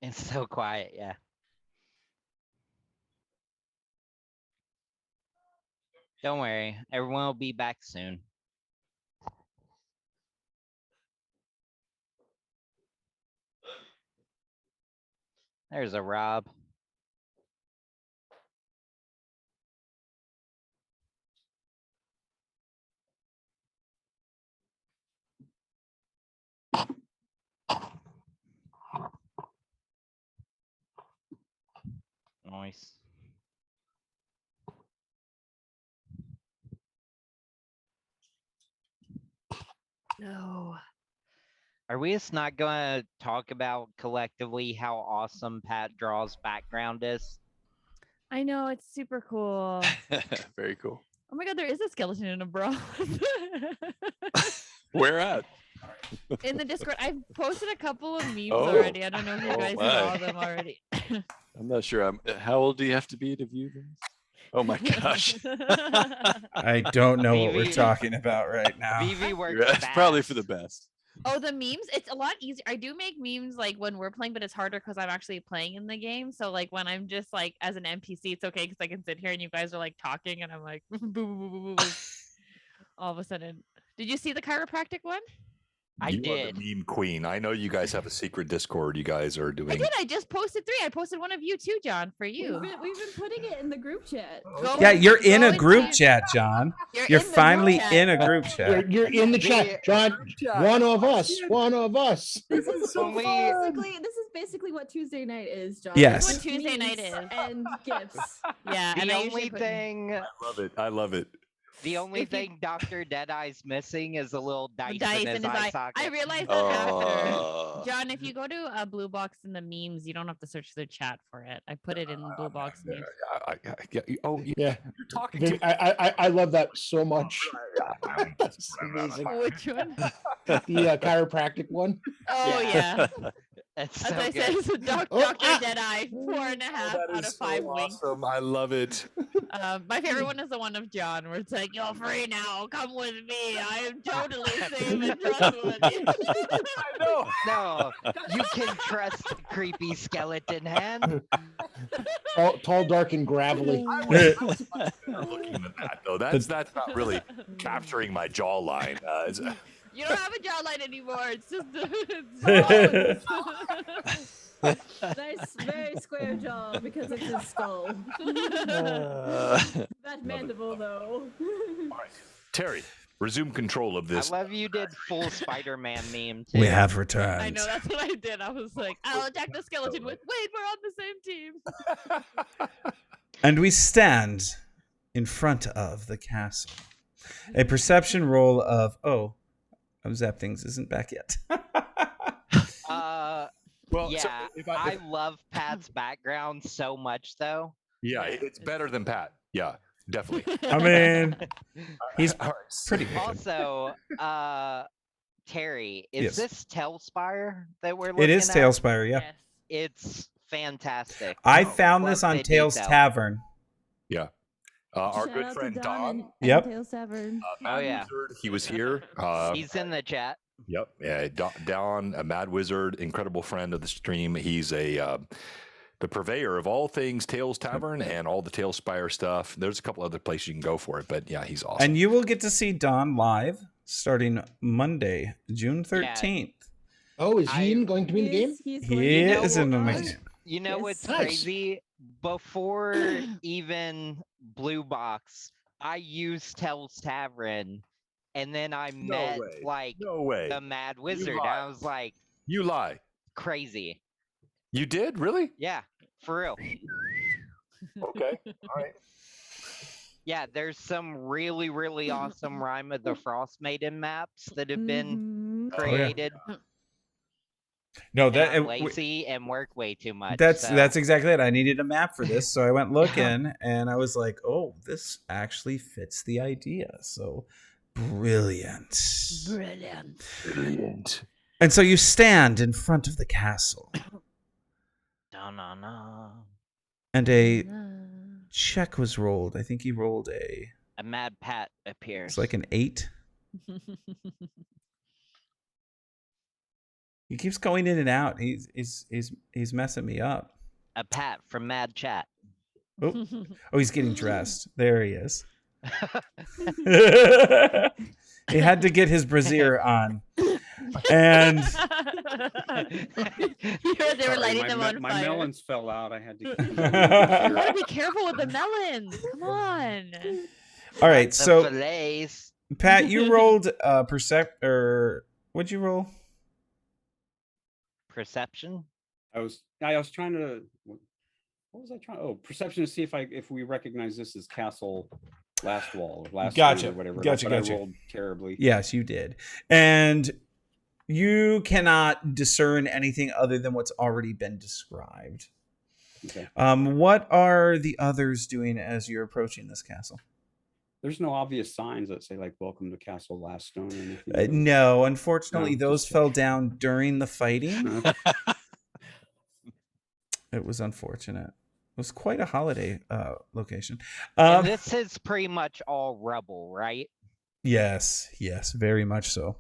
It's so quiet, yeah. Don't worry, everyone will be back soon. There's a Rob. Nice. No. Are we just not going to talk about collectively how awesome Pat Draw's background is? I know, it's super cool. Very cool. Oh my god, there is a skeleton in a bra. Where at? In the Discord. I've posted a couple of memes Oh. already. I don't know if you Oh guys my. saw them already. I'm not sure. How old do you have to be to view this? Oh my gosh. I don't know what we're VV talking about right now. VV works It's fast. probably for the best. Oh, the memes? It's a lot easier. I do make memes like when we're playing, but it's harder because I'm actually playing in the game. So like when I'm just like as an NPC, it's okay because I can sit here and you guys are like talking and I'm like boo, boo, boo, boo, boo, boo. All of a sudden. Did you see the chiropractic one? I You did. are the meme queen. I know you guys have a secret Discord. You guys are I doing. did. I just posted 3. I posted one of you too, John, for you. We've been putting it in the group chat. Go- Yeah, you're in go a group into- chat, John. You're You're in the finally group chat. in a group chat. You're in the chat, John. One of us. One of us. This is So fun. basically what Tuesday night is, John. Yes. What Tuesday night Memes is. and gifts. Yeah, and The I usually only put- thing, I love it. I love it. the only If you- thing Dr. Deadeye's missing is a little dice, dice in his eye socket. I realized that after. Oh. John, if you go to a Blue Box in the memes, you don't have to search the chat for it. I put it in the Blue Box memes. Oh, Yeah. You're talking to me. I love that so much. That's amazing. Which one? The chiropractic one. Oh yeah. It's As so I good. said, it's a Oh, Dr. ah! Deadeye, 4.5 That out is of 5 so wings. awesome. I love it. My favorite one is the one of John, where it's like, "You're free now. Come with me. I am totally safe and trustworthy." I know. No, you can trust creepy skeleton hand. Tall, dark, and gravelly. Looking at that though, that's not really capturing my jawline. You don't have a jawline anymore. It's just. Nice, very square jaw because it's his skull. That mandible, though. Terry, resume control of this. I love you did full Spider-Man meme too. We have returned. I know that's what I did. I was like, "I'll attack the skeleton with." Wait, we're on the same team. And we stand in front of the castle. A perception roll of Zap Things isn't back yet. Well, Yeah, so I love Pat's background so much though. yeah, it's better than Pat. Yeah, definitely. I mean, he's All right. pretty good. Also, Terry, is Yes. this Tailspire that we're looking It is at? Tailspire, yeah. Yes. It's fantastic. I found Love this on the Tails detail. Tavern. Yeah. Our Shout good out to friend Don. and Yep. Tails Tavern. Oh, yeah. Wizard, he was here. He's in the chat. Yep. Yeah. Don, a Mad Wizard, incredible friend of the stream. He's the purveyor of all things Tails Tavern and all the Tailspire stuff. There's a couple other places you can go for it, but yeah, he's awesome. And you will get to see Don live starting Monday, June 13th. Oh, is he going to be in the game? He's He know is in the what? game. You know Yes. what's Nice. crazy? Before even Blue Box, I used Tell's Tavern, and then I met way. like No way. the Mad Wizard. lie. I was like, You lie. crazy. You did? Really? Yeah, for real. Okay. All right. Yeah, there's some really, really awesome Rime of the Frost Maiden maps that have been Mhm. created. No, And I'm that lazy and work way too much. that's so- that's exactly it. I needed a map for this, so I went looking, and I was like, "Oh, this actually fits the idea." So brilliant. Brilliant. And so you stand in front of the castle, Da-na-na. and a check was rolled. I think he rolled a. A Mad Pat appears. It's like an 8. He keeps going in and out. He's messing me up. A Pat from Mad Chat. Oh, he's getting dressed. There he is. He had to get his brassiere on. And they were lighting them on my fire. melons fell out. I had to. You gotta be careful with the melons. Come on. all right, The so fillets. Pat, you rolled what'd you roll? Perception. I was trying to. What was I trying? Oh, perception to see if we recognize this as Castle Lastwall, Gotcha. or whatever. Gotcha. I rolled terribly. Yes, you did. And you cannot discern anything other than what's already been described. Okay. What are the others doing as you're approaching this castle? There's no obvious signs that say like "Welcome to Castle Laststone" or anything. No, unfortunately, No, those just fell down during the fighting. It was unfortunate. It was quite a holiday location. And this is pretty much all rubble, right? Yes, very much so.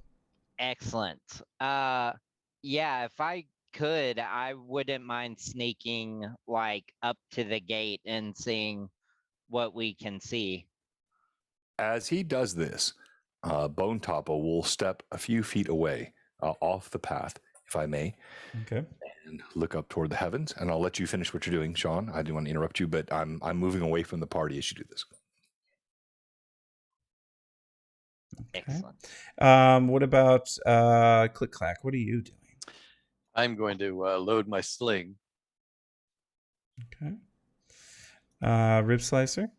Excellent. Yeah, if I could, I wouldn't mind sneaking like up to the gate and seeing what we can see. As he does this, Bone Topple will step a few feet away off the path, if I may. Okay. And look up toward the heavens, and I'll let you finish what you're doing, Sean. I didn't want to interrupt you, but I'm moving away from the party as you do this. Okay. Excellent. What about Click Clack? What are you doing? I'm going to load my sling. Okay. Rib Slicer?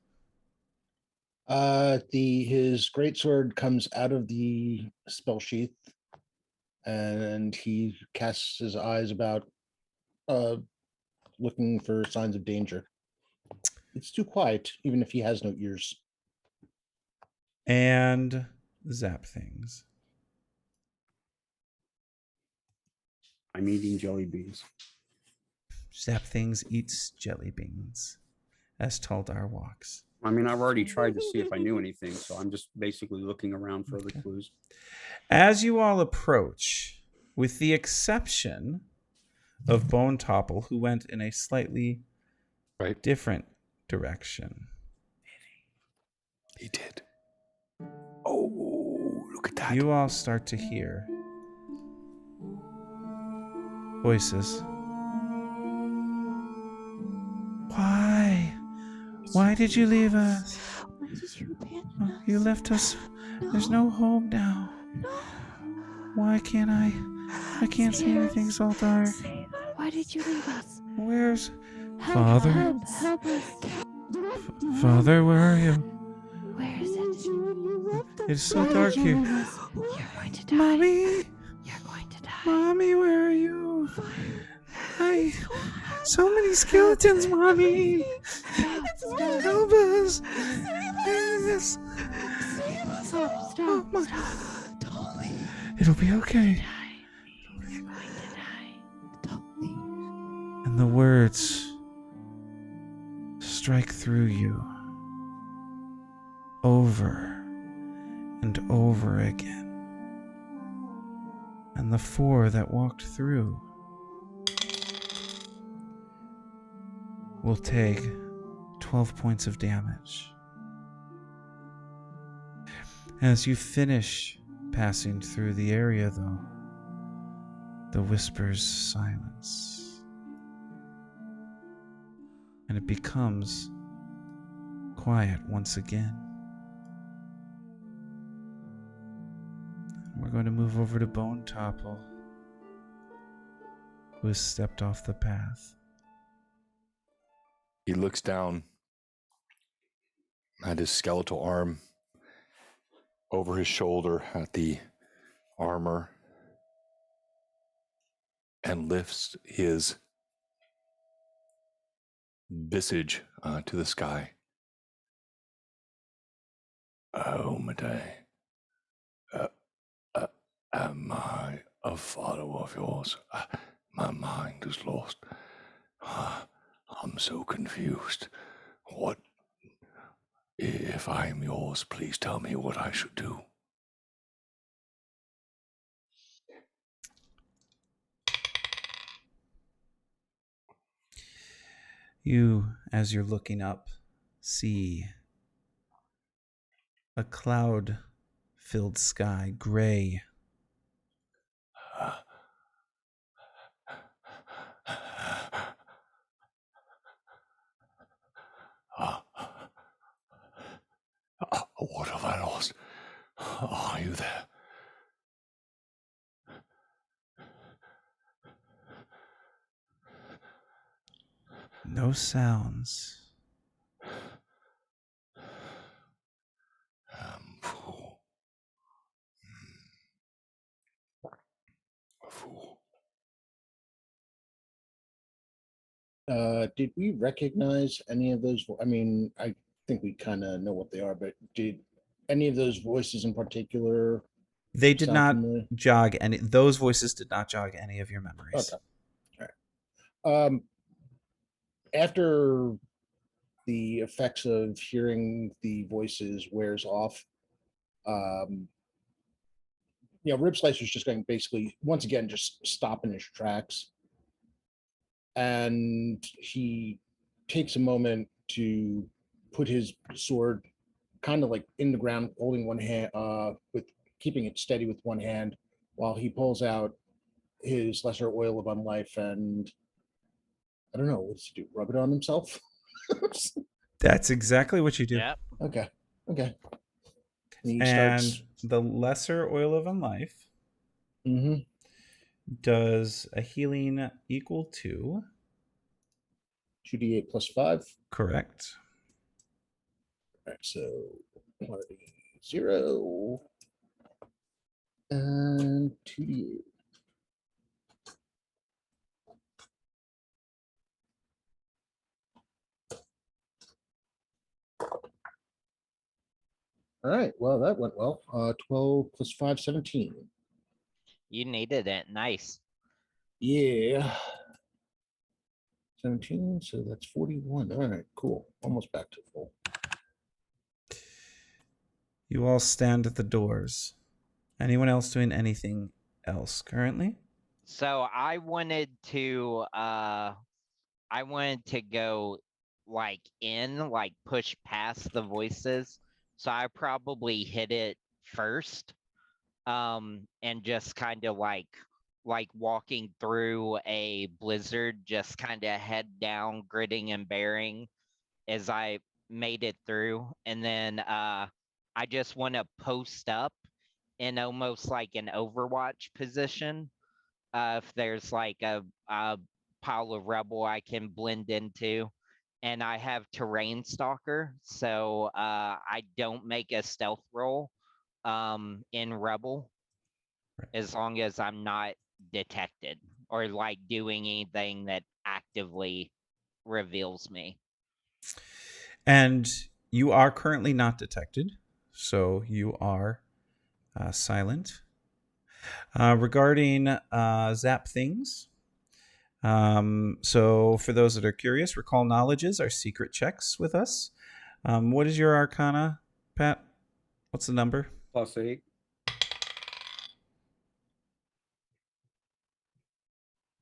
His greatsword comes out of the spell sheath, and he casts his eyes about, looking for signs of danger. It's too quiet, even if he has no ears. And Zap Things. I'm eating jelly beans. Zap Things eats jelly beans as Taldar walks. I mean, I've already tried to see if I knew anything, so I'm just basically looking around for other clues. As you all approach, with the exception of Bone Topple, who went in a slightly different direction. He did. Oh, look at that. You all start to hear voices. Why did you leave us? Why did you abandon us? You left us. There's no home now. Why can't I can't see anything, Zoltar. Why did you leave us? Where's Father? Father? Help us. Father, where are you? Where is it? It's so dark here. You're going to die. Mommy? You're going to die. Mommy, where are you? So many skeletons, Mommy. Help us. Stop. Oh, my. It'll be okay. You're going to die. And the words strike through you over and over again. And the four that walked through will take 12 points of damage. As you finish passing through the area, though, the whispers silence. And it becomes quiet once again. We're going to move over to Bone Topple, who has stepped off the path. He looks down at his skeletal arm, over his shoulder at the armor, and lifts his visage to the sky. Oh, Medai, am I a follower of yours? My mind is lost. I'm so confused. What? If I am yours, please tell me what I should do. You, as you're looking up, see a cloud-filled sky, gray. What have I lost? Are you there? No sounds. Fool. A fool. Did we recognize any of those? I mean, I think we kind of know what they are, but did any of those voices in particular? They did sound not familiar? jog any. Those voices did not jog any of your memories. Okay. All right. After the effects of hearing the voices wears off, Rib Slicer's just going to basically once again just stop in his tracks, and he takes a moment to put his sword kind of like in the ground, holding one hand, with keeping it steady with one hand, while he pulls out his lesser oil of unlife, and I don't know, what does he do? Rub it on himself? That's exactly what you do. Yep. Okay. And he And starts. the lesser oil of unlife Mhm. does a healing equal to 2d8 plus 5. correct. All right, so 0 and 2d8. All right, well, that went well. 12 plus 5, 17. You needed it. Nice. Yeah. 17, so that's 41. All right, cool. Almost back to full. You all stand at the doors. Anyone else doing anything else currently? So I wanted to go like push past the voices. So I probably hit it first. And just kind of like walking through a blizzard, just kind of head down, gritting and bearing as I made it through. And then I just want to post up in almost like an Overwatch position. If there's like a pile of rubble I can blend into. And I have Terrain Stalker, so I don't make a stealth roll in rubble as long as I'm not detected or like doing anything that actively reveals me. And you are currently not detected, so you are silent. Regarding zap things, so for those that are curious, recall knowledges are secret checks with us. What is your arcana, Pat? What's the number? +8.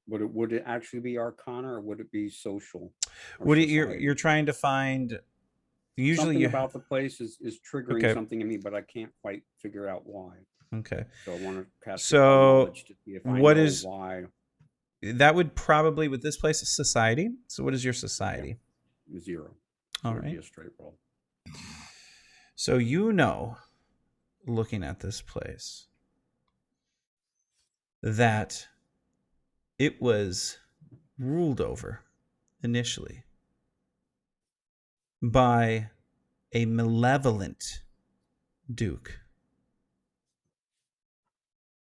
Would it actually be arcana, or would it be social? What you're trying to find? Usually, something about the place is triggering Okay. something in me, but I can't quite figure out why. Okay. So I want to cast So, knowledge to see if I what know is- why. That would probably, with this place, is society. So what is your society? 0. All It would be right. a straight roll. So you know, looking at this place, that it was ruled over initially by a malevolent duke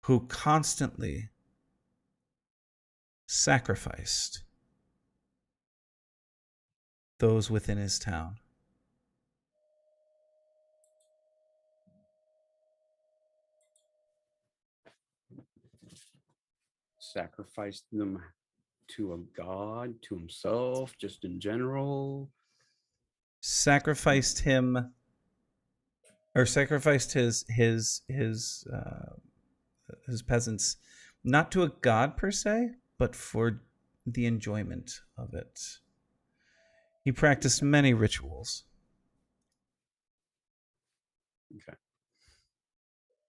who constantly sacrificed those within his town. Sacrificed them to a god, to himself, just in general. Sacrificed him, or sacrificed his peasants, not to a god per se, but for the enjoyment of it. He practiced many rituals. Okay.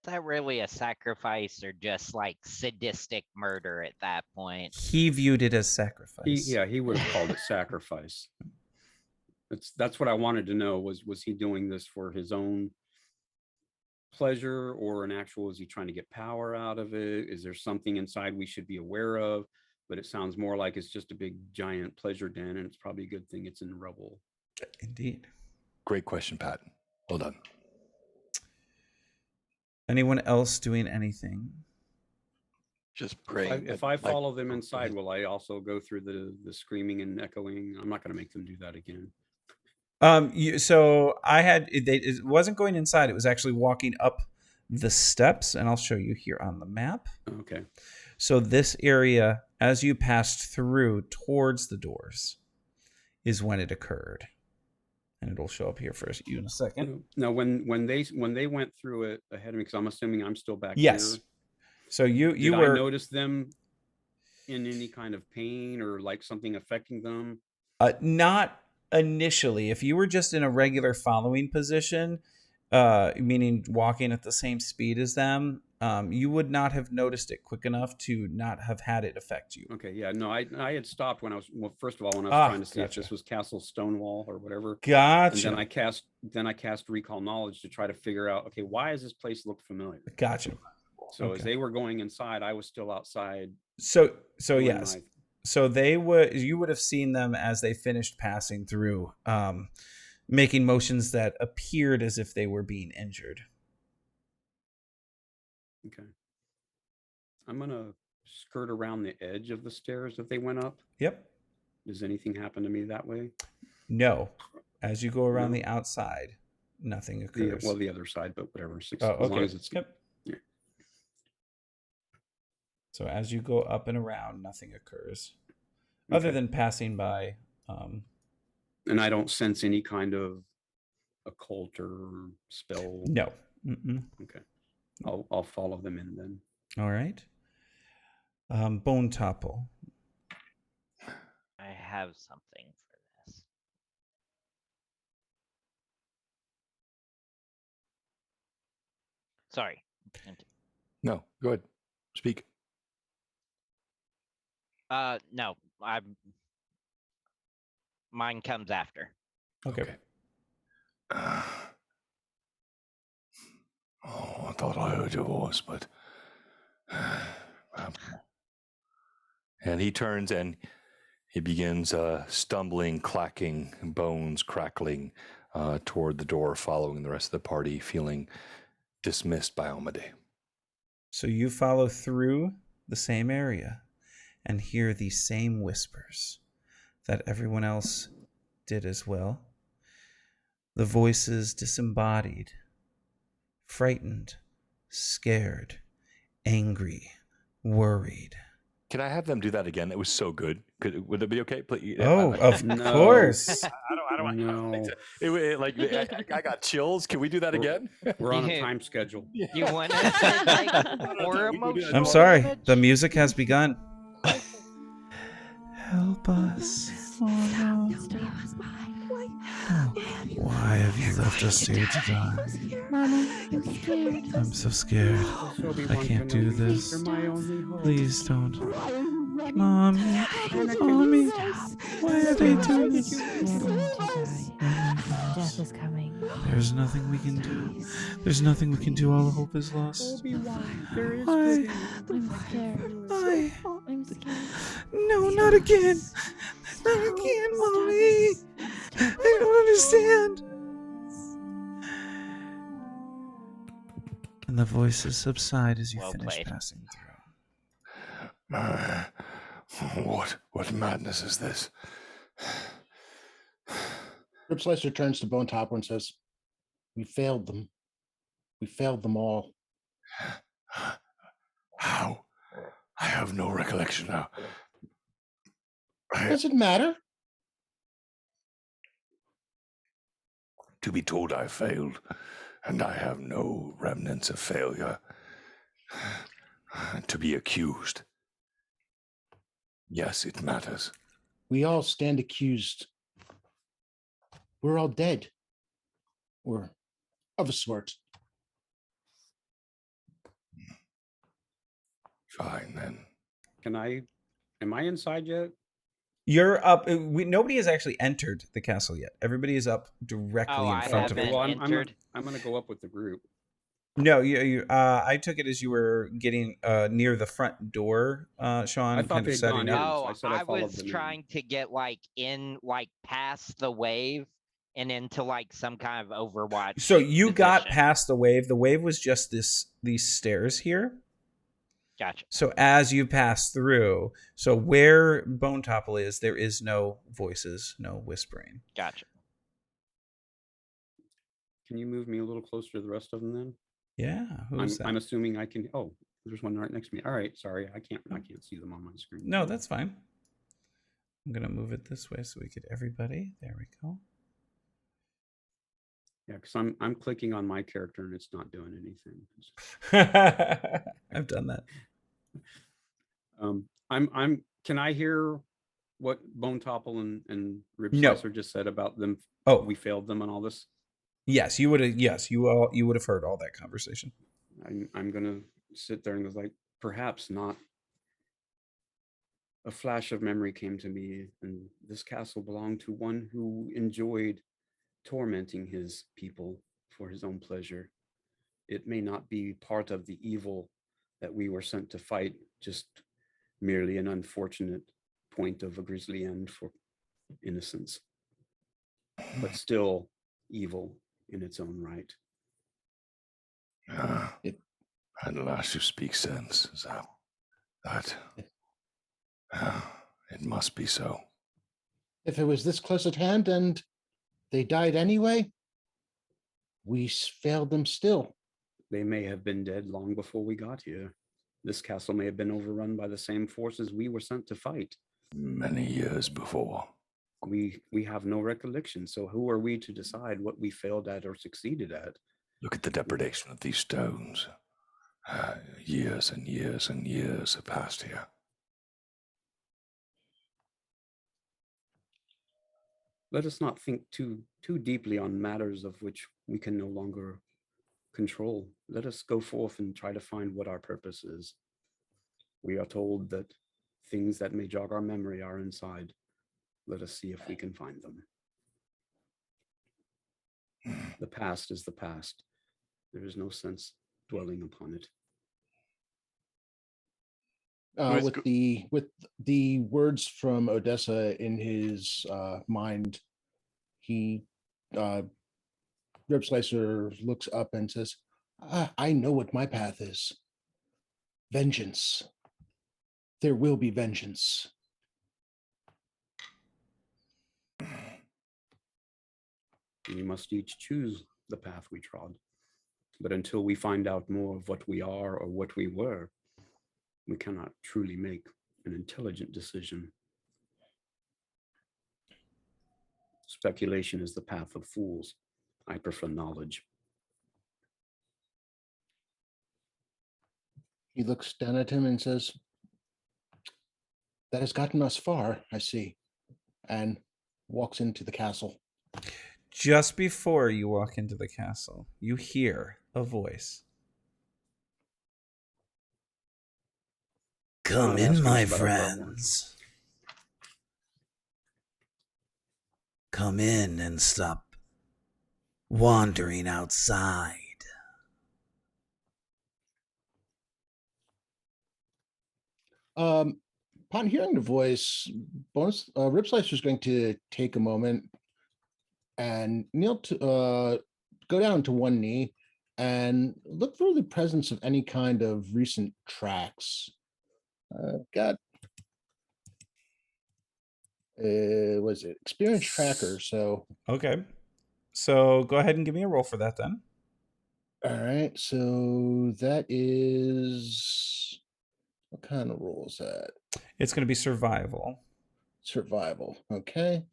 Is that really a sacrifice or just like sadistic murder at that point? He viewed it as sacrifice. He would have called it sacrifice. That's what I wanted to know, was he doing this for his own pleasure, or an actual, is he trying to get power out of it? Is there something inside we should be aware of? But it sounds more like it's just a big giant pleasure den, and it's probably a good thing it's in rubble. Indeed. Great question, Pat. Well done. Anyone else doing anything? Just praying. If I follow them inside, will I also go through the screaming and echoing? I'm not going to make them do that again. So I had it wasn't going inside. It was actually walking up the steps, and I'll show you here on the map. Okay. So this area, as you passed through towards the doors, is when it occurred, and it'll show up here for you in a second. Now, when they went through it ahead of me, because I'm assuming I'm still back Yes. here. So you Did were I notice them in any kind of pain or like something affecting them? Not initially. If you were just in a regular following position, meaning walking at the same speed as them, you would not have noticed it quick enough to not have had it affect you. Okay, yeah, no, I had stopped when I was, well, first of all, when I was trying to see if gotcha. this was Castle Stonewall or whatever. Gotcha. And then I cast Recall Knowledge to try to figure out, okay, why does this place look familiar? Gotcha. So as they were going inside, I was still outside. So yes. So you would have seen them as they finished passing through, making motions that appeared as if they were being injured. Okay. I'm gonna skirt around the edge of the stairs that they went up. Yep. Does anything happen to me that way? No. As you go around the outside, nothing occurs. The other side, but whatever. As okay. long as it's yep. Yeah. So as you go up and around, nothing occurs, other than passing by. And I don't sense any kind of occult or spell. No. Mm-mm. Okay. I'll follow them in then. All right. Bone Topple. I have something for this. Sorry. No, go ahead. Speak. No, mine comes after. Okay. I thought I heard your voice, but... And he turns and he begins stumbling, clacking, bones crackling toward the door, following the rest of the party, feeling dismissed by Omade. So you follow through the same area and hear the same whispers that everyone else did as well. The voices disembodied, frightened, scared, angry, worried. Can I have them do that again? It was so good. Would it be okay? Please. Of course. I don't want to. I got chills. Can we do that again? We're on a time schedule. You want to like more emotional? I'm sorry. The music has begun. Help us. Why have you left us here to die? I'm so scared. I can't do this. Please don't. Mommy. Why are they doing this? Death is coming. There's nothing we can do. There's nothing we can do. All hope is lost. Why? Why? I'm scared. No, not again. Not again, Mommy. I don't understand. And the voices subside as you finish passing through. What madness is this? Rip Slicer turns to Bone Topper and says, "We failed them. We failed them all." How? I have no recollection now. Does it matter? To be told I failed, and I have no remnants of failure. To be accused. Yes, it matters. We all stand accused we're all dead. Or of a sort. Fine then. Am I inside yet? You're up. Nobody has actually entered the castle yet. Everybody is up directly in front of it. Well, I'm going to go up with the group. No, I took it as you were getting near the front door, Sean. I thought they'd gone in. Oh, So I was trying to get like in, like past the wave and into like some kind of Overwatch. So you position. got past the wave. The wave was just these stairs here. Gotcha. So as you pass through, so where Bone Topple is, there is no voices, no whispering. Gotcha. Can you move me a little closer to the rest of them then? Yeah. I'm assuming I can. Oh, there's one right next to me. All right, sorry, I can't see them on my screen. No, that's fine. I'm gonna move it this way so we get everybody. There we go. Yeah, because I'm clicking on my character and it's not doing anything. I've done that. Can I hear what Bone Topple and Rib No. Slicer just said about them? Oh, we failed them and all this. Yes, you would have. Yes, you would have heard all that conversation. I'm gonna sit there and go like, perhaps not. A flash of memory came to me, and this castle belonged to one who enjoyed tormenting his people for his own pleasure. It may not be part of the evil that we were sent to fight, just merely an unfortunate point of a grisly end for innocence, but still evil in its own right. At last you speak sense. It must be so. If it was this close at hand and they died anyway, we failed them still. They may have been dead long before we got here. This castle may have been overrun by the same forces we were sent to fight. Many years before. We have no recollection, so who are we to decide what we failed at or succeeded at? Look at the depredation of these stones. Years and years and years have passed here. Let us not think too deeply on matters of which we can no longer control. Let us go forth and try to find what our purpose is. We are told that things that may jog our memory are inside. Let us see if we can find them. The past is the past. There is no sense dwelling upon it. With the words from Odessa in his mind, he Rib Slicer looks up and says, I know what my path is. Vengeance. There will be vengeance. We must each choose the path we trod. But until we find out more of what we are or what we were, we cannot truly make an intelligent decision. Speculation is the path of fools. I prefer knowledge. He looks down at him and says, that has gotten us far, I see, and walks into the castle. Just before you walk into the castle, you hear a voice. Come in, my friends. Come in and stop wandering outside. Upon hearing the voice, Rib Slicer is going to take a moment and kneel to go down to one knee and look for the presence of any kind of recent tracks. Got was it experience tracker? So okay, so go ahead and give me a roll for that then. All right, so that is what kind of roll is that? It's going to be survival. Survival, okay.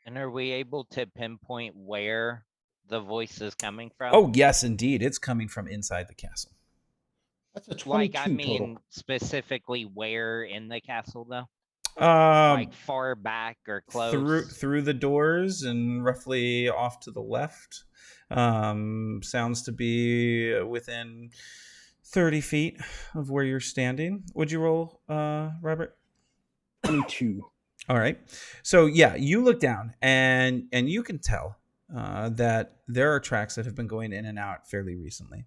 And are we able to pinpoint where the voice is coming from? Oh, yes, indeed. It's coming from inside the castle. That's a 22 like, I mean, total. specifically where in the castle, though? Like far back or close? Through the doors and roughly off to the left. Sounds to be within 30 feet of where you're standing. Would you roll, Robert? 22. All right. So yeah, you look down and you can tell that there are tracks that have been going in and out fairly recently.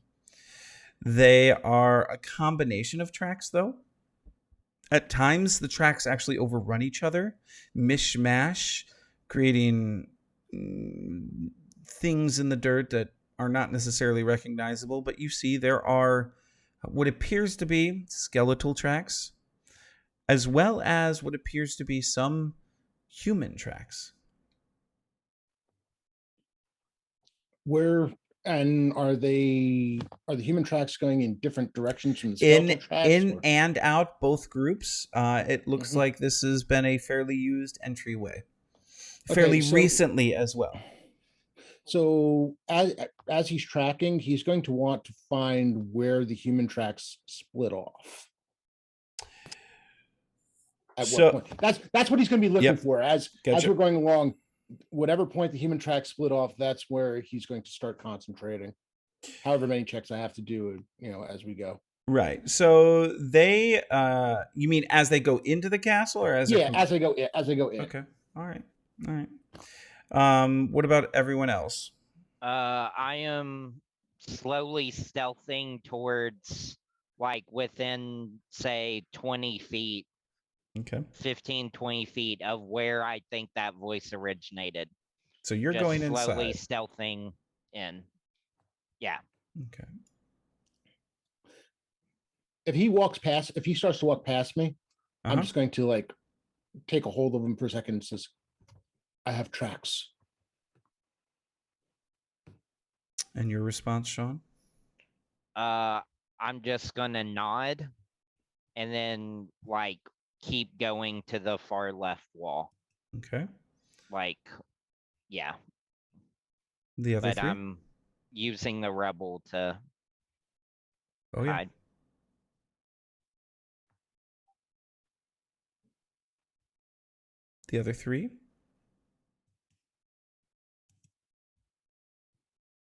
They are a combination of tracks, though. At times, the tracks actually overrun each other, mishmash, creating things in the dirt that are not necessarily recognizable. But you see there are what appears to be skeletal tracks, as well as what appears to be some human tracks. Are the human tracks going in different directions from the skeletal tracks? And out, both groups. It looks like this has been a fairly used entryway, fairly recently as well. So as he's tracking, he's going to want to find where the human tracks split off. What point? That's what he's going to be looking for as we're going along. Whatever point the human tracks split off, that's where he's going to start concentrating. However many checks I have to do, as we go. Right. So they, you mean as they go into the castle, or as they go in. Okay. All right. What about everyone else? I am slowly stealthing towards, like, within, say, 20 feet. Okay. 15, 20 feet of where I think that voice originated. So you're just going inside. Slowly stealthing in. Yeah. Okay. If he starts to walk past me, I'm just going to take a hold of him for a second and says, I have tracks. And your response, Sean? I'm just gonna nod and then keep going to the far left wall. Okay. Yeah. The other three? I'm using the rebel to Yeah. hide. The other three?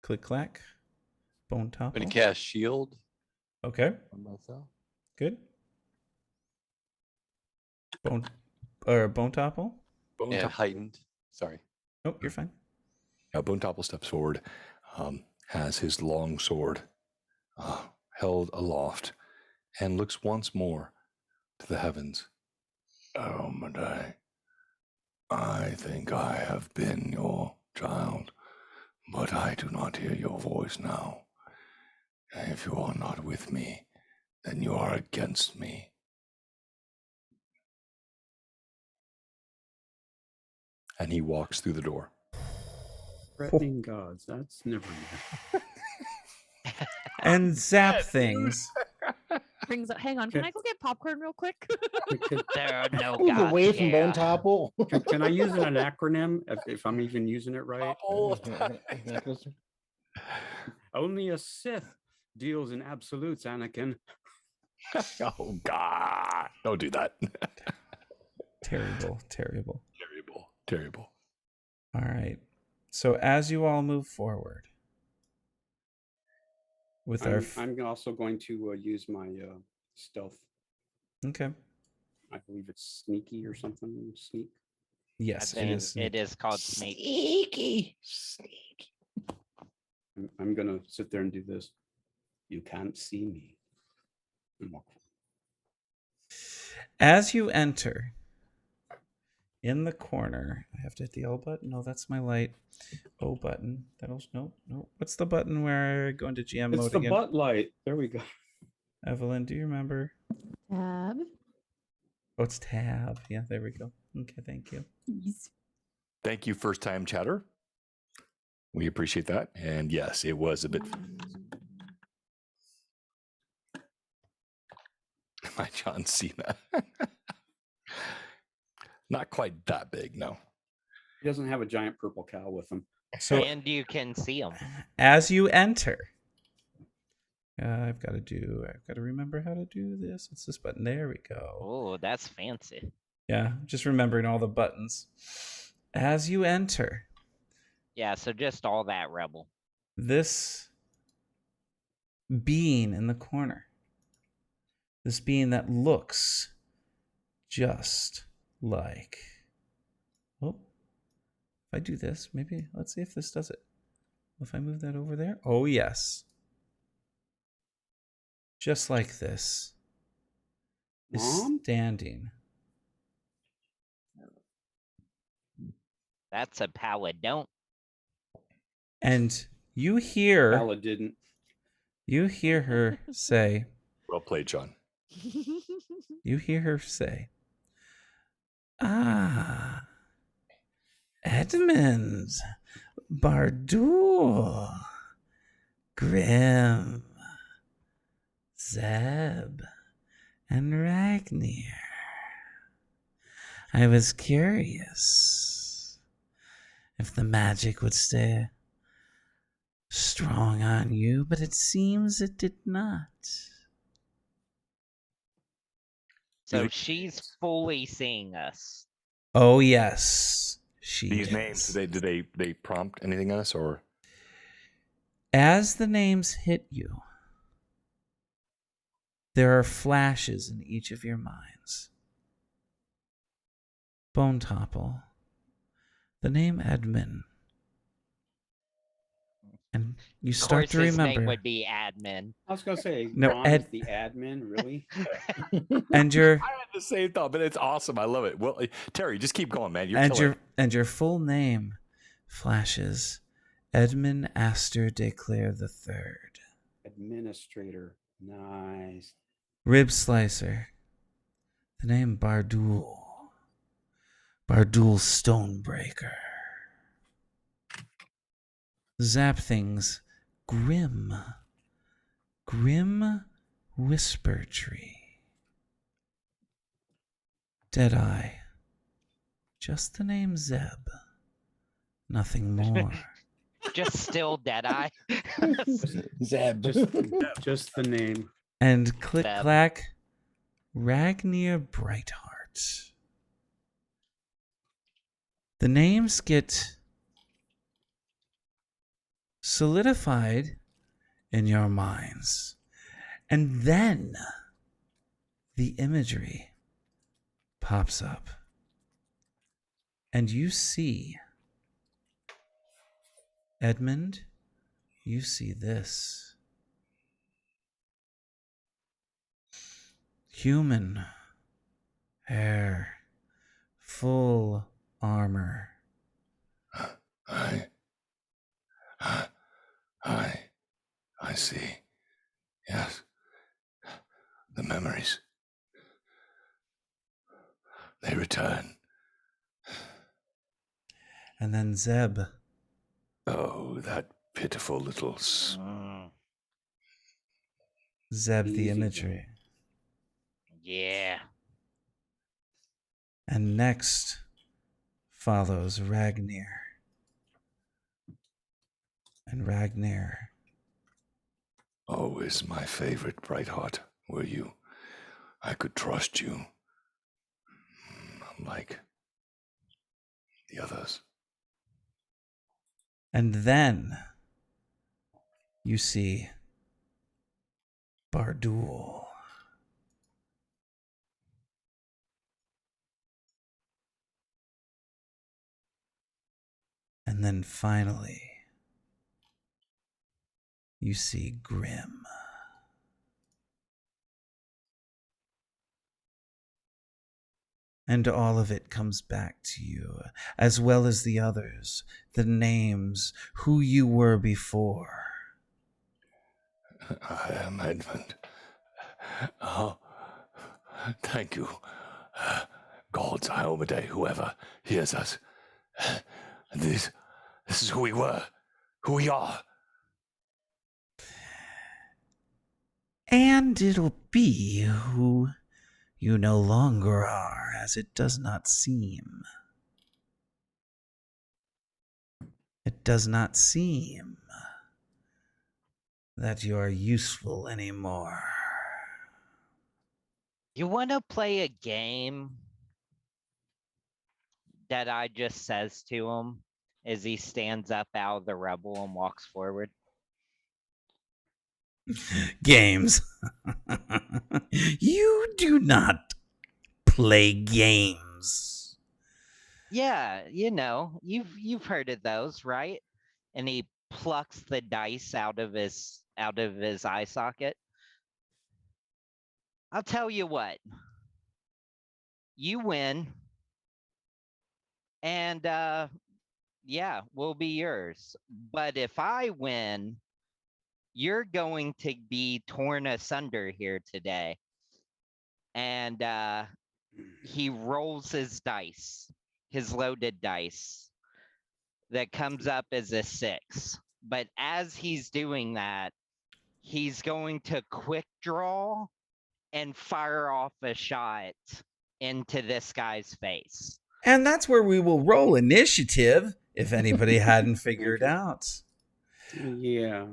Click clack. Bone top. I'm gonna cast shield. Okay. On myself. Good. Bone topple? Heightened. Sorry. Nope, you're fine. Bone topple steps forward, has his long sword held aloft, and looks once more to the heavens. Oh, Madai, I think I have been your child, but I do not hear your voice now. If you are not with me, then you are against me. And he walks through the door. Threatening gods, that's never And zap things. Brings up. Hang on, can I go get popcorn real quick? There are no Move gods away from here. Bone Topple. Can I use an acronym if I'm even using it right? Only a Sith deals in absolutes, Anakin. Oh, God. Don't do that. Terrible. All right. So as you all move forward with I'm also going to use my stealth. Okay. I believe it's sneaky or something. Sneak. Yes, it is. It is called sneak. Sneaky. I'm gonna sit there and do this. You can't see me. As you enter, in the corner, I have to hit the L button. No, that's my light. O button. No. What's the button where I go into GM mode again? It's the butt light. There we go. Evelyn, do you remember? Tab. Oh, it's tab. Yeah, there we go. Okay, thank you. Thank you, first time chatter. We appreciate that. And yes, it was a bit. My John Cena. Not quite that big, no. He doesn't have a giant purple cow with him. So, and you can see him. As you enter, I've got to remember how to do this. It's this button. There we go. Oh, that's fancy. Yeah, just remembering all the buttons. As you enter, Yeah, so just all that rebel. this being in the corner, this being that looks just like, oh, if I do this, maybe let's see if this does it. If I move that over there, oh yes, just like this is Mom? standing. That's a paladon. And you hear Bella didn't. her say, Well played, John. you hear her say, "Ah, Edmund, Bardul, Grim, Zeb, and Ragnir. I was curious if the magic would stay strong on you, but it seems it did not." So she's fully seeing us. Oh yes, she These does. names, did they prompt anything on us, or As the names hit you, there are flashes in each of your minds. Bone Topple, the name Edmund, and you Of start course, to his remember. name would be admin. I was gonna say, No, Ron is the admin, really? And your I had the same thought, but it's awesome. I love it. Well, Terry, just keep going, man. You're killing it. your full name flashes. Edmund Astor de Clare III. Administrator. Nice. Rib Slicer. The name Bardul. Bardul Stonebreaker. Zap Things. Grim. Grim Whisper Tree. Deadeye. Just the name Zeb. Nothing more. Just still Deadeye. Zeb. Just the name. And click Zeb. clack. Ragnir Brightheart. The names get solidified in your minds. And then the imagery pops up. And you see, Edmund, you see this. Human hair, full armor. I see. Yes. The memories. They return. And then Zeb. Oh, that pitiful little... Zeb the Easy, imagery. Yeah. And next follows Ragnir. And Ragnir. Always my favorite, Brightheart, were you. I could trust you. Unlike the others. And then you see Bardul. And then finally, you see Grim. And all of it comes back to you, as well as the others, the names, who you were before. I am Edmund. Oh, thank you. Gods, Iomedae, whoever hears us. This is who we were, who we are. And it'll be who you no longer are, as it does not seem. It does not seem that you are useful anymore. You want to play a game? Deadeye just says to him as he stands up out of the rubble and walks forward. Games. You do not play games. Yeah, you've heard of those, right? And he plucks the dice out of his eye socket. I'll tell you what. You win. And yeah, will be yours. But if I win, you're going to be torn asunder here today. And he rolls his dice, his loaded dice, that comes up as a 6. But as he's doing that, he's going to quick draw and fire off a shot into this guy's face. And that's where we will roll initiative, if anybody hadn't figured out. Yeah,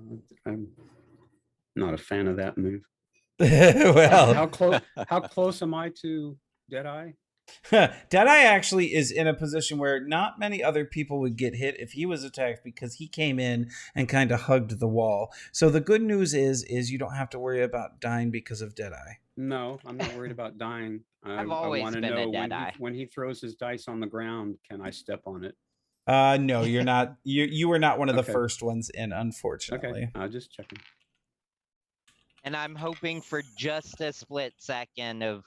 I'm not a fan of that move. Well, how close am I to Deadeye? Deadeye actually is in a position where not many other people would get hit if he was attacked, because he came in and kind of hugged the wall. So the good news is you don't have to worry about dying because of Deadeye. No, I'm not worried about dying. I've always want to been a know Deadeye. when he throws his dice on the ground, can I step on it? No, you're not. You were not one of the Okay. first ones in, unfortunately. Okay, I'll just checking. And I'm hoping for just a split second of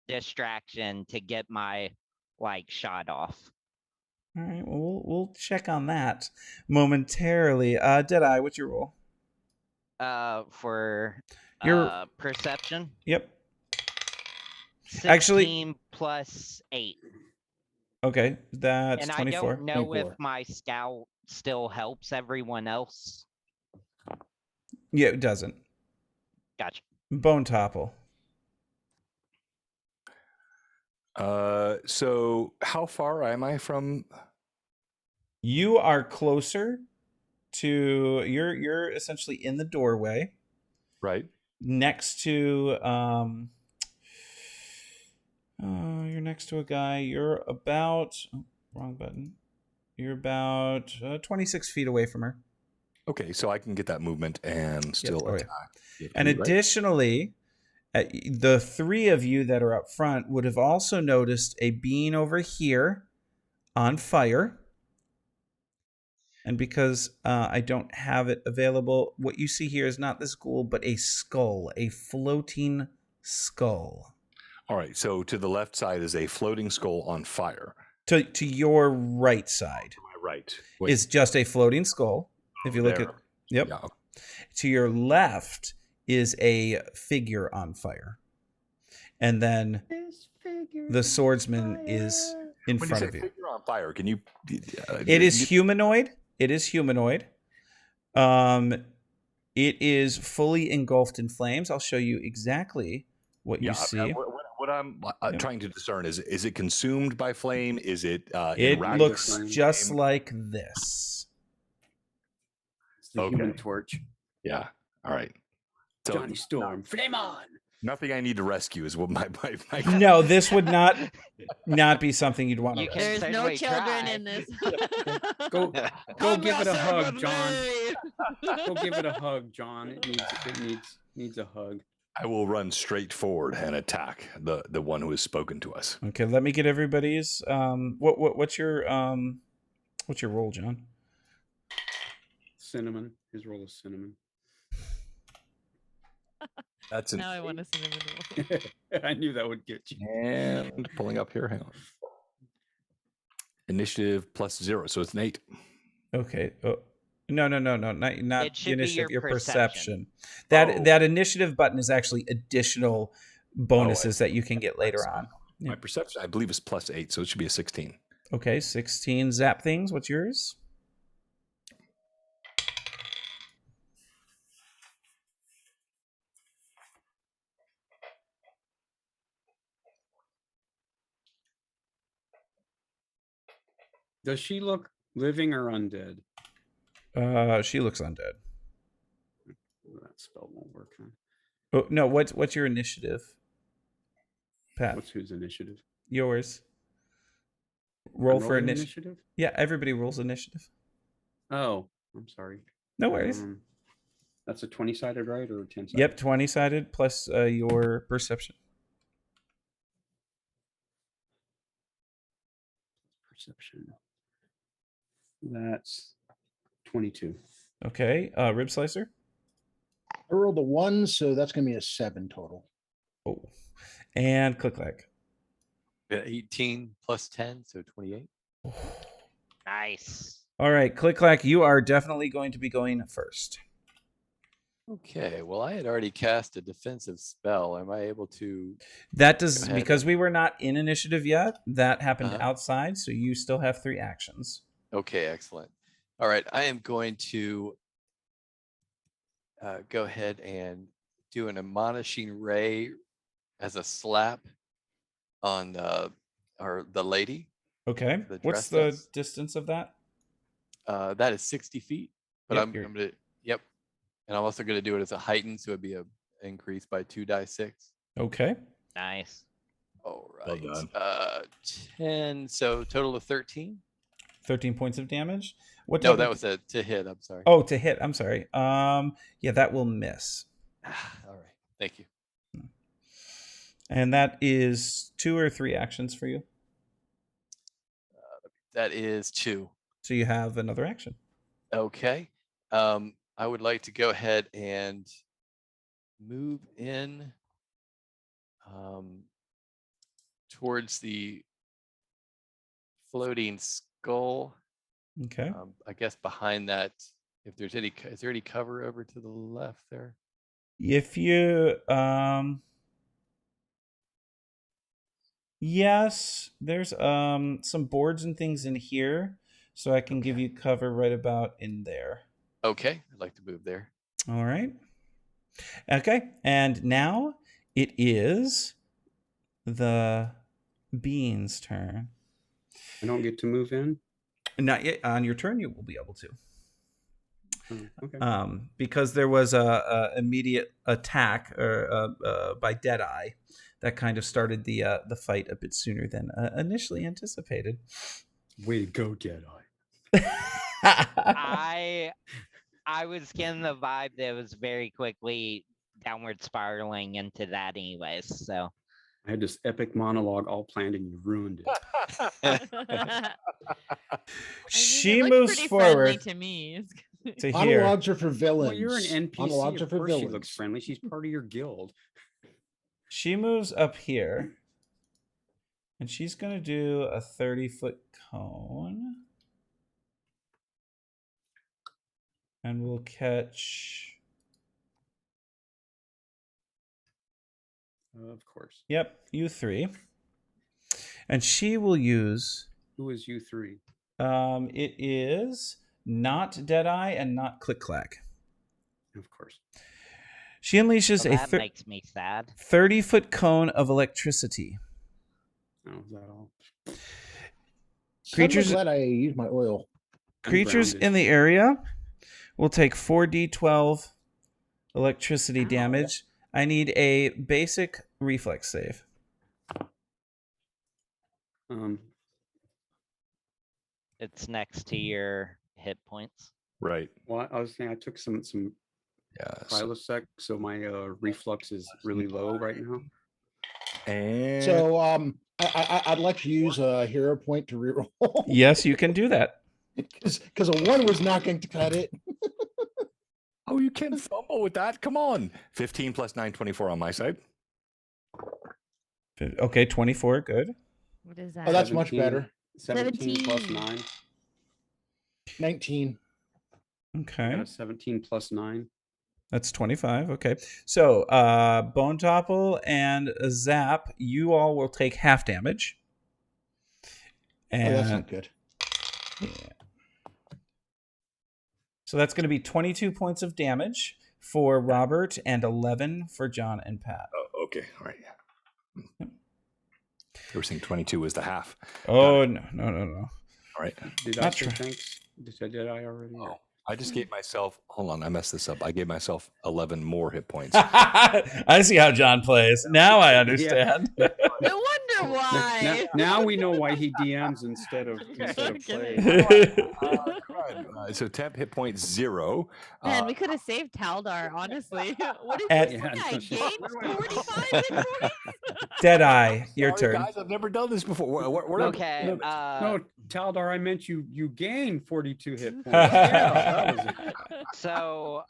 distraction to get my shot off. All right, well, we'll check on that momentarily. Deadeye, what's your roll? For Your perception. Yep. 16 Actually, plus 8. Okay, that's and 24. I don't know 24. if my scout still helps everyone else. Yeah, it doesn't. Gotcha. Bone Topple. So how far am I from? You are closer to you're essentially in the doorway, Right. next to you're next to a guy. You're about wrong button. You're about 26 feet away from her. Okay, so I can get that movement and still Oh, yeah. attack. And Right? additionally, the three of you that are up front would have also noticed a bean over here on fire. And because I don't have it available, what you see here is not this ghoul, but a skull, a floating skull. All right, so to the left side is a floating skull on fire. To your right side To my right. is just a floating skull. If you look there. at, yep. Yeah. To your left is a figure on fire. And then the swordsman is in When front you of say you. figure on fire, can you? It is humanoid. It is humanoid. It is fully engulfed in flames. I'll show you exactly what you see. What I'm trying to discern is it consumed by flame? Is it? It enwrapped looks in just flame? like this. It's the Human Okay. Torch. Yeah. All right. So Johnny Storm, flame on. nothing I need to rescue is what my No, this would not be something you'd want to. You can There's no certainly children try. in this. Go give it a hug, John. Go Go give it a hug, John. It needs a hug. I will run straight forward and attack the one who has spoken to us. Okay, let me get everybody's. What's your roll, John? Cinnamon. His roll is cinnamon. That's an Now I want to see the I knew that would get you. and pulling up here. Hang on. Initiative +0, so it's an 8. Okay. Oh, no, not It should be initiative. your perception. Oh. That initiative button is actually additional bonuses that you can get later on. My perception, I believe, is +8, so it should be a 16. Okay, 16 zap things. What's yours? Does she look living or undead? She looks undead. That spell won't work then. Oh, no, what's your initiative? Pat. What's whose initiative? Yours. roll I'm for rolling initiative. Yeah, everybody rolls initiative. Oh, I'm sorry. No worries. That's a 20-sided, right, or 10-sided? Yep, 20-sided plus your perception. Perception. That's 22. Okay, rib slicer. I rolled a 1, so that's going to be a 7 total. Oh, and click clack. 18 plus 10, so 28. Nice. All right, click clack. You are definitely going to be going first. Okay, well, I had already cast a defensive spell. Am I able to? That does, because we were not in initiative yet. That happened outside, so you still have 3 actions. Okay, excellent. All right, I am going to go ahead and do an admonishing ray as a slap on the lady. Okay. What's the distance of that? That is 60 feet. But Yep, I'm gonna, yep. And I'm also gonna do it as a heightened, so it'd be a increase by 2d6. Okay. Nice. All right. Well done. 10. So total of 13. 13 points of damage. No, that was to hit. I'm sorry. Oh, to hit. I'm sorry. Yeah, that will miss. All right. Thank you. And that is 2 or 3 actions for you. That is 2. So you have another action. Okay. I would like to go ahead and move in towards the floating skull. Okay. I guess behind that, if there's any, is there any cover over to the left there? If you yes, there's some boards and things in here, so I can give you cover right about in there. Okay, I'd like to move there. All right. Okay, and now it is the bean's turn. I don't get to move in? Not yet. On your turn, you will be able to. Okay. Because there was a immediate attack by Deadeye that kind of started the fight a bit sooner than initially anticipated. Way to go, Deadeye. I was getting the vibe that was very quickly downward spiraling into that anyways, so. I had this epic monologue all planned and you ruined it. She moves forward to me. To here. Monologues are for villains. Well, you're an NPC. Monologues are Of for course villains. she looks friendly. She's part of your guild. She moves up here. And she's going to do a 30-foot cone. And we'll catch... Of course. Yep, you 3. And she will use... Who is you 3? It is not Deadeye and not Click Clack. Of course. She unleashes That makes me sad. 30-foot cone of electricity. Oh, is that all? Creatures... I'm glad I used my oil. Creatures in the area will take 4d12 electricity damage. I need a basic reflex save. It's next to your hit points. Right. Well, I was saying I took some Prilosec, so my reflux is really low right now. And so I'd like to use a hero point to reroll. Yes, you can do that. Because a 1 was not going to cut it. Oh, you can't fumble with that. Come on. 15 plus 9, 24 on my side. Okay, 24. Good. What is that? Oh, that's much better. 17 plus 9. 19. Okay. 17 plus 9. That's 25. Okay. So, Bone Topple and Zap, you all will take half damage. And that's not good. Yeah. So that's going to be 22 points of damage for Robert and 11 for John and Pat. Oh, okay. All right. Yep. You were saying 22 was the half. Oh, no. All right. Did I say thanks? Did I already? Oh. I just gave myself. Hold on, I messed this up. I gave myself 11 more hit points. I see how John plays. Now I understand. No wonder why. Now we know why he DMs instead of Kidding. plays. So temp hit point 0. Man, we could have saved Taldar, honestly. What is At- this guy? Gained 45 hit points? Deadeye, your Sorry, turn. guys. I've never done this before. Okay. No, Taldar, I meant you gain 42 hit points. Yeah, that was it. So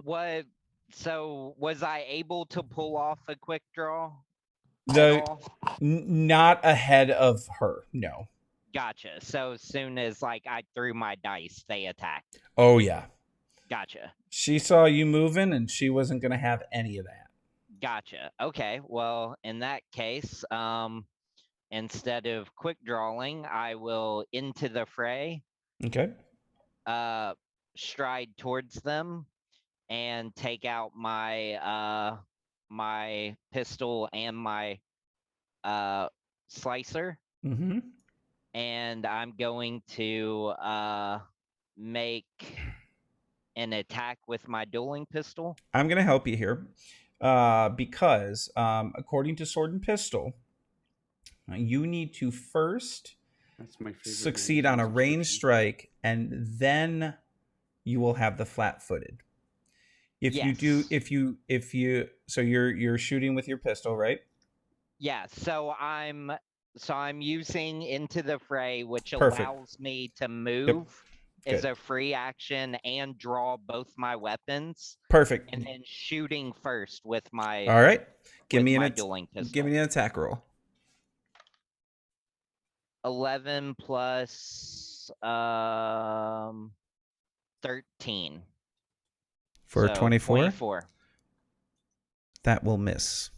what? So was I able to pull off a quick draw? The- at all? Not ahead of her. No. Gotcha. So as soon as like I threw my dice, they attacked. Oh yeah. Gotcha. She saw you moving, and she wasn't gonna have any of that. Gotcha. Okay. Well, in that case, instead of quick drawing, I will into the fray, Okay. stride towards them, and take out my my pistol and my slicer, Mm-hmm. and I'm going to make an attack with my dueling pistol. I'm gonna help you here, because according to Sword and Pistol, you need to first That's my favorite. succeed on a range strike, and then you will have the flat-footed. If you do, Yes. so you're shooting with your pistol, right? Yeah, so I'm using into the fray, which Perfect. allows me to move as Good. a free action and draw both my weapons, Perfect. and then shooting first with my All right. Give with me my an dueling pistol. give me an attack roll 11 plus 13 for So 24. 24. That will miss.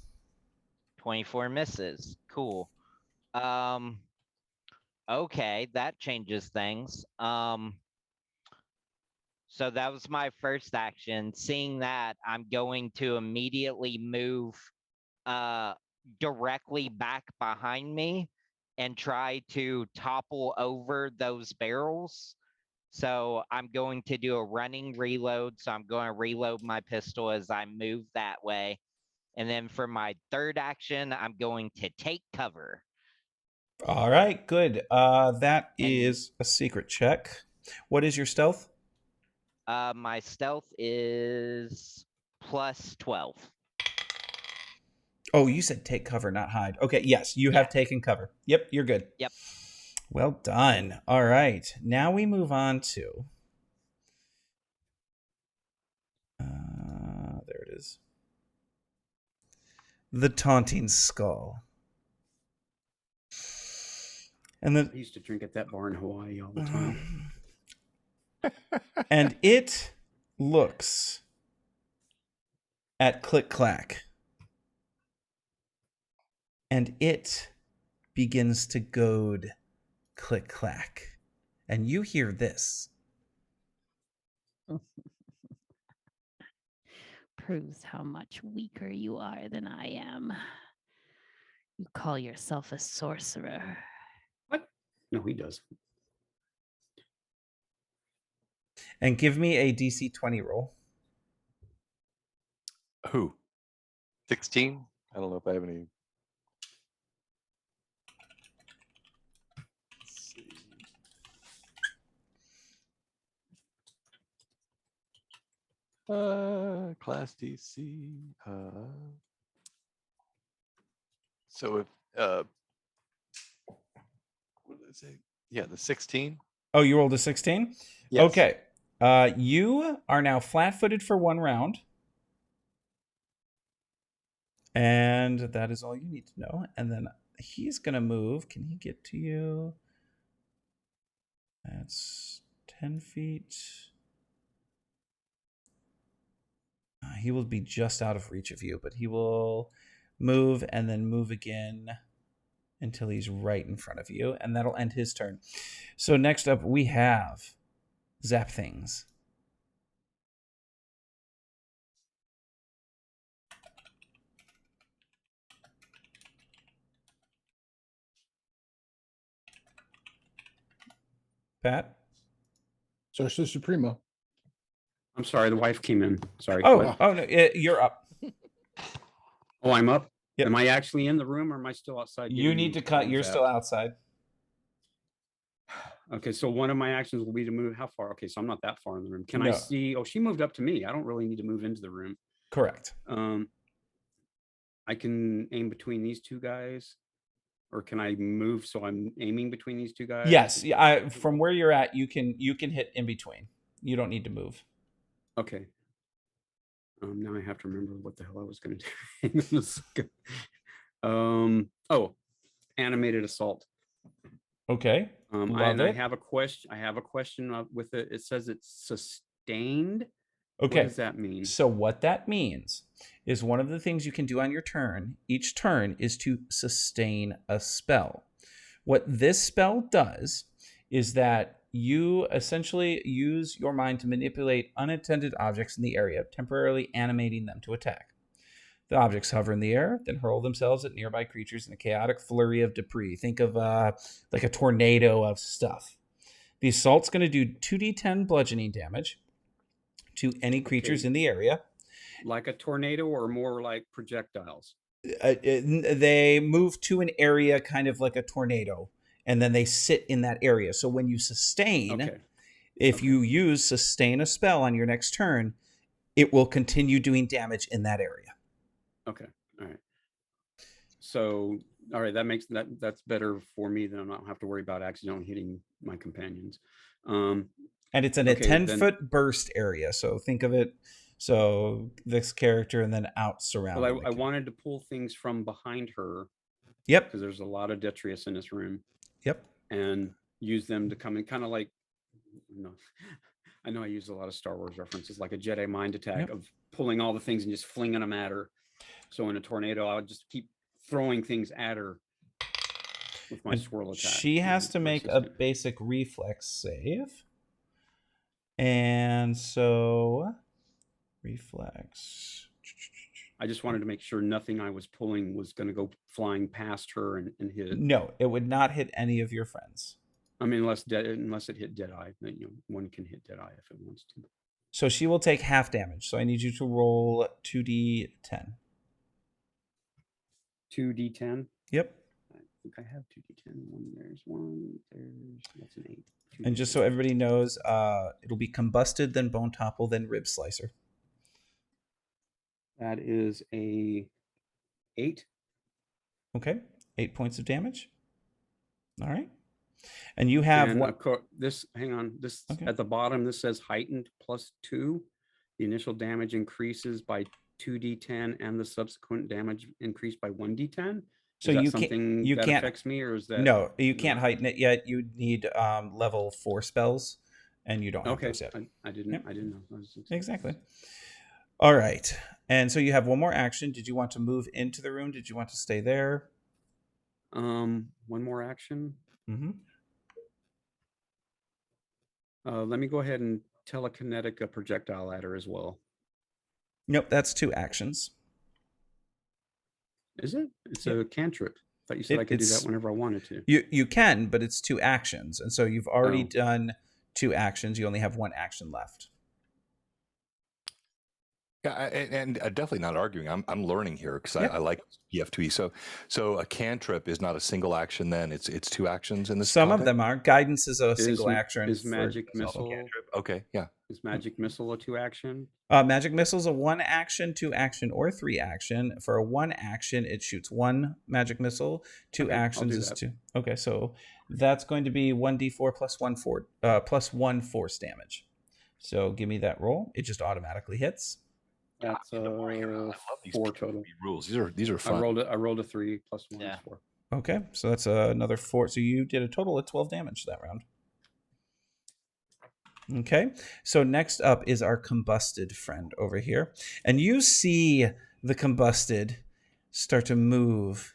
24 misses. Cool. Okay, that changes things. So that was my first action. Seeing that, I'm going to immediately move directly back behind me and try to topple over those barrels. So I'm going to do a running reload. So I'm going to reload my pistol as I move that way. And then for my third action, I'm going to take cover. All right, good. That is a secret check. What is your stealth? My stealth is plus 12. Oh, you said take cover, not hide. Okay, yes, you have taken cover. Yep, you're good. Yep. Well done. All right, now we move on to. There it is. The Taunting Skull. And I used to drink at that bar in Hawaii all the time. And it looks at Click Clack. And it begins to goad Click Clack. And you hear this. Proves how much weaker you are than I am. You call yourself a sorcerer. What? No, he does. And give me a DC 20 roll. Who? 16? I don't know if I have any. Let's see. Class DC. So if what did I say? Yeah, the 16. Oh, you rolled a 16? Yes. Okay. You are now flat-footed for 1 round. And that is all you need to know. And then he's going to move. Can he get to you? That's 10 feet. He will be just out of reach of you, but he will move and then move again until he's right in front of you. And that'll end his turn. So next up, we have Zap Things. Pat? So Supremo. I'm sorry, the wife came in. Sorry. Oh, what? no, you're up. Oh, I'm up. Yep. Am I actually in the room, or am I still outside? You need to cut. You're still outside. Okay, so one of my actions will be to move. How far? Okay, so I'm not that far in the room. Can I No. see? Oh, she moved up to me. I don't really need to move into the room. Correct. I can aim between these two guys, or can I move so I'm aiming between these two guys? Yes. From where you're at, you can hit in between. You don't need to move. Okay. Now I have to remember what the hell I was going to do. Hang on a second. Oh, animated assault. Okay. I have a question. I have a question with it. It says it's sustained. Okay. What does that mean? So what that means is one of the things you can do on your turn, each turn, is to sustain a spell. What this spell does is that you essentially use your mind to manipulate unintended objects in the area, temporarily animating them to attack. The objects hover in the air, then hurl themselves at nearby creatures in a chaotic flurry of debris. Think of like a tornado of stuff. The assault's going to do 2d10 bludgeoning damage to any creatures in the area. Like a tornado, or more like projectiles? They move to an area kind of like a tornado, and then they sit in that area. So when you sustain, if you use sustain a spell on your next turn, it will continue doing damage in that area. Okay. All right. So, all right, that's better for me. Then I don't have to worry about accidentally hitting my companions. And it's in a 10-foot burst area. So think of it. So this character and then out surrounding. Well, I wanted to pull things from behind her. Yep. Because there's a lot of detritus in this room. Yep. And use them to come in, kind of like, I know I use a lot of Star Wars references, like a Jedi mind attack of pulling all the things and just flinging them at her. So in a tornado, I would just keep throwing things at her with my swirl attack. She has to make a basic reflex save. And so, reflex. I just wanted to make sure nothing I was pulling was going to go flying past her and hit. No, it would not hit any of your friends. I mean, unless it hit Deadeye. Then, one can hit Deadeye if it wants to. So she will take half damage. So I need you to roll 2d10. 2d10? Yep. I think I have 2d10. There's that's an 8. And just so everybody knows, it'll be combusted, then bone topple, then rib slicer. That is a 8. Okay. 8 points of damage. All right. And you have this. Hang on. This at the bottom. This says heightened +2. The initial damage increases by 2d10, and the subsequent damage increased by 1d10. So you can't affects me, or is that no? You can't heighten it yet. You need level 4 spells, and you don't have those yet. I didn't. Yep. I didn't know. Exactly. All right. And so you have one more action. Did you want to move into the room? Did you want to stay there? One more action. Mm-hmm. Let me go ahead and telekinetic a projectile at her as well. Nope, that's 2 actions. Is it? It's a cantrip. I thought you said I could do that whenever I wanted to. You can, but it's 2 actions. And so you've already done 2 actions. You only have 1 action left. Yeah, and definitely not arguing. I'm learning here because I like PF2E. So a cantrip is not a single action. Then it's 2 actions in this. Some of them are. Guidance is a single action. Is magic missile? Okay, yeah. Is magic missile a 2 action? Magic missile is a 1 action, 2 action, or 3 action. For a 1 action, it shoots 1 magic missile. 2 actions is 2. Okay, so that's going to be 1d4 plus 1 force damage. So give me that roll. It just automatically hits. That's I love these 4 total rules. These are fun. I rolled a 3 plus 1 is 4. Okay, so that's another 4. So you did a total of 12 damage that round. Okay, so next up is our combusted friend over here. And you see the combusted start to move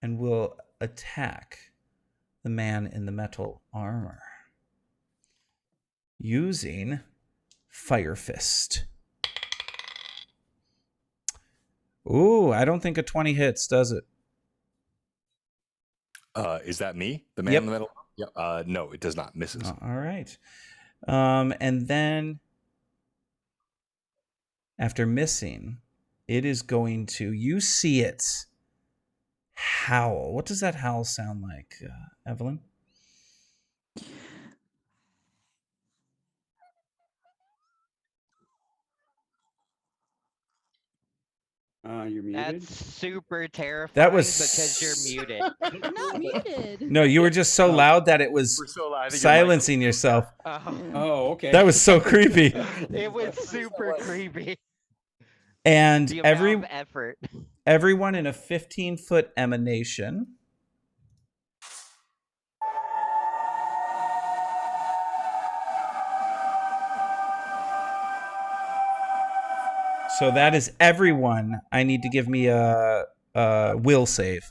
and will attack the man in the metal armor using Fire Fist. Ooh, I don't think a 20 hits, does it? Is that me? The man in the metal? Yeah. No, it does not. Misses. All right. And then after missing, it is going to. You see it howl. What does that howl sound like, Evelyn? You're muted. That's super terrifying That was because you're muted. I'm not muted. No, you were just so loud that it was so loud, silencing yourself. Oh, okay. That was so creepy. It was super creepy. And The amount of effort. everyone in a 15-foot emanation. So that is everyone. I need to give me a will save.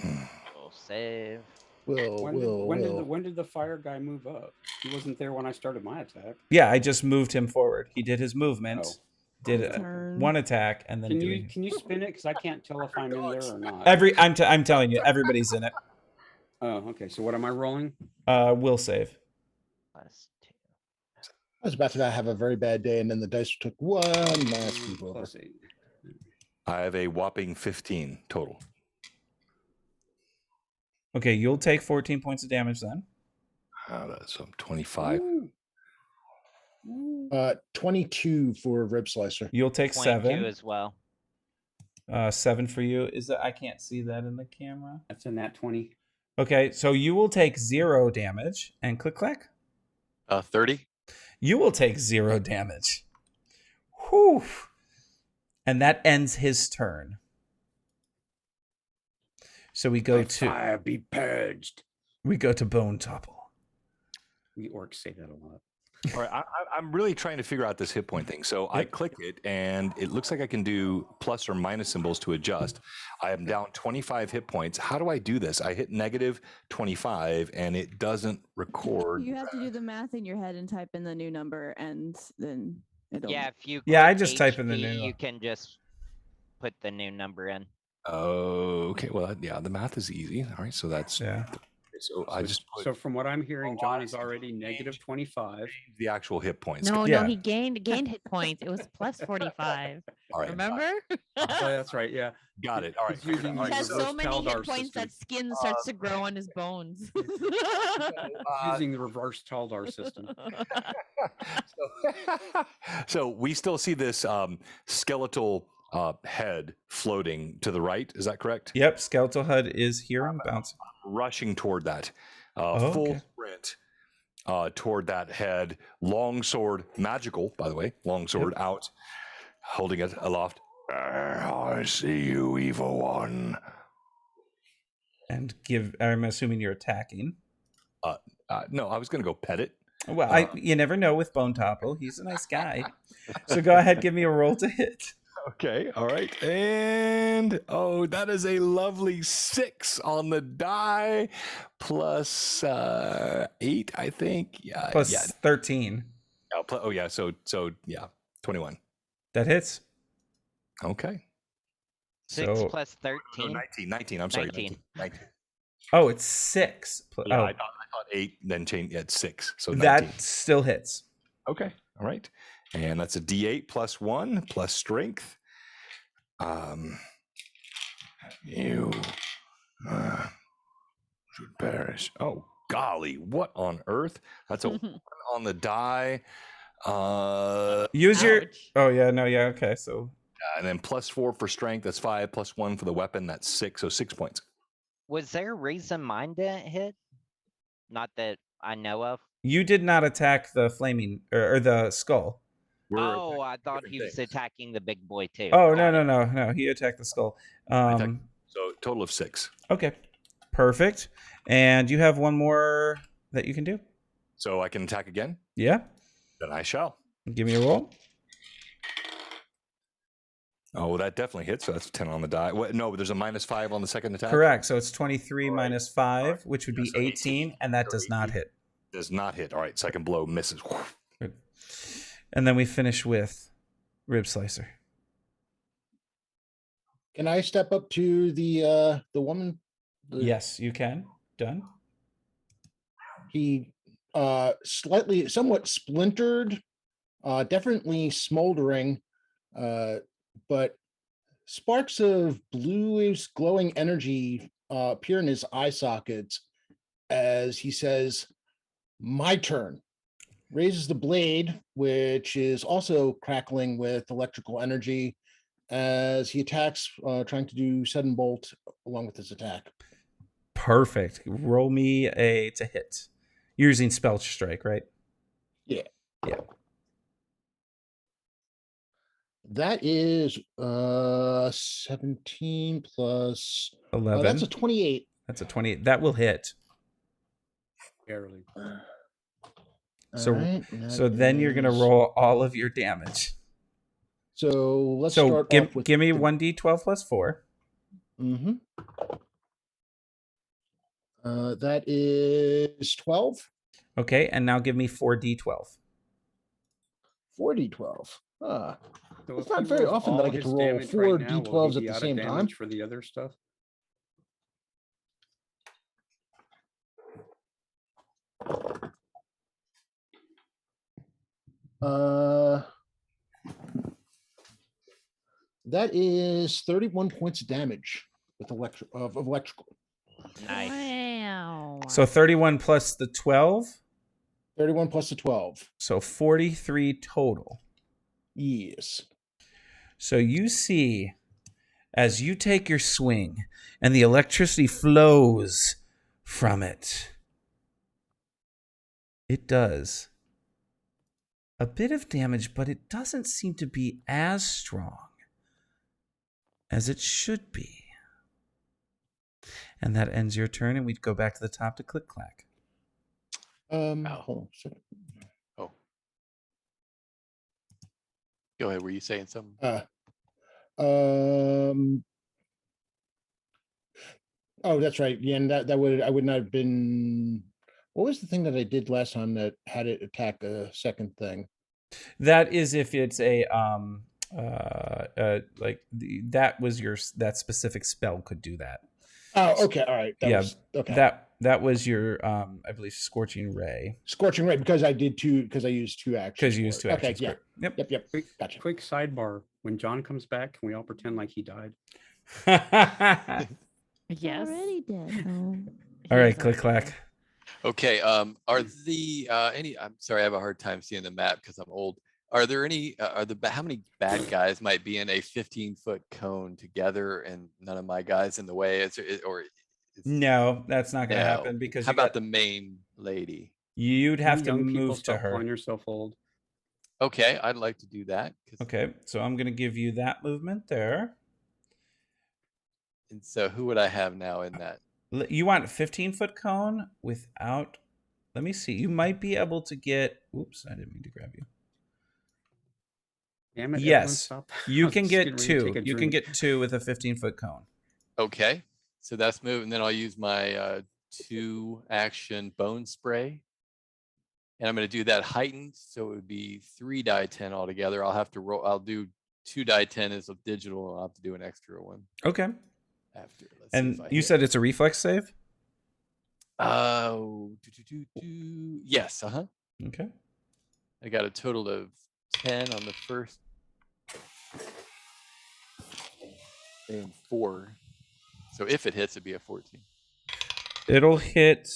We'll save. When did the fire guy move up? He wasn't there when I started my attack. Yeah, I just moved him forward. He did his movement, did Turn. one attack, and then Can you spin it? Because I can't tell if I'm in there or not. I'm telling you, everybody's in it. Oh, okay. So what am I rolling? Will save. +2. I was about to have a very bad day, and then the dice took one last move over. +8. I have a whopping 15 total. Okay, you'll take 14 points of damage then. So 25. 22 for Rib Slicer. You'll take 22 7. as well. 7 for you. Is that I can't see that in the camera. That's a nat 20. Okay, so you will take 0 damage and click clack. 30. You will take 0 damage. Whew. And that ends his turn. So we go to Fire be purged. we go to Bone Topple. We orcs say that a lot. All right, I'm really trying to figure out this hit point thing. So I click it, and it looks like I can do plus or minus symbols to adjust. I am down 25 hit points. How do I do this? I hit negative 25, and it doesn't record. You have to do the math in your head and type in the new number, and then it'll. Yeah, if you Yeah, I click just type in the HP, new. you can just put the new number in. Oh, okay. Well, yeah, the math is easy. All right, so that's Yeah. So I just put So from what I'm hearing, John is already negative 25. the actual hit points. No, Yeah. no, he gained hit points. It was plus 45. All right, Remember? Oh, that's right. Yeah. got it. All right. He's using He the has so reverse many hit Taldar points system. that skin starts to grow on his bones. He's using the reverse Taldar system. So we still see this skeletal head floating to the right. Is that correct? Yep, Skeletal HUD is here and bouncing. Rushing toward that. Oh, Full okay. sprint toward that head. Long sword, magical, by the way. Long sword out, holding it aloft. I see you, evil one. And I'm assuming you're attacking. No, I was going to go pet it. Well, you never know with Bone Topple. He's a nice guy. So go ahead, give me a roll to hit. Okay, all right. And that is a lovely 6 on the die, plus 8, I think. Yeah, Plus yeah. 13. So yeah, 21. That hits. Okay. 6 So- plus 13. 19. I'm sorry. 19. 19. Oh, it's 6. Yeah, I thought 8, then change. Yeah, it's 6. So 19. That still hits. Okay. All right. And that's a D8 plus 1 plus strength. You should perish. Oh, golly. What on earth? That's a 1 on the die. Use your. Ouch. Oh, yeah. No, yeah. Okay. So And then plus 4 for strength. That's 5 plus 1 for the weapon. That's 6. So 6 points. Was there a reason mine didn't hit? Not that I know of. you did not attack the flaming or the skull. Oh, I thought different he was things. attacking the big boy too. Oh, Got it. no. He attacked the skull. So total of 6. Okay. Perfect. And you have one more that you can do? So I can attack again? Yeah. Then I shall. Give me a roll. Oh, that definitely hits. So that's 10 on the die. No, there's a minus 5 on the second attack. Correct. So it's 23 All right. minus 5, All right. which would be So 18, and that So does not 18. hit. Does not hit. All right. Second blow misses. Good. And then we finish with Rib Slicer. Can I step up to the woman Yes, you can. Done. He somewhat splintered, definitely smoldering, but sparks of bluish glowing energy appear in his eye sockets as he says, "My turn." Raises the blade, which is also crackling with electrical energy, as he attacks, trying to do sudden bolt along with his attack. Perfect. Roll me to hit. You're using spell strike, right? Yeah. Yeah. That is 17 plus 11. That's a 28. That's a 28. That will hit. Barely. So, Right, so then you're gonna roll all of your damage. So let's start off with. Give me 1d12 plus 4. Mm-hmm. That is 12. Okay, and now give me 4d12. 4d12. So It's if not he very rolls often that I all get to his roll damage 4 right now, will d12s he at be the out of same time. damage for the other stuff? That is 31 points of damage with electrical. Nice. Wow. So 31 plus the 12. 31 plus the 12. So 43 total. Yes. So you see, as you take your swing and the electricity flows from it, it does a bit of damage, but it doesn't seem to be as strong as it should be. And that ends your turn, and we'd go back to the top to Click Clack. Hold on a second. Oh. Go ahead. Were you saying something? Oh, that's right. Yeah, and I would not have been. What was the thing that I did last time that had it attack a second thing? That is if it's a that specific spell could do that. Oh, okay, all right. Okay. That was your I believe Scorching Ray. Scorching Ray, because I used 2 actions. Because you used 2 actions. Okay, yeah. Yep. Gotcha. Quick sidebar. When John comes back, can we all pretend like he died? Yes. Already dead. Oh. All right, Click Clack. Okay. Are the any? I'm sorry, I have a hard time seeing the map because I'm old. Are there any? How many bad guys might be in a 15-foot cone together, and none of my guys in the way? No, that's not going to happen because. How about the main lady? You'd have to young people move to stop her. calling yourself old. Okay, I'd like to do that. Okay, so I'm going to give you that movement there. And so, who would I have now in that? You want a 15-foot cone without. Let me see. You might be able to get. Oops, I didn't mean to grab you. Damn it, yes, you can get just 2. getting ready to take a You can drink. get 2 with a 15-foot cone. Okay, so that's move, and then I'll use my 2-action bone spray, and I'm going to do that heightened, so it would be 3 die 10 altogether. I'll have to roll. I'll do 2 die 10 as a digital, and I'll have to do an extra one. Okay. After, and you said it's a reflex save? Yes. Okay. I got a total of 10 on the first. And 4. So if it hits, it'd be a 14. It'll hit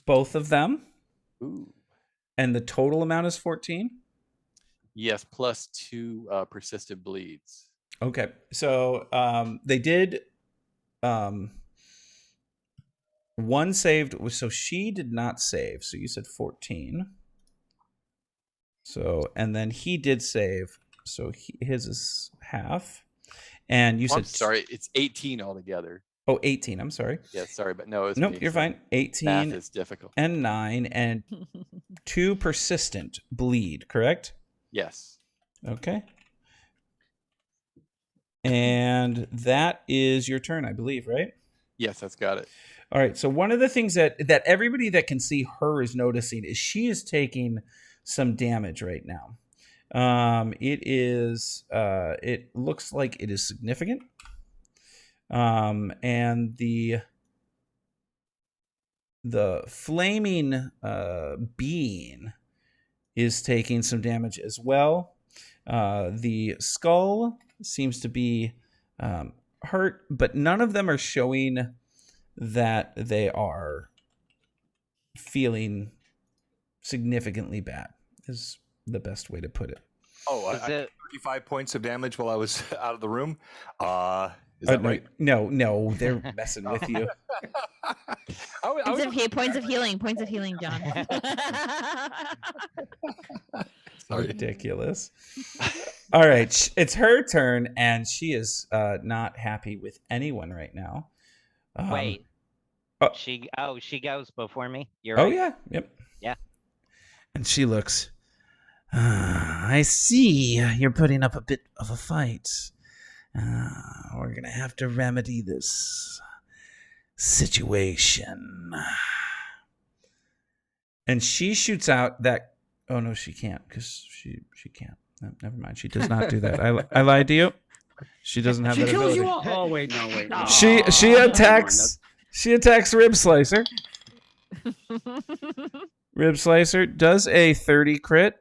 both of them. Ooh. And the total amount is 14? Yes, plus 2 persistent bleeds. Okay. So they did one saved, so she did not save. So you said 14. So, and then he did save. So his is half. And you said. I'm sorry, it's 18 altogether. Oh, 18. I'm sorry. Yeah, sorry, but no, it's nope, you're fine. 18. Math is difficult. And 9 and 2 persistent bleed, correct? Yes. Okay. And that is your turn, I believe, right? Yes, that's got it. All right. So one of the things that everybody that can see her is noticing is she is taking some damage right now. It looks like it is significant. And the flaming being is taking some damage as well. The skull seems to be hurt, but none of them are showing that they are feeling significantly bad, is the best way to put it. Oh, I got 35 points of damage while I was out of the room. Is that right? No, they're messing with you. Points of healing, John. Ridiculous. All right, it's her turn, and she is not happy with anyone right now. Wait. She goes before me. You're right. Oh yeah. Yep. Yeah. And she looks. I see you're putting up a bit of a fight. We're gonna have to remedy this situation. And she shoots out that. Oh no, she can't, because she can't. No, never mind. She does not do that. I lied to you. She doesn't have that ability. You all. Oh wait, no. She attacks. She attacks Rib Slicer. Rib Slicer does a 30 crit.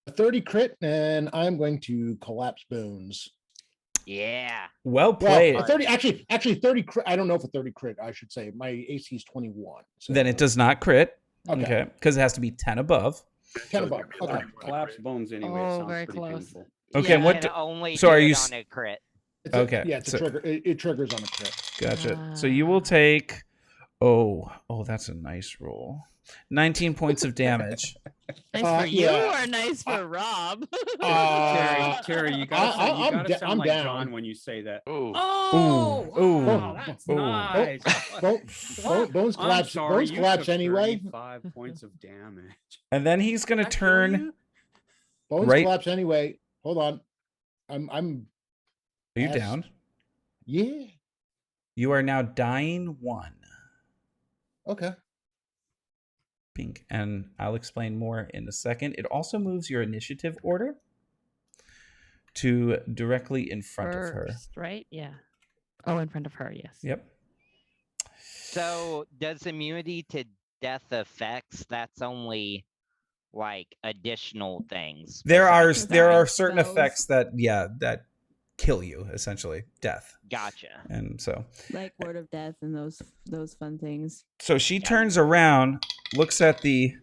A 30 crit, and I'm going to collapse bones. Yeah. Well played. Well, 30 actually 30 crit. I don't know if a 30 crit, I should say. My AC is 21. So. Then it does not crit. Okay. Because it has to be 10 above. 10 above. Okay. Collapse bones anyway. Oh, sounds very pretty close. painful. Okay. Yeah, What? Only so are you on a crit? Okay. It's a trigger. It triggers on a crit. Gotcha. So you will take. Oh, that's a nice roll. 19 points of damage. Nice for you or nice for Rob? Terry, you gotta sound like down. John when you say that. That's nice. Bones collapse. Bones collapse anyway. 5 points of damage. And then he's gonna turn. Bones collapse anyway. Hold on. I'm. Are you down? Yeah. You are now dying 1. Okay. Pink, and I'll explain more in a second. It also moves your initiative order to directly in front of her. Right? Yeah. Oh, in front of her, yes. Yep. So does immunity to death effects? That's only like additional things. There are certain effects that kill you, essentially, death. Gotcha. And so like word of death and those fun things. So she turns around, looks at the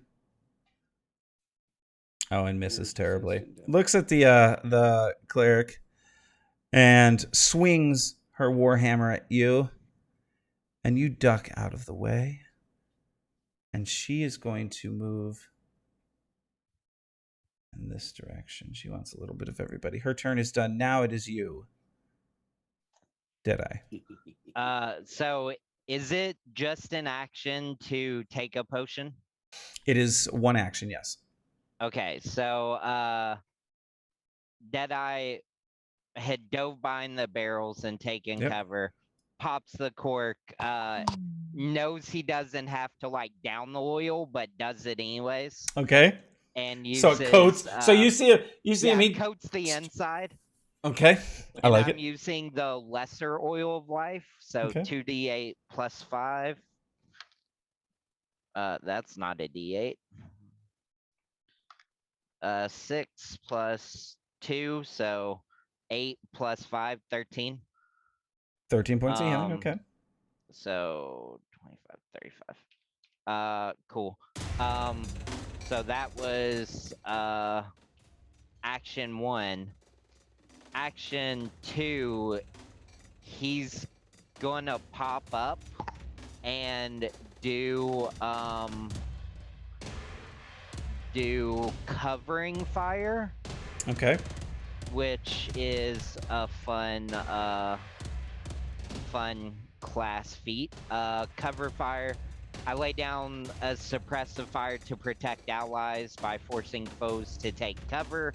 and misses terribly. Looks at the cleric and swings her warhammer at you, and you duck out of the way. And she is going to move in this direction. She wants a little bit of everybody. Her turn is done. Now it is you. Deadeye. So is it just an action to take a potion? It is one action, yes. Okay, so Deadeye had dove behind the barrels and taken cover, pops the cork, knows he doesn't have to like down the oil, but does it anyways. Okay. And uses, so it coats. So you see him. He coats the inside. Okay, I like it. I'm using the lesser oil of life, so 2d8 plus 5. That's not a d8. 6 plus 2, so 8 plus 5, 13. 13 points of healing. Okay. So 25, 35. Cool. So that was action 1. Action 2, he's gonna pop up and do covering fire. Okay. Which is a fun class feat. Cover fire. I lay down a suppressive fire to protect allies by forcing foes to take cover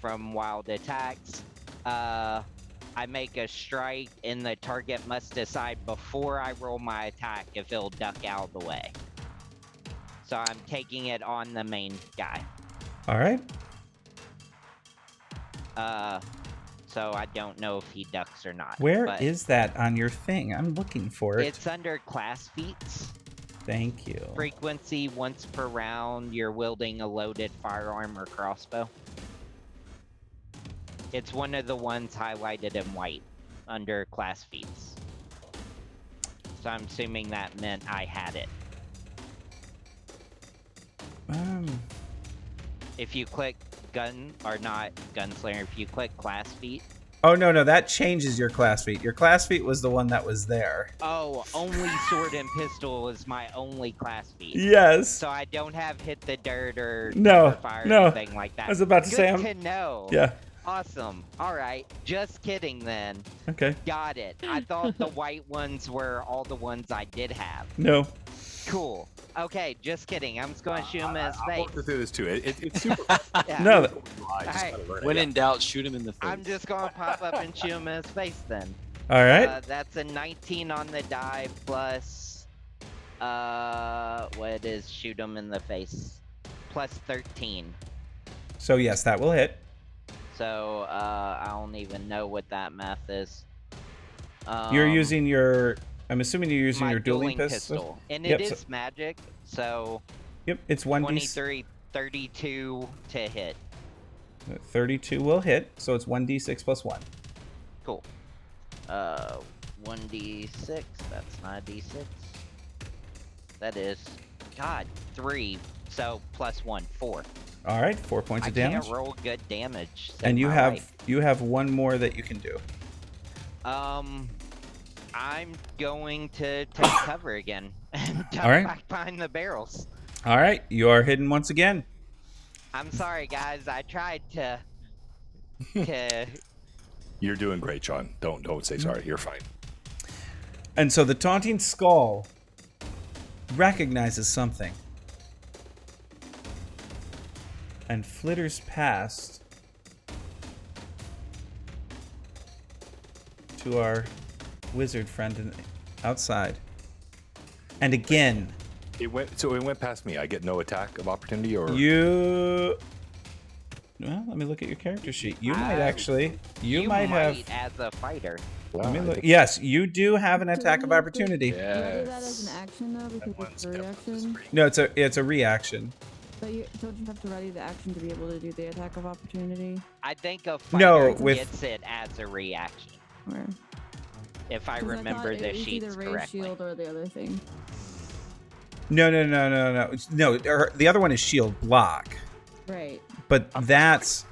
from wild attacks. I make a strike and the target must decide before I roll my attack if it'll duck out of the way. So I'm taking it on the main guy. All right. so I don't know if he ducks or not. Where but is that on your thing? I'm looking for it. It's under class feats. Thank you. Frequency once per round, you're wielding a loaded firearm or crossbow. It's one of the ones highlighted in white under class feats. So I'm assuming that meant I had it. If you click gun, or not gunslinger, if you click class feat. Oh, no, that changes your class feat. Your class feat was the one that was there. Oh, only sword and pistol is my only class feat. Yes. So I don't have hit the dirt or fire or anything like that. I was about to say, Good to know. Yeah. Awesome. All right. Just kidding then. Okay. Got it. I thought the white ones were all the ones I did have. No. Cool. Okay, just kidding. I'm just going to shoot him in his face. I'll walk through this too. It's super. Yeah. No. When in doubt, shoot him in the face. I'm just going to pop up and shoot him in his face then. All right. That's a 19 on the die plus, what is shoot him in the face? Plus 13. So yes, that will hit. So, I don't even know what that math is. You're using your... I'm assuming you're using my your dueling pistol. And it is magic, so... Yep, it's 1d... 23, 32 to hit. 32 will hit, so it's 1d6 plus 1. Cool. 1d6, that's not a d6. That is... God, 3, so plus 1, 4. All right, 4 points of damage. I can't roll good damage. And you have one more that you can do. I'm going to take cover again and duck back behind the barrels. All right, you are hidden once again. I'm sorry, guys. I tried to. You're doing great, Sean. Don't say sorry. You're fine. And so the taunting skull recognizes something and flitters past to our wizard friend outside. And again, it went past me. I get no attack of opportunity, or you. Well, let me look at your character sheet. You might actually. You might have as a fighter. Let me look. Yes, you do have an attack of opportunity. You do that as an action though, because it's a reaction. No, it's a reaction. But don't you have to ready the action to be able to do the attack of opportunity? I think a fighter gets it as a reaction. Where? If I remember the sheets either correctly. Shield or the other thing. No. The other one is shield block. Right. But that's.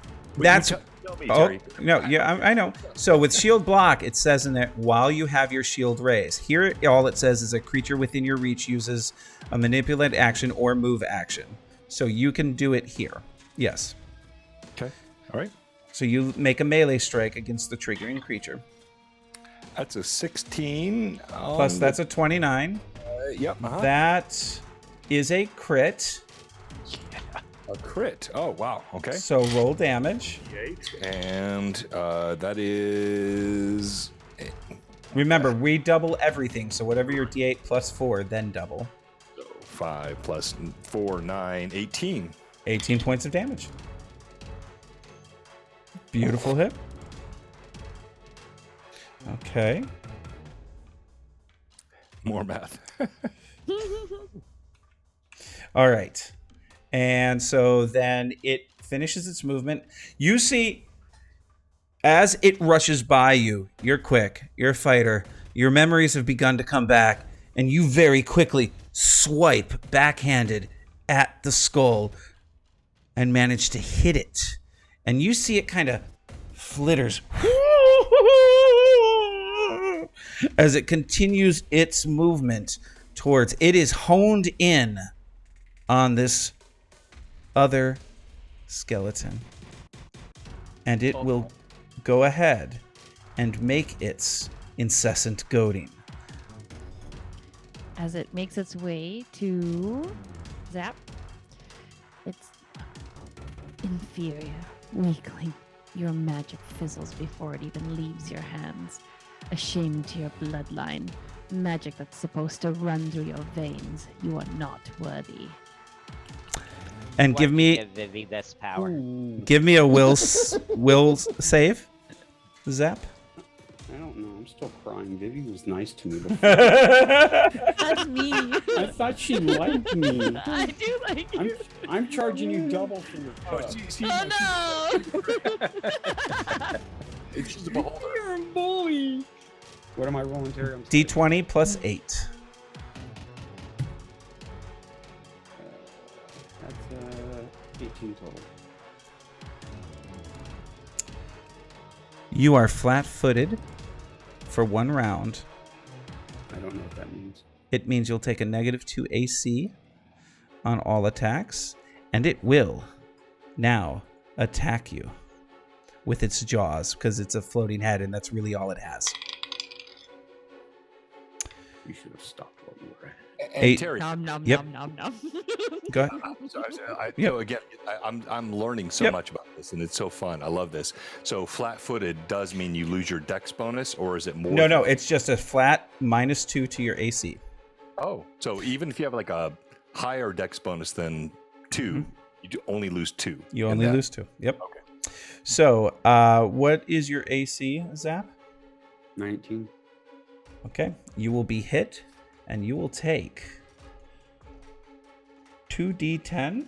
I know. So with shield block, it says in there while you have your shield raised. Here, all it says is a creature within your reach uses a manipulate action or move action. So you can do it here. Yes. Okay. All right. So you make a melee strike against the triggering creature. That's a 16. Plus that's a 29. Yep. That is a crit. Yeah. A crit. Oh, wow. Okay. So roll damage. And that is... Remember, we double everything. So whatever your D8 plus 4, then double. 5 plus 4, 9, 18. 18 points of damage. Beautiful hit. Okay. More math. All right. And so then it finishes its movement. You see, as it rushes by you, you're quick, you're a fighter, your memories have begun to come back, and you very quickly swipe backhanded at the skull and manage to hit it. And you see it kind of flitters as it continues its movement towards. It is honed in on this other skeleton. And it will go ahead and make its incessant goading. As it makes its way to Zap, it's inferior, weakling. Your magic fizzles before it even leaves your hands. A shame to your bloodline. Magic that's supposed to run through your veins. You are not worthy. And give me Vivi this power. Give me a will save. Zap? I don't know. I'm still crying. Vivi was nice to me before. That's me. I thought she liked me. I do like you. I'm charging you double for your cup. Oh no! She's a beholder. You're a bully. What am I rolling, Terry? D20 plus 8. That's 18 total. You are flat-footed for 1 round. I don't know what that means. It means you'll take a -2 AC on all attacks, and it will now attack you with its jaws, because it's a floating head, and that's really all it has. You should have stopped while you were at it. And Terry, Nom nom Yep. nom nom nom. Go ahead. Again, I'm learning so much about this, and it's so fun. I love this. So flat-footed does mean you lose your dex bonus, or is it more? No, it's just a flat -2 to your AC. Oh, so even if you have like a higher dex bonus than 2, you only lose 2. You only lose 2. Yep. Okay. So, what is your AC, Zap? 19. Okay. You will be hit, and you will take 2d10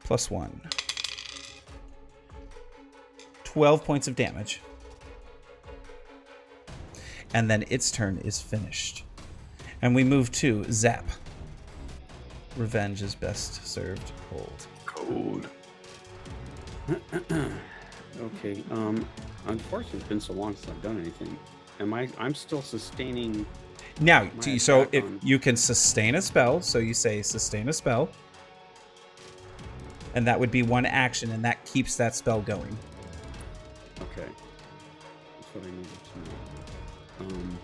plus 1. 12 points of damage. And then its turn is finished. And we move to Zap. Revenge is best served cold. Cold. Okay. Unfortunately, it's been so long since I've done anything. I'm still sustaining. Now, my so attack if on- you can sustain a spell, so you say sustain a spell, and that would be 1 action, and that keeps that spell going. Okay. That's what I needed to know.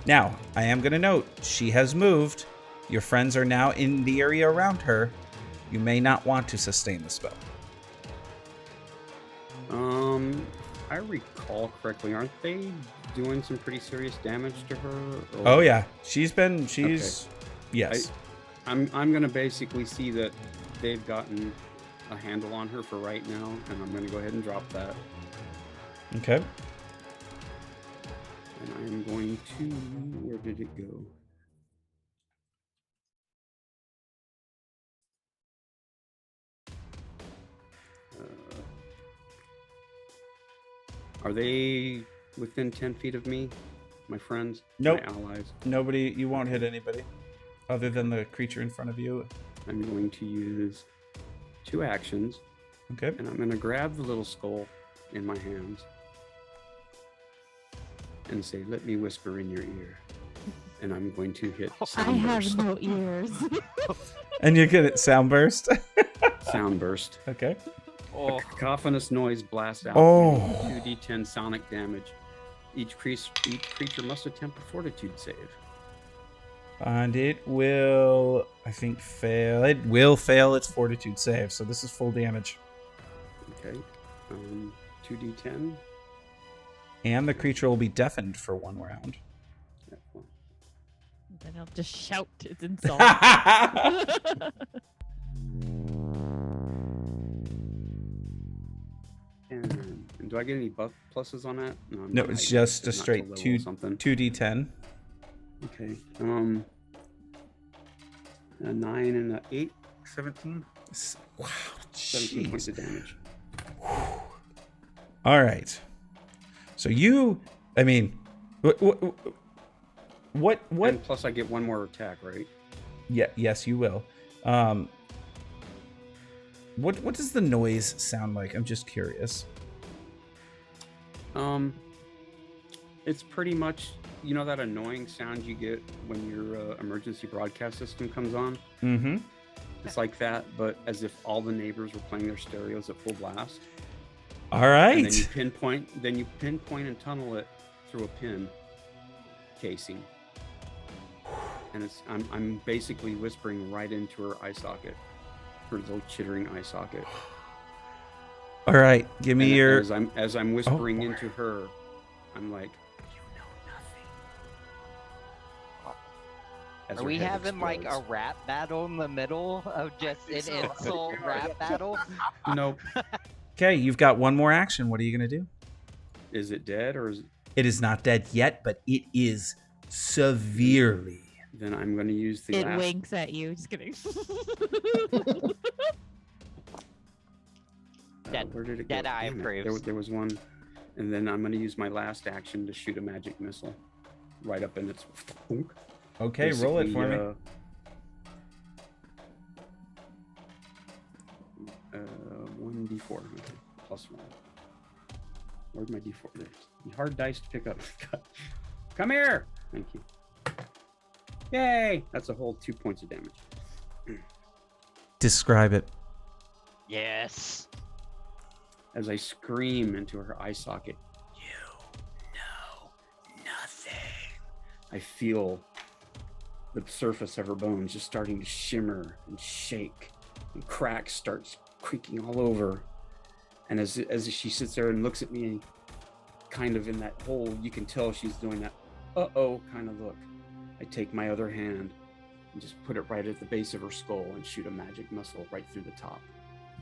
Now, I am going to note, she has moved. Your friends are now in the area around her. You may not want to sustain the spell. If I recall correctly, aren't they doing some pretty serious damage to her? Or... Oh, yeah. She's... Yes. I'm gonna basically see that they've gotten a handle on her for right now, and I'm gonna go ahead and drop that. Okay. And I am going to... Where did it go? Are they within 10 feet of me? My friends? Nope. My allies? Nobody... You won't hit anybody other than the creature in front of you. I'm going to use 2 actions. Okay. And I'm going to grab the little skull in my hands and say, let me whisper in your ear. And I'm going to hit I have Soundburst. no ears. And you get it sound burst. Soundburst. Okay. A cacophonous noise blasts out. Oh. 2d10 sonic damage. Each creature must attempt a fortitude save. And it will, I think, fail. It will fail its fortitude save, so this is full damage. Okay. 2d10. And the creature will be deafened for 1 round. Then I'll just shout its insult. And do I get any buff pluses on that? No, it's just a straight 2d10. Okay. A 9 and an 8, 17. Wow, 17 points of damage. All right. So what? And plus, I get 1 more attack, right? Yeah. Yes, you will. What does the noise sound like? I'm just curious. It's pretty much, you know, that annoying sound you get when your emergency broadcast system comes on. Mm-hmm. It's like that, but as if all the neighbors were playing their stereos at full blast. All right. And then you pinpoint and tunnel it through a pin casing. And I'm basically whispering right into her eye socket, her little chittering eye socket. All right, give me your. As I'm whispering into her, I'm like, Are we having like a rap battle in the middle of just an insult rap battle? Nope. Okay, you've got one more action. What are you going to do? Is it dead or is it... It is not dead yet, but it is severely. Then I'm going to use the It last... winks at you. Just kidding. Where did it go? Dead eye Damn it. approves. There was one. And then I'm going to use my last action to shoot a magic missile right up in its... Okay, roll it for me. 1d4. Okay. Plus 1. Where'd my d4? There's hard dice to pick up. Come here! Thank you. Yay! That's a whole 2 points of damage. Describe it. Yes. As I scream into her eye socket, you know nothing. I feel the surface of her bones just starting to shimmer and shake, and cracks starts creaking all over. And as she sits there and looks at me, kind of in that whole, you can tell she's doing that uh-oh kind of look. I take my other hand and just put it right at the base of her skull and shoot a magic missile right through the top.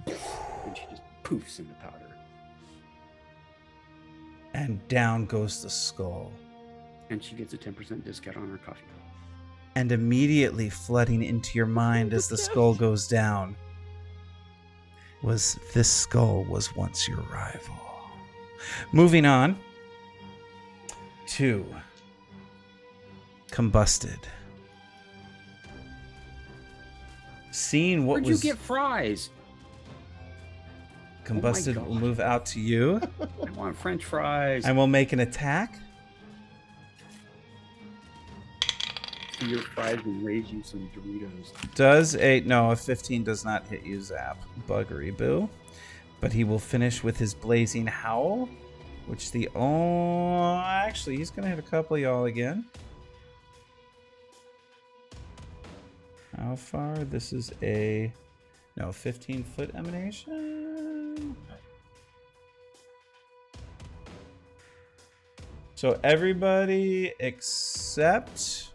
And she just poofs into powder. And down goes the skull. And she gets a 10% discount on her coffee. And immediately flooding into your mind as the skull goes down was this skull was once your rival. Moving on to Combusted. Seeing what Where'd was... you get fries? Combusted Oh will move out to you. I want French fries. And will make an attack. See your fries and raise you some Doritos. Does a... No, a 15 does not hit you, Zap. Buggery boo. But he will finish with his Blazing Howl. Which the... Oh... Actually, he's going to hit a couple of y'all again. How far? This is a... No, 15-foot emanation. So everybody except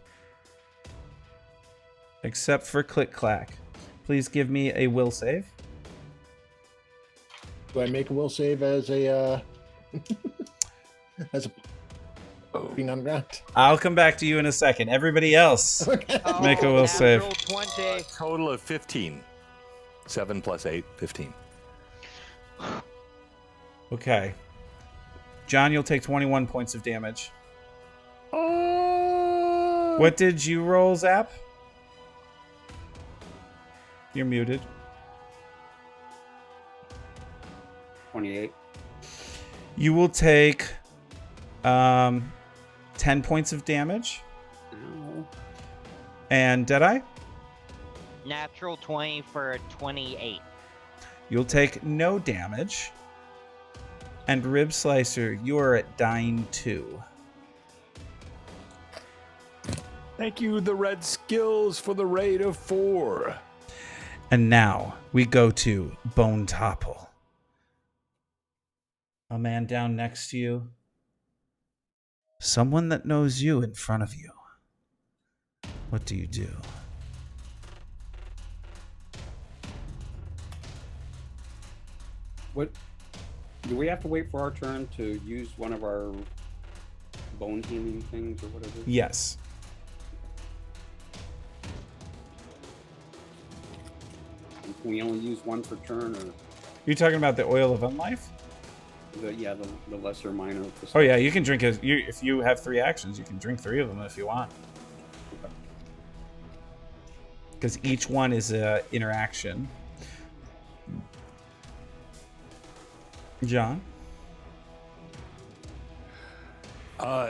for Click Clack. Please give me a will save. Do I make a will save as a as a being on the ground? I'll come back to you in a second. Everybody else, make a will save. 20. Total of 15. 7 plus 8, 15. Okay. John, you'll take 21 points of damage. What did you roll, Zap? You're muted. 28. You will take 10 points of damage. Ow. And Deadeye? Natural 20 for a 28. You'll take no damage. And Rib Slicer, you are at dying 2. Thank you, the red skills, for the raid of 4. And now we go to Bone Topple. A man down next to you. Someone that knows you in front of you. What do you do? What? Do we have to wait for our turn to use one of our bone healing things or whatever? Yes. Can we only use one per turn, or You're talking about the Oil of Unlife? the lesser minor? Oh yeah, you can drink it. If you have 3 actions, you can drink 3 of them if you want. Because each one is a interaction. John?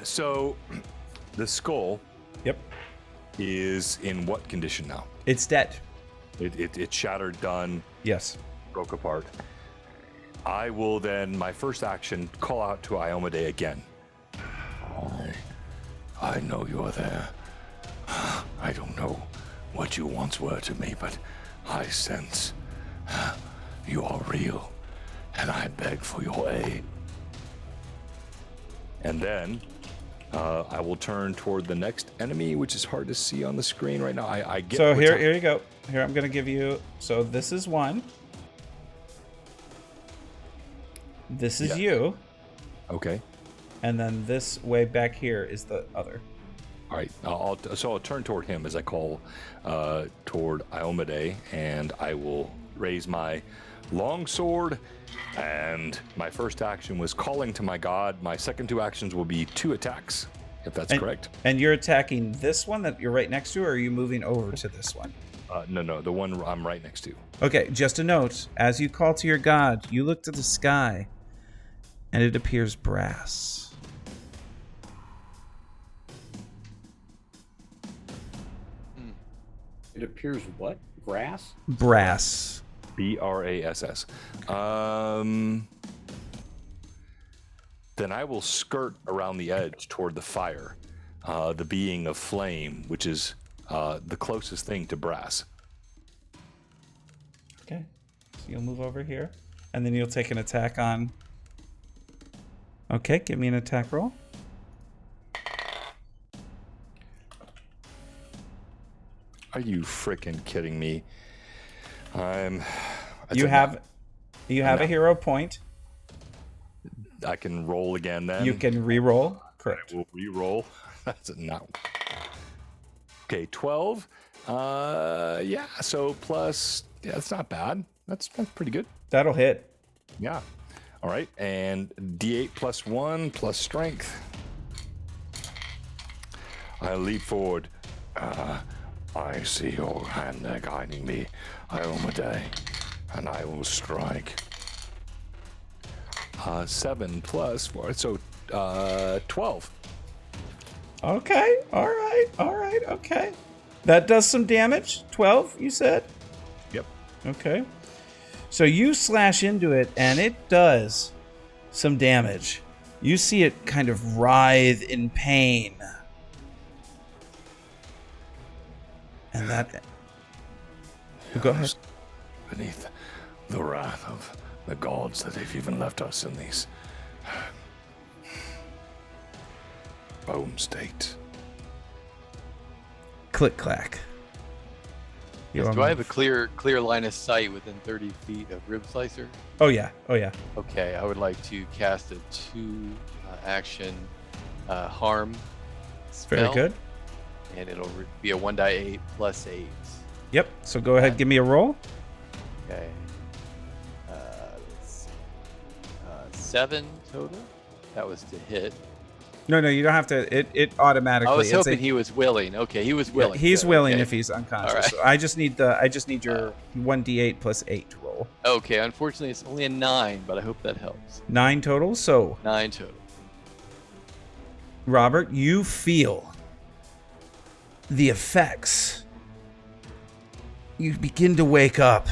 So the skull Yep. is in what condition now? It's dead. It shattered, done, Yes. broke apart. I will then, my first action, call out to Iomade again. I know you're there. I don't know what you once were to me, but I sense you are real, and I beg for your aid. And then I will turn toward the next enemy, which is hard to see on the screen right now. I get. So here you go. Here, I'm going to give you... So this is one. This is Yes. you. Okay. And then this way back here is the other. All right. So I'll turn toward him as I call toward Iomade, and I will raise my long sword. And my first action was calling to my god. My second 2 actions will be 2 attacks, if that's correct. And you're attacking this one that you're right next to, or are you moving over to this one? No, the one I'm right next to. Okay, just a note. As you call to your god, you look to the sky, and it appears brass. It appears what? Grass? Brass. BRASS. Then I will skirt around the edge toward the fire, the being of flame, which is the closest thing to brass. Okay, so you'll move over here, and then you'll take an attack on... Okay, give me an attack roll. Are you freaking kidding me? You have a hero point. I can roll again then. You can re-roll. Correct. I will re-roll. That's not. Okay, 12. Yeah. So plus. Yeah, that's not bad. That's pretty good. That'll hit. Yeah. All right, and D8 plus 1 plus strength. I leap forward. I see your hand there guiding me, Iomade, and I will strike. 7 plus 4, so 12. Okay, all right, okay. That does some damage. 12, you said? Yep. Okay. So you slash into it, and it does some damage. You see it kind of writhe in pain. And that... Go ahead. Beneath the wrath of the gods that have even left us in these bone state. Click clack. Yes, do I have a clear line of sight within 30 feet of Rib Slicer? Oh yeah. Okay, I would like to cast a 2 action harm spell. Very good. And it'll be a 1d8 plus 8. Yep. So go ahead, give me a roll. Okay. Let's see. 7 total. That was to hit. No, you don't have to. It automatically. I was hoping he was willing. Okay, he was willing. Yeah, he's willing okay. if he's unconscious. Right. So I just need your 1d8 plus 8 roll. Okay, unfortunately it's only a 9, but I hope that helps. 9 total. So 9 total. Robert, you feel the effects. You begin to wake up,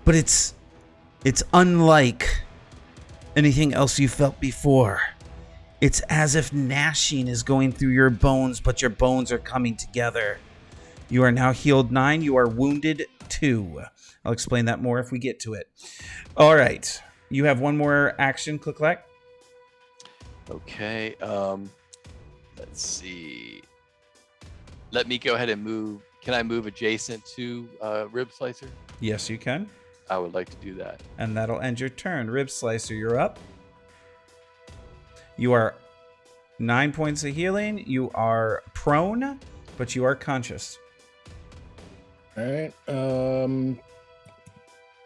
but it's unlike anything else you felt before. It's as if gnashing is going through your bones, but your bones are coming together. You are now healed 9. You are wounded 2. I'll explain that more if we get to it. All right. You have one more action, Click-Clack. Okay. Let's see. Let me go ahead and move. Can I move adjacent to Rib Slicer? Yes, you can. I would like to do that. And that'll end your turn. Rib Slicer, you're up. You are 9 points of healing. You are prone, but you are conscious. All right.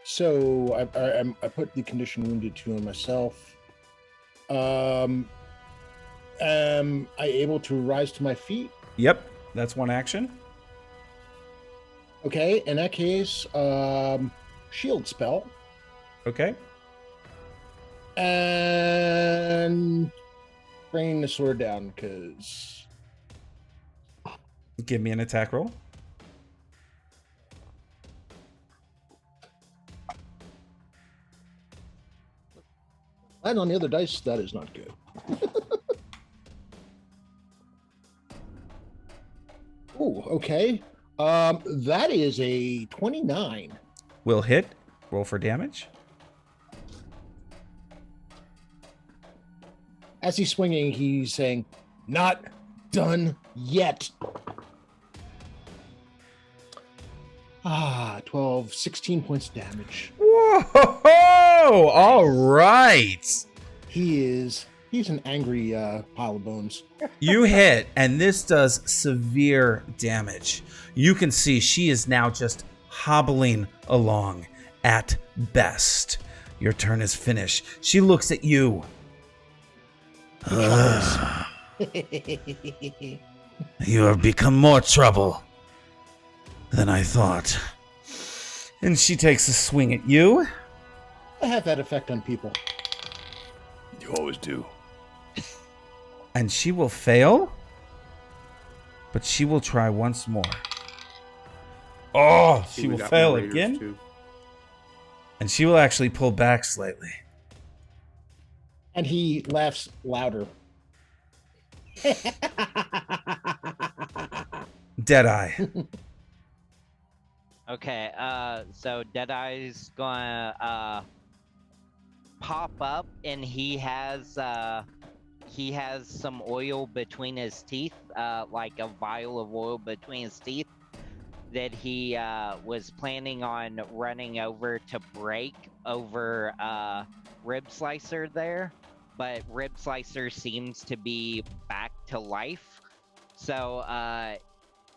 So I put the condition wounded 2 on myself. Am I able to rise to my feet? Yep, that's one action. Okay, in that case, shield spell. Okay. And bringing the sword down because... Give me an attack roll. And on the other dice, that is not good. Ooh, okay. That is a 29. Will hit. Roll for damage. As he's swinging, he's saying, "Not done yet." 12, 16 points of damage. Woo! Whoa! All right. He's an angry pile of bones. You hit, and this does severe damage. You can see she is now just hobbling along at best. Your turn is finished. She looks at you. You have become more trouble than I thought. And she takes a swing at you. I have that effect on people. You always do. And she will fail, but she will try once more. Oh, she will fail again. Too. And she will actually pull back slightly. And he laughs louder. Deadeye. Okay, so Deadeye's gonna pop up, and he has some oil between his teeth, like a vial of oil between his teeth that he was planning on running over to break over Rib Slicer there, but Rib Slicer seems to be back to life, so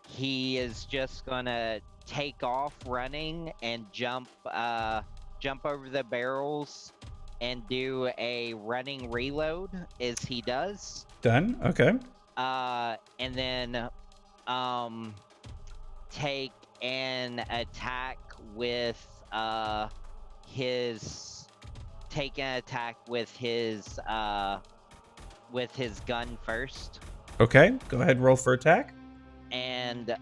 he is just gonna take off running and jump over the barrels and do a running reload as he does. Done. Okay. And then take an attack with his gun first. Okay. Go ahead. Roll for attack. And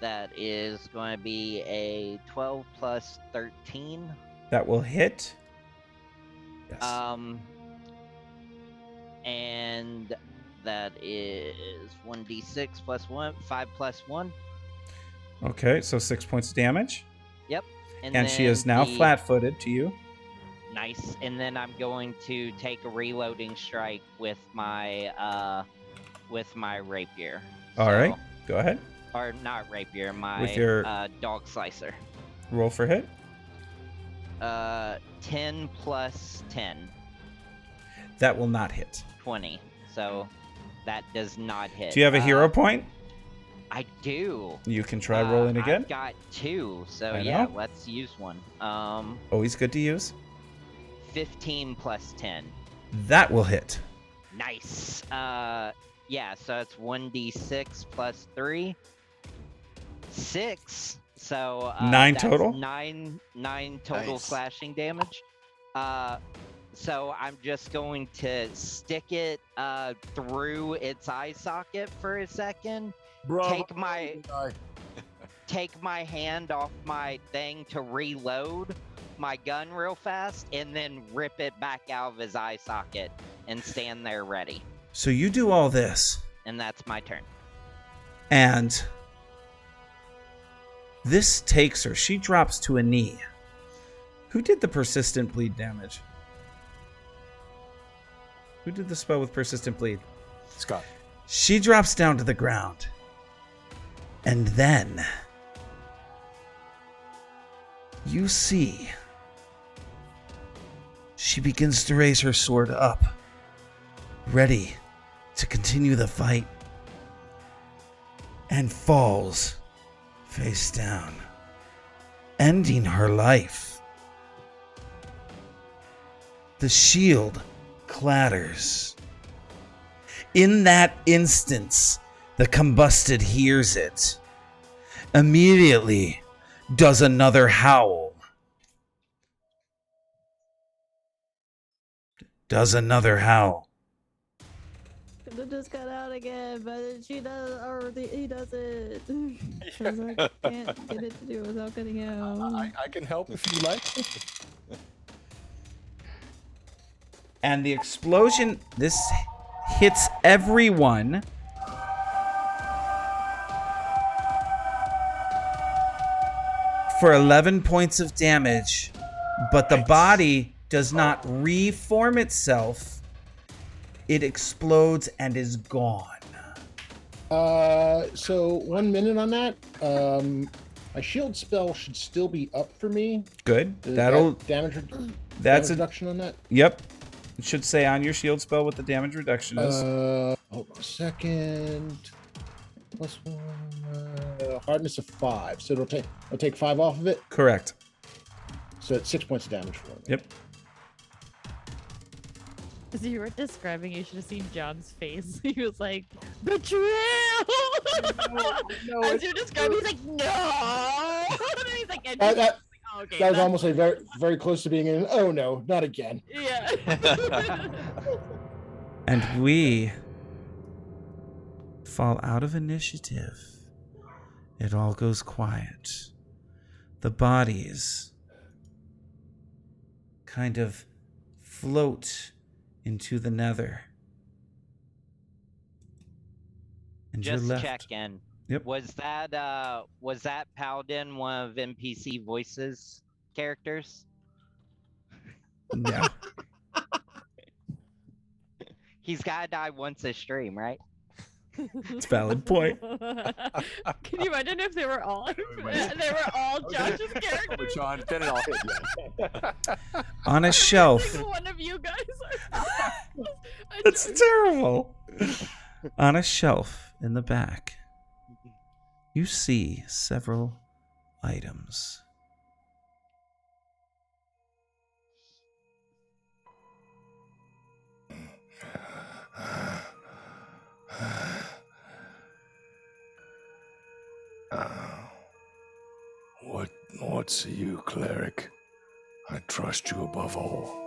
that is going to be a 12 plus 13. That will hit. Yes. And that is 1d6 plus 1, 5 plus 1. Okay, so 6 points of damage. Yep. And she is now flat-footed to you. Nice. And then I'm going to take a reloading strike with my rapier. All right, go ahead. Or not rapier, With your dog slicer. Roll for hit. 10 plus 10. That will not hit. 20. So that does not hit. Do you have a hero point? I do. You can try rolling again. I've got 2, so I yeah, know. let's use one. Always good to use. 15 plus 10. That will hit. Nice. Yeah, so it's 1d6 plus 3. 6. So 9 that's total? 9 total Nice. slashing damage. So I'm just going to stick it through its eye socket for a second. Take my hand off my thing to reload my gun real fast, and then rip it back out of his eye socket and stand there ready. So you do all this. And that's my turn. And this takes her. She drops to a knee. Who did the persistent bleed damage? Who did the spell with persistent bleed? Scott. She drops down to the ground. And then you see she begins to raise her sword up, ready to continue the fight, and falls face down, ending her life. The shield clatters. In that instance, the combusted hears it. Immediately does another howl. Does another howl. Could have just got out again, but she does, or he does it. Because I can't get it to do it without getting out. I can help if you like. And the explosion, this hits everyone. For 11 points of damage, but the body does not reform itself. It explodes and is gone. So 1 minute on that. My shield spell should still be up for me. Good. Is That'll that damage. that's damage reduction on that. Yep. It should say on your shield spell what the damage reduction is. Hold on a second. +1, hardness of 5, so it'll take 5 off of it. Correct. So it's 6 points of damage for me. Yep. As you were describing, you should have seen John's face. He was like, betrayal! No, As you're describing, he's like, no! And he's like, That oh, okay, was almost like very, very close to being in. Oh no, not again. Yeah. And we fall out of initiative. It all goes quiet. The bodies kind of float into the nether. And Just you're left. check in. Yep. Was that Paladin one of NPC Voices characters? No. He's gotta die once a stream, right? It's a valid point. Can you imagine if they were all Josh's characters? John, get it off. On a shelf. Single one of you guys are. That's terrible. On a shelf in the back, you see several items. What's you, cleric? I trust you above all.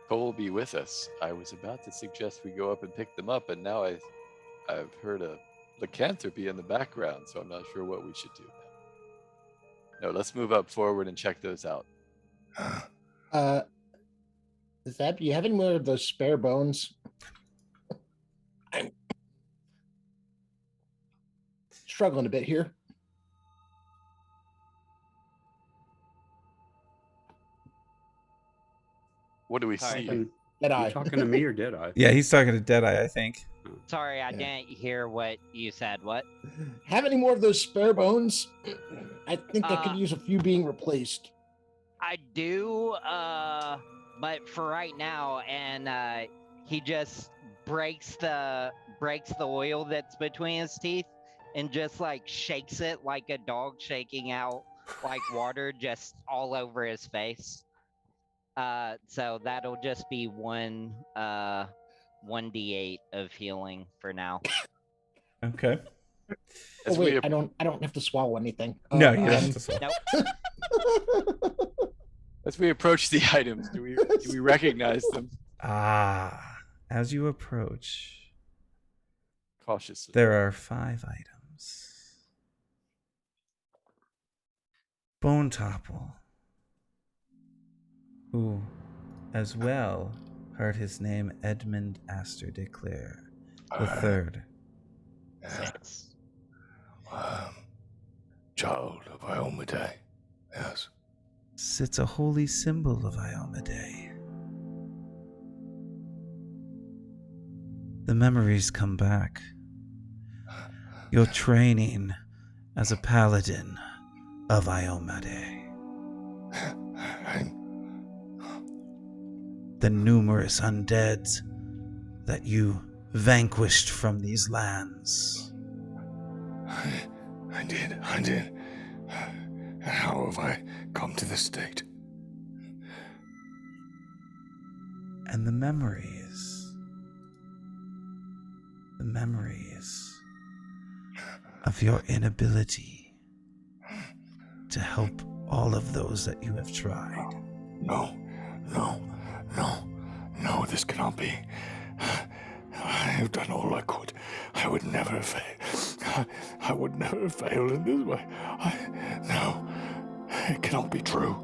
Cole be with us. I was about to suggest we go up and pick them up, and now I've heard a lycanthropy in the background, so I'm not sure what we should do now. No, let's move up forward and check those out. Zeb, do you have any more of those spare bones? I'm struggling a bit here. What do we see? You talking to me or did I? Yeah, he's talking to Deadeye, I think. Sorry, I didn't hear what you said. What? Have any more of those spare bones? I think I could use a few being replaced. I do, but for right now, and he just breaks the oil that's between his teeth and just like shakes it like a dog shaking out like water just all over his face. So that'll just be 1d8 of healing for now. Okay. Oh, wait, I don't have to swallow anything. No, you don't have to swallow. Nope. As we approach the items, do we recognize them? As you approach, Cautiously. there are 5 items. Bone Topple, who as well heard his name Edmund Astor declare the third. Yes. Child of Iomade. Yes. Sits a holy symbol of Iomade. The memories come back. Your training as a paladin of Iomade. The numerous undeads that you vanquished from these lands. I did. How have I come to this state? And the memories of your inability to help all of those that you have tried. No, this cannot be. I have done all I could. I would never fail. I would never fail in this way. No, it cannot be true.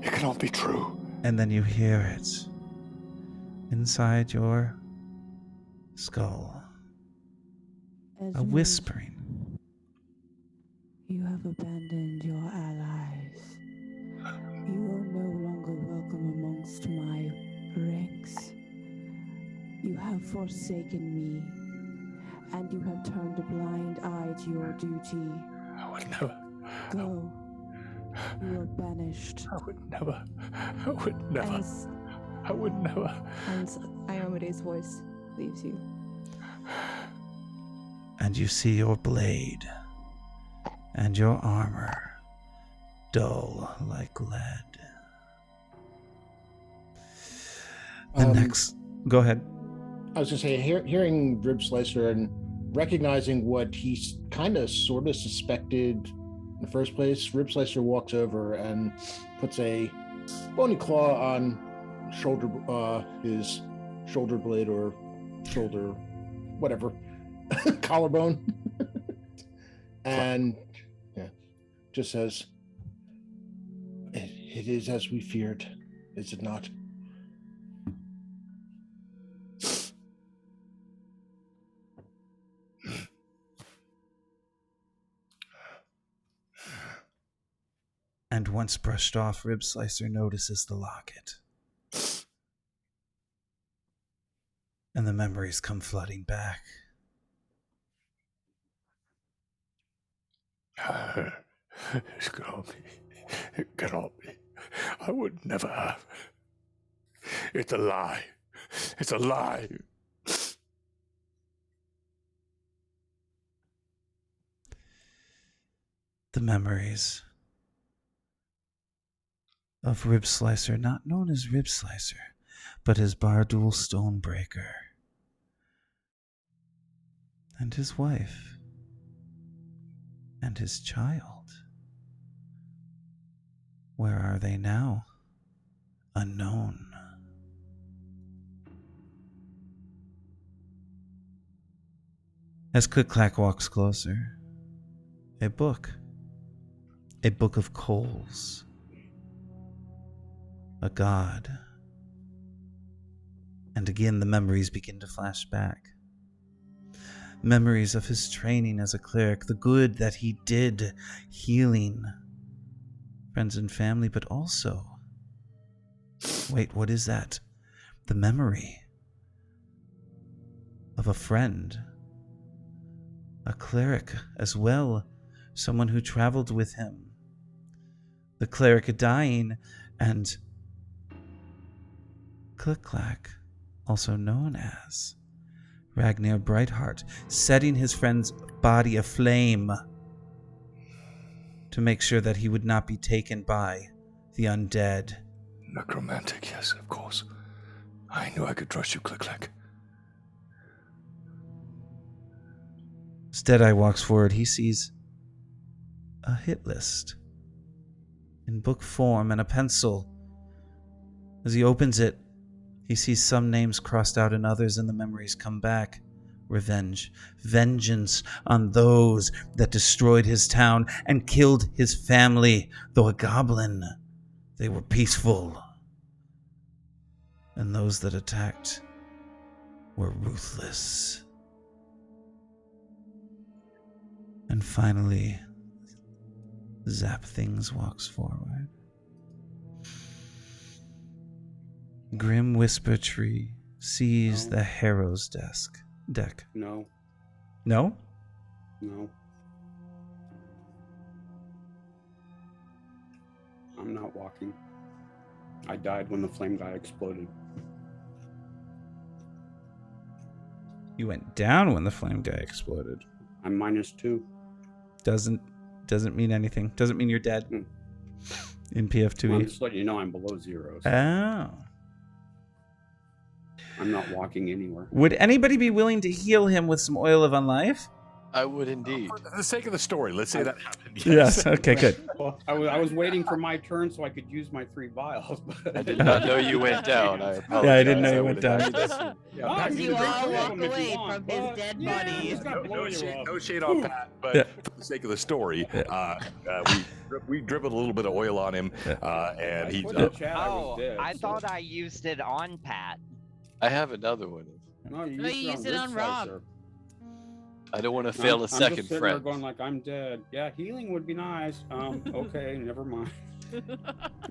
It cannot be true. And then you hear it inside your skull. A whispering. You have abandoned your allies. You are no longer welcome amongst my ranks. You have forsaken me, and you have turned a blind eye to your duty. I would never. Go. You are banished. I would never. I would never. I would never. And Iomede's voice leaves you. And you see your blade and your armor dull like lead. Go ahead. I was gonna say, hearing Rib Slicer and recognizing what he kind of sort of suspected in the first place, Rib Slicer walks over and puts a bony claw on his shoulder blade or shoulder, whatever, collarbone, and just says, "It is as we feared, is it not?" And once brushed off, Rib Slicer notices the locket. And the memories come flooding back. It cannot be. It cannot be. I would never have. It's a lie. It's a lie. The memories of Rib Slicer, not known as Rib Slicer, but as Bardul Stonebreaker, and his wife, and his child. Where are they now? Unknown. As Click-Clack walks closer, a book of coals, a god. And again the memories begin to flash back. Memories of his training as a cleric, the good that he did, healing friends and family, but also, wait, what is that? The memory of a friend, a cleric as well, someone who traveled with him. The cleric dying, and Click-Clack, also known as Ragnar Brightheart, setting his friend's body aflame to make sure that he would not be taken by the undead. Necromantic, yes, of course. I knew I could trust you, Click-Clack. As Deadeye walks forward, he sees a hit list in book form and a pencil. As he opens it, he sees some names crossed out and others, and the memories come back. Revenge. Vengeance on those that destroyed his town and killed his family. Though a goblin, they were peaceful. And those that attacked were ruthless. And finally, Zap Things walks forward. Grim Whisper Tree sees the Harrow's deck. No. No? No. I'm not walking. I died when the flame guy exploded. You went down when the flame guy exploded. I'm -2. Doesn't mean anything. Doesn't mean you're dead. In PF2E. Well, I'm just letting you know I'm below 0. So Oh. I'm not walking anywhere. Would anybody be willing to heal him with some oil of unlife? I would indeed. For the sake of the story, let's say that happened. Yes. Okay, good. Well, I was waiting for my turn so I could use my 3 vials. But I did not know you went down. I apologize. Yeah, I didn't know you went would've down. done As you all walk away from his dead body. No shade on Pat, but for the sake of the story, we dribbled a little bit of oil on him, and he. I thought I used it on Pat. I have another one. No, you used it on Rob. I don't want to fail a second I'm just sitting friend. there going like, I'm dead. Yeah, healing would be nice. Okay, never mind.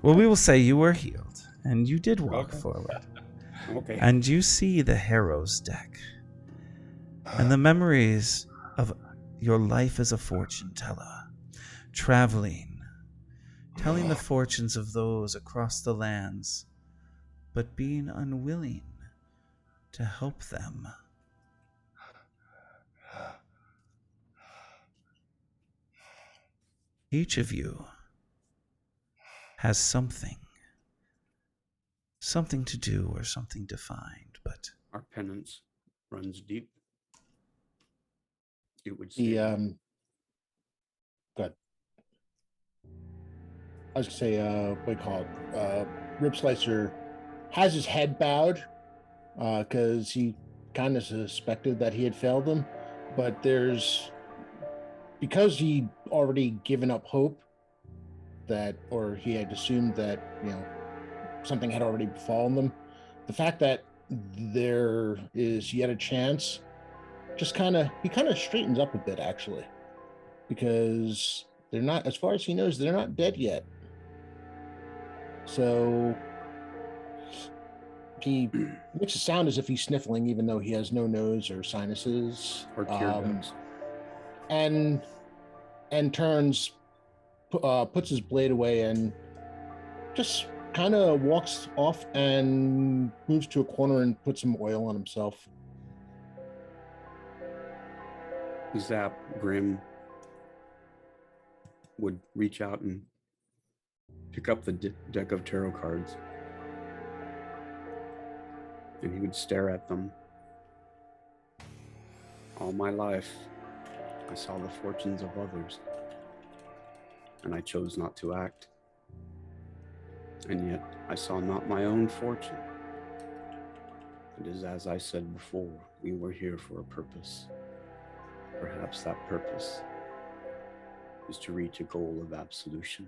Well, we will say you were healed, and you did walk forward. Okay. And you see the Harrow's deck. And the memories of your life as a fortune teller, traveling, telling the fortunes of those across the lands, but being unwilling to help them. Each of you has something to do or something to find, but Our penance runs deep. It would The seem. good. I was gonna say, what do you call it? Rib Slicer has his head bowed because he kind of suspected that he had failed him, but because he'd already given up hope or he had assumed that something had already befallen them. The fact that there is yet a chance, he kind of straightens up a bit actually, because they're not, as far as he knows, they're not dead yet. So he makes a sound as if he's sniffling, even though he has no nose or sinuses. Or tear ducts. And turns, puts his blade away and just kind of walks off and moves to a corner and puts some oil on himself. Zap Grim would reach out and pick up the deck of tarot cards, and he would stare at them. All my life, I saw the fortunes of others, and I chose not to act. And yet, I saw not my own fortune. It is as I said before, we were here for a purpose. Perhaps that purpose is to reach a goal of absolution,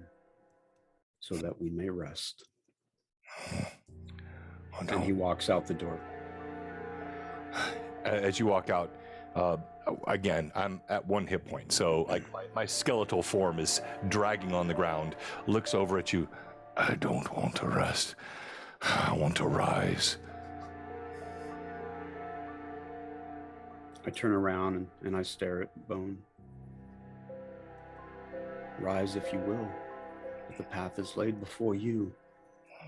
so that we may rest. And he walks out the door. As you walk out, again, I'm at 1 hit point, so like my skeletal form is dragging on the ground, looks over at you. I don't want to rest. I want to rise. I turn around and I stare at Bone. Rise if you will, but the path is laid before you,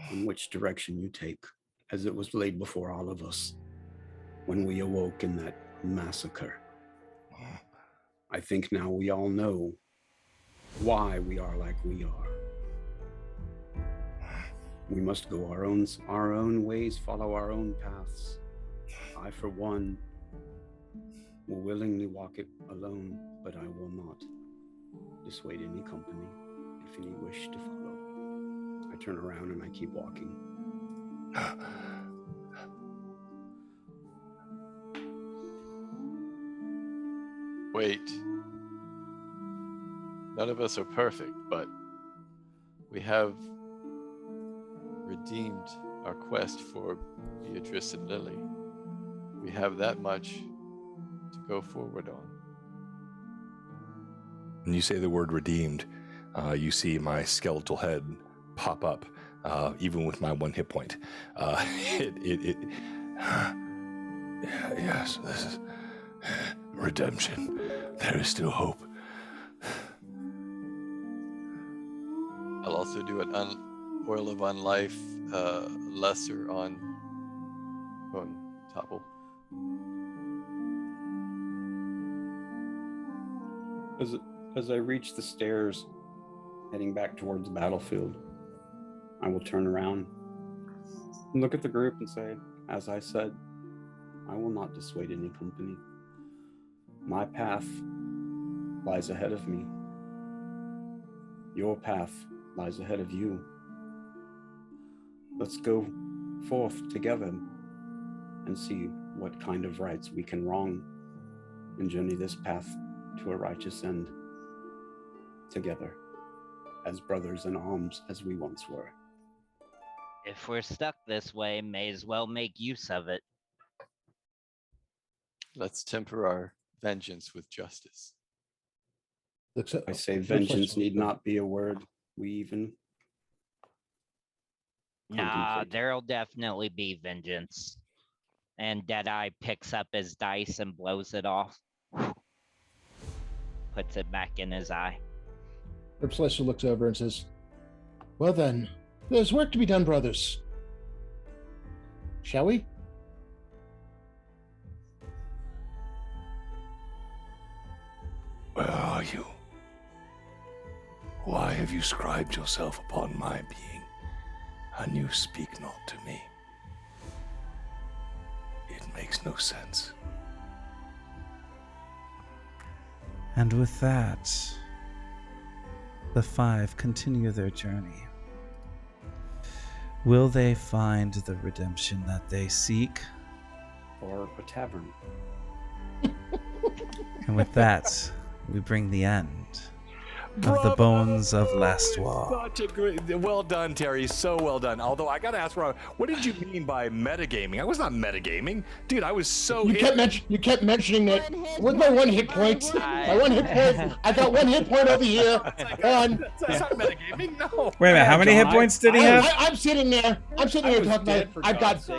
in which direction you take, as it was laid before all of us when we awoke in that massacre. I think now we all know why we are like we are. We must go our own ways, follow our own paths. I, for one, will willingly walk it alone, but I will not dissuade any company if any wish to follow. I turn around and I keep walking. Wait. None of us are perfect, but we have redeemed our quest for Beatrice and Lily. We have that much to go forward on. When you say the word redeemed, you see my skeletal head pop up, even with my 1 hit point. Yes, this is redemption. There is still hope. I'll also do an oil of unlife, lesser on Bone Topple. As I reach the stairs, heading back towards the battlefield, I will turn around and look at the group and say, as I said, I will not dissuade any company. My path lies ahead of me. Your path lies ahead of you. Let's go forth together and see what kind of rights we can wrong and journey this path to a righteous end together, as brothers in arms as we once were. If we're stuck this way, may as well make use of it. Let's temper our vengeance with justice. I say vengeance need not be a word we even Nah, there'll definitely be vengeance. And Deadeye picks up his dice and blows it off. Puts it back in his eye. Rip Slicer looks over and says, "Well then, there's work to be done, brothers. Shall we?" Where are you? Why have you scribed yourself upon my being, and you speak not to me? It makes no sense. And with that, the five continue their journey. Will they find the redemption that they seek? Or a tavern. And with that, we bring the end of the Bones of Lastwall. Such a great, well done, Terry. So well done. Although I gotta ask, Ron, what did you mean by metagaming? I was not metagaming, dude. I was so. You kept mentioning that. Where's my 1 hit point? My 1 hit point. I got 1 hit point over here. On. That's not metagaming. No. Wait a minute. How many hit points did he have? I'm sitting there. I'm sitting here talking about.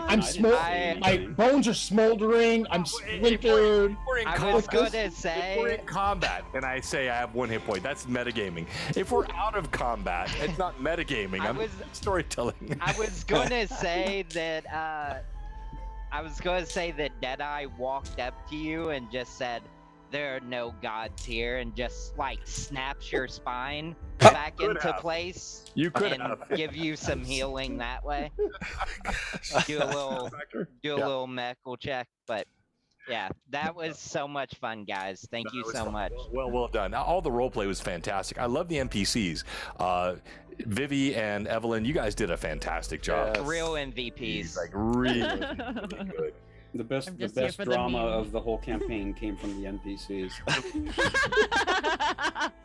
My bones are smoldering. I'm splintered. I was gonna say. If we're in combat, and I say I have 1 hit point. That's metagaming. If we're out of combat, it's not metagaming. I'm storytelling. I was gonna say that. Deadeye walked up to you and just said, "There are no gods here," and just like snaps your spine back into place. You could and give you some healing that way. Do a little medical check, but. Yeah, that was so much fun, guys. Thank you so much. Well done. All the roleplay was fantastic. I love the NPCs. Vivi and Evelyn, you guys did a fantastic job. Yes. Real MVPs. Like really good. The best drama of the whole campaign came from the NPCs.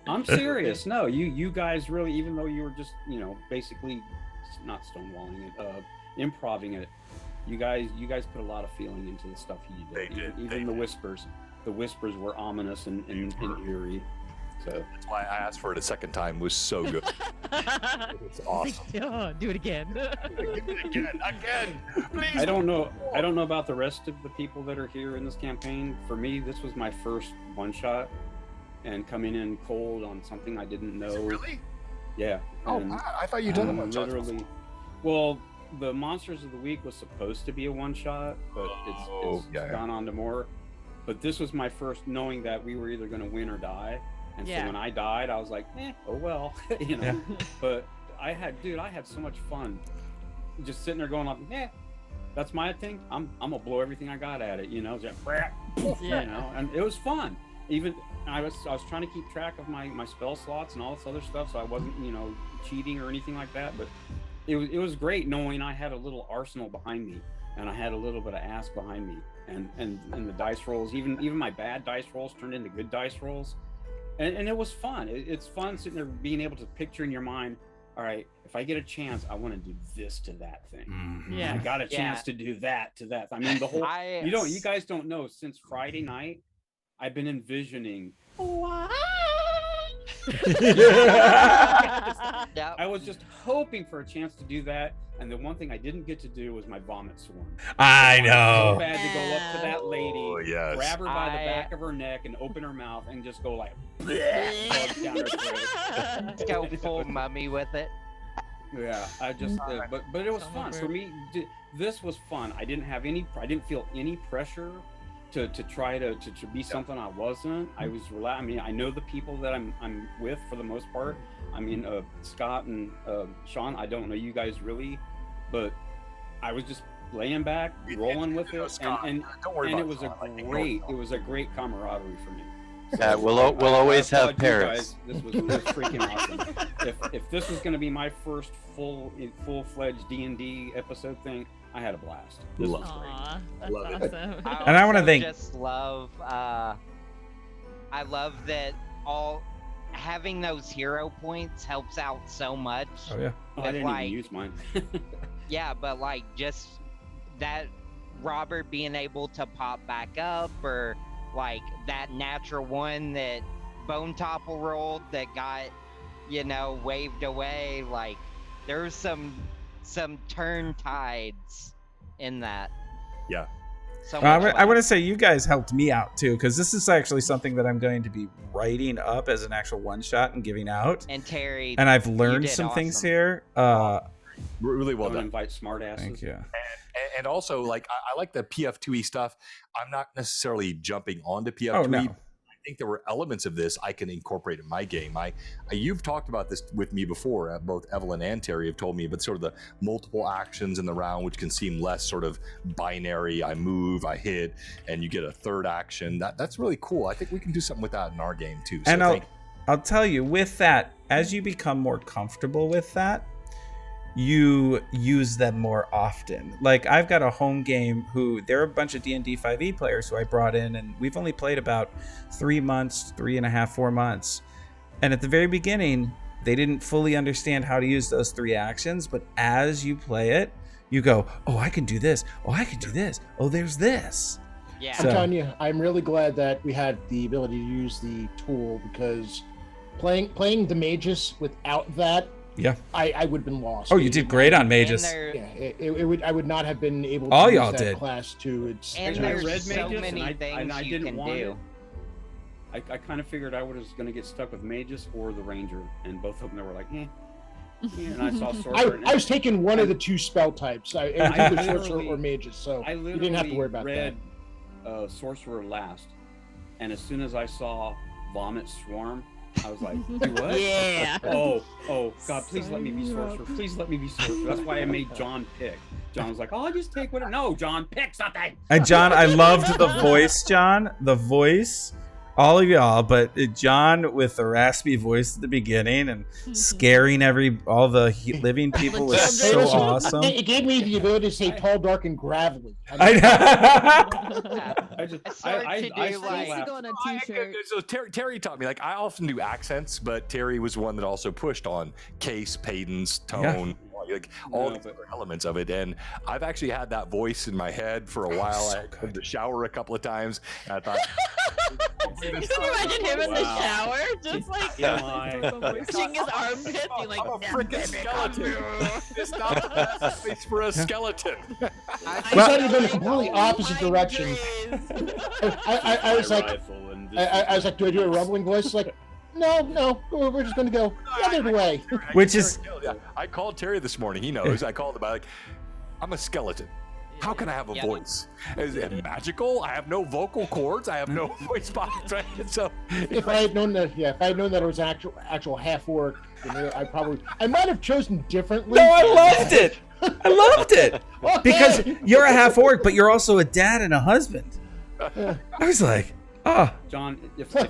I'm serious. No, you guys really, even though you were just, basically not stonewalling it, improving it. You guys put a lot of feeling into the stuff you did. Even the whispers. The whispers were ominous and eerie. So that's why I asked for it a second time. It was so good. It's awesome. Do it again. Again. Please. I don't know about the rest of the people that are here in this campaign. For me, this was my first one shot, and coming in cold on something I didn't know. Is it really? Yeah. Oh, I thought you'd done one shot. Literally. Well, the Monsters of the Week was supposed to be a one shot, but it's gone on to more. But this was my first knowing that we were either going to win or die. And so when I died, I was like, oh well, But I had so much fun just sitting there going like, that's my thing. I'm gonna blow everything I got at it, just, and it was fun. Even I was trying to keep track of my spell slots and all this other stuff, so I wasn't, cheating or anything like that, but it was great knowing I had a little arsenal behind me, and I had a little bit of ass behind me, and the dice rolls, even my bad dice rolls turned into good dice rolls, and it was fun. It's fun sitting there being able to picture in your mind, all right, if I get a chance, I want to do this to that thing. Mm-hmm. Yeah, I got a chance to do that to that. I mean, the whole you guys don't know, since Friday night, I've been envisioning. I was just hoping for a chance to do that, and the one thing I didn't get to do was my vomit swarm. I know. So bad to go up to that lady, grab her by the back of her neck, and open her mouth, and just go like down her throat. Go full mummy with it. Yeah, I just, but it was fun for me. This was fun. I didn't feel any pressure to try to be something I wasn't. I was relaxed. I mean, I know the people that I'm with for the most part. I mean, Scott and Sean, I don't know you guys really, but I was just laying back, rolling with it, and it was a great camaraderie for me. Yeah, we'll always have Paris. This was freaking awesome. If this was going to be my first full-fledged D&D episode thing, I had a blast. This was great. That's awesome. And I want to thank. I love that having those hero points helps out so much. Oh yeah. I didn't even use mine. Yeah, but like just that Robert being able to pop back up, or like that natural one that Bone Topple rolled that got, waved away. Like there's some some turn tides in that. Yeah. So I want to say you guys helped me out too, because this is actually something that I'm going to be writing up as an actual one shot and giving out. And Terry, and I've learned some things here. Really well Don't done. invite smartasses. Thank you. And also, like, I like the PF2E stuff. I'm not necessarily jumping onto PF2E. Oh, no. I think there were elements of this I can incorporate in my game. You've talked about this with me before. Both Evelyn and Terry have told me about sort of the multiple actions in the round, which can seem less sort of binary. I move, I hit, and you get a third action. That's really cool. I think we can do something with that in our game too. So And I'll tell you, with that, as you become more comfortable with that, you use them more often. Like, I've got a home game who there are a bunch of D&D 5e players who I brought in, and we've only played about 3 months, 3.5, 4 months. And at the very beginning, they didn't fully understand how to use those 3 actions, but as you play it, you go, oh, I can do this. Oh, I can do this. Oh, there's this. Yeah. I'm telling you, I'm really glad that we had the ability to use the tool, because playing the mages without that, yeah, I would have been lost. Oh, you did great on mages. I would not have been able to All use y'all that did. class too. And I there's read so mages, many things I you didn't can want do. it. I kind of figured I was going to get stuck with mages or the ranger, and both of them were like, eh. Yeah, and I saw sorcerer. I was taking one of the 2 spell types. Either sorcerer or mages, so I you didn't have to worry about that. read sorcerer last, and as soon as I saw vomit swarm, I was like, "You what? Yeah. Oh, God! Please let me be sorcerer. Please let me be sorcerer." That's why I made John pick. John was like, "Oh, I'll just take whatever." No, John, pick something. And John, I loved the voice, John. The voice. All of y'all, but John with the raspy voice at the beginning and scaring all the living people was so awesome. It gave me the ability to say tall, dark, and gravelly. So Terry taught me, like, I often do accents, but Terry was one that also pushed on case, cadence, tone, like all the other elements of it. And I've actually had that voice in my head for a while. I had to shower a couple of times, and I thought, can you imagine him in the shower, just like pushing his armpit, being like, I'm a freaking skeleton. It's not the best place for a skeleton. I thought you'd been a completely opposite direction. I was like, do I do a rumbling voice? Like, no, we're just going to go the other way. Which is, I called Terry this morning. He knows. I called him. I'm like, I'm a skeleton. How can I have a voice? Is it magical? I have no vocal cords. I have no voice box. Right? So if I had known that, it was actual half orc, I might have chosen differently. No, I loved it. I loved it because you're a half orc, but you're also a dad and a husband. I was like, John, if I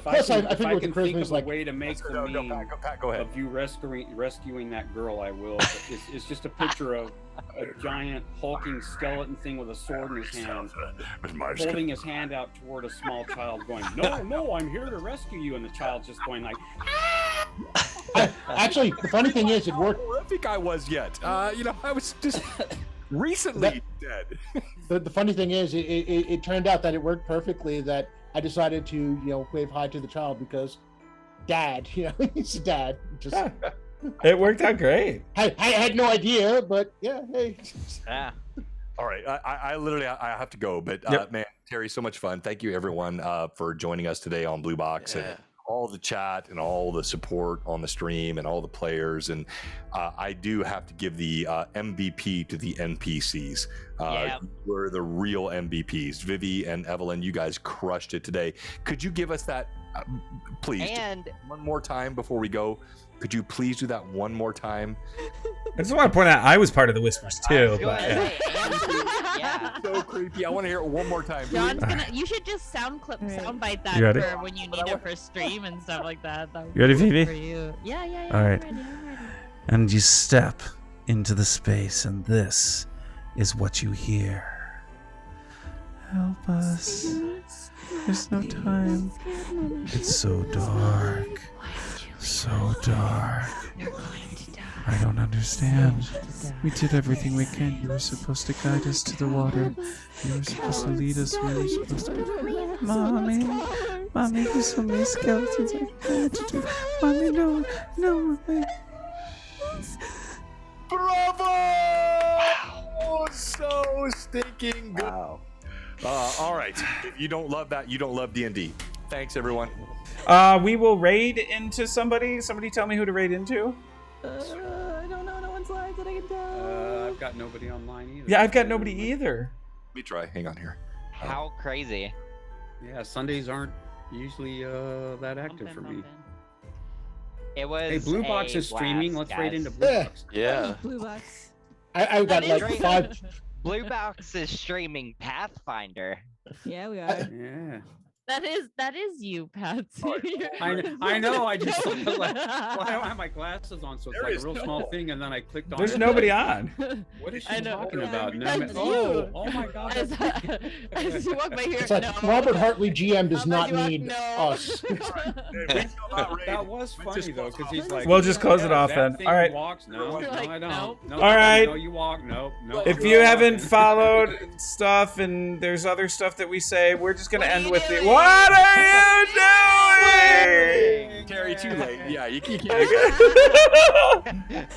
can think of like, a way to make the meme Pat, go ahead. of you rescuing that girl, I will. It's just a picture of a giant hulking skeleton thing with a sword in his hand, holding his hand out toward a small child, going, "No, I'm here to rescue you," and the child's just going like. Actually, the funny thing is, it worked. How horrific I was yet. I was just recently dead. The funny thing is, it turned out that it worked perfectly. That I decided to, wave hi to the child because, Dad, he's a dad. It worked out great. I had no idea, but yeah, hey. Yeah. All right, I literally have to go, but man, Terry, so much fun. Thank you everyone for joining us today on Blue Box and all the chat and all the support on the stream and all the players. And I do have to give the MVP to the NPCs. We're the real MVPs. Vivi and Evelyn, you guys crushed it today. Could you give us that, please, and one more time before we go? Could you please do that one more time? I just want to point out I was part of the whispers too. So creepy. I want to hear it one more time. John's you should just soundbite that for when you need it for stream and stuff like that. You ready, Phoebe? For you. Yeah. All right. I'm ready. And you step into the space, and this is what you hear. Help us. There's no time. It's so dark. So dark. I don't understand. We did everything we can. You were supposed to guide us to the water. You were supposed to lead us. We were supposed to... Mommy, there's so many skeletons. I don't know what to do. Mommy, no, Mommy. Bravo! stinking good. Wow. All right. If you don't love that, you don't love D&D. Thanks, everyone. We will raid into somebody. Somebody tell me who to raid into. I don't know. No one's live that I can tell. I've got nobody online either. Yeah, I've got nobody either. Let me try. Hang on here. How crazy. Yeah, Sundays aren't usually that active for me. It was. Hey, Blue Box is streaming. Let's raid into Blue Box. Yeah. Blue Box. I've got like Straight- 5. Blue Box is streaming Pathfinder. Yeah, we are. Yeah. That is you, Patsy. I know. I just like, well, I don't have my glasses on, so it's like a real small thing, and then I clicked on. There's it. nobody on. What is I she know. talking Yeah, about? And that's then you. oh my God. As you walk by here, It's like no. Robert Hartley GM does How about not you walk- need no. us. That was funny though, because he's like. We'll just close it off that then. thing All right. Walks. No, You're no, like, I don't. nope. No, All right. No, you walk. No, no. If I'm you not haven't walking. followed stuff and there's other stuff that we say, we're just gonna What are end you with the doing? what are you doing? Terry, too late. Yeah, you can't. Okay.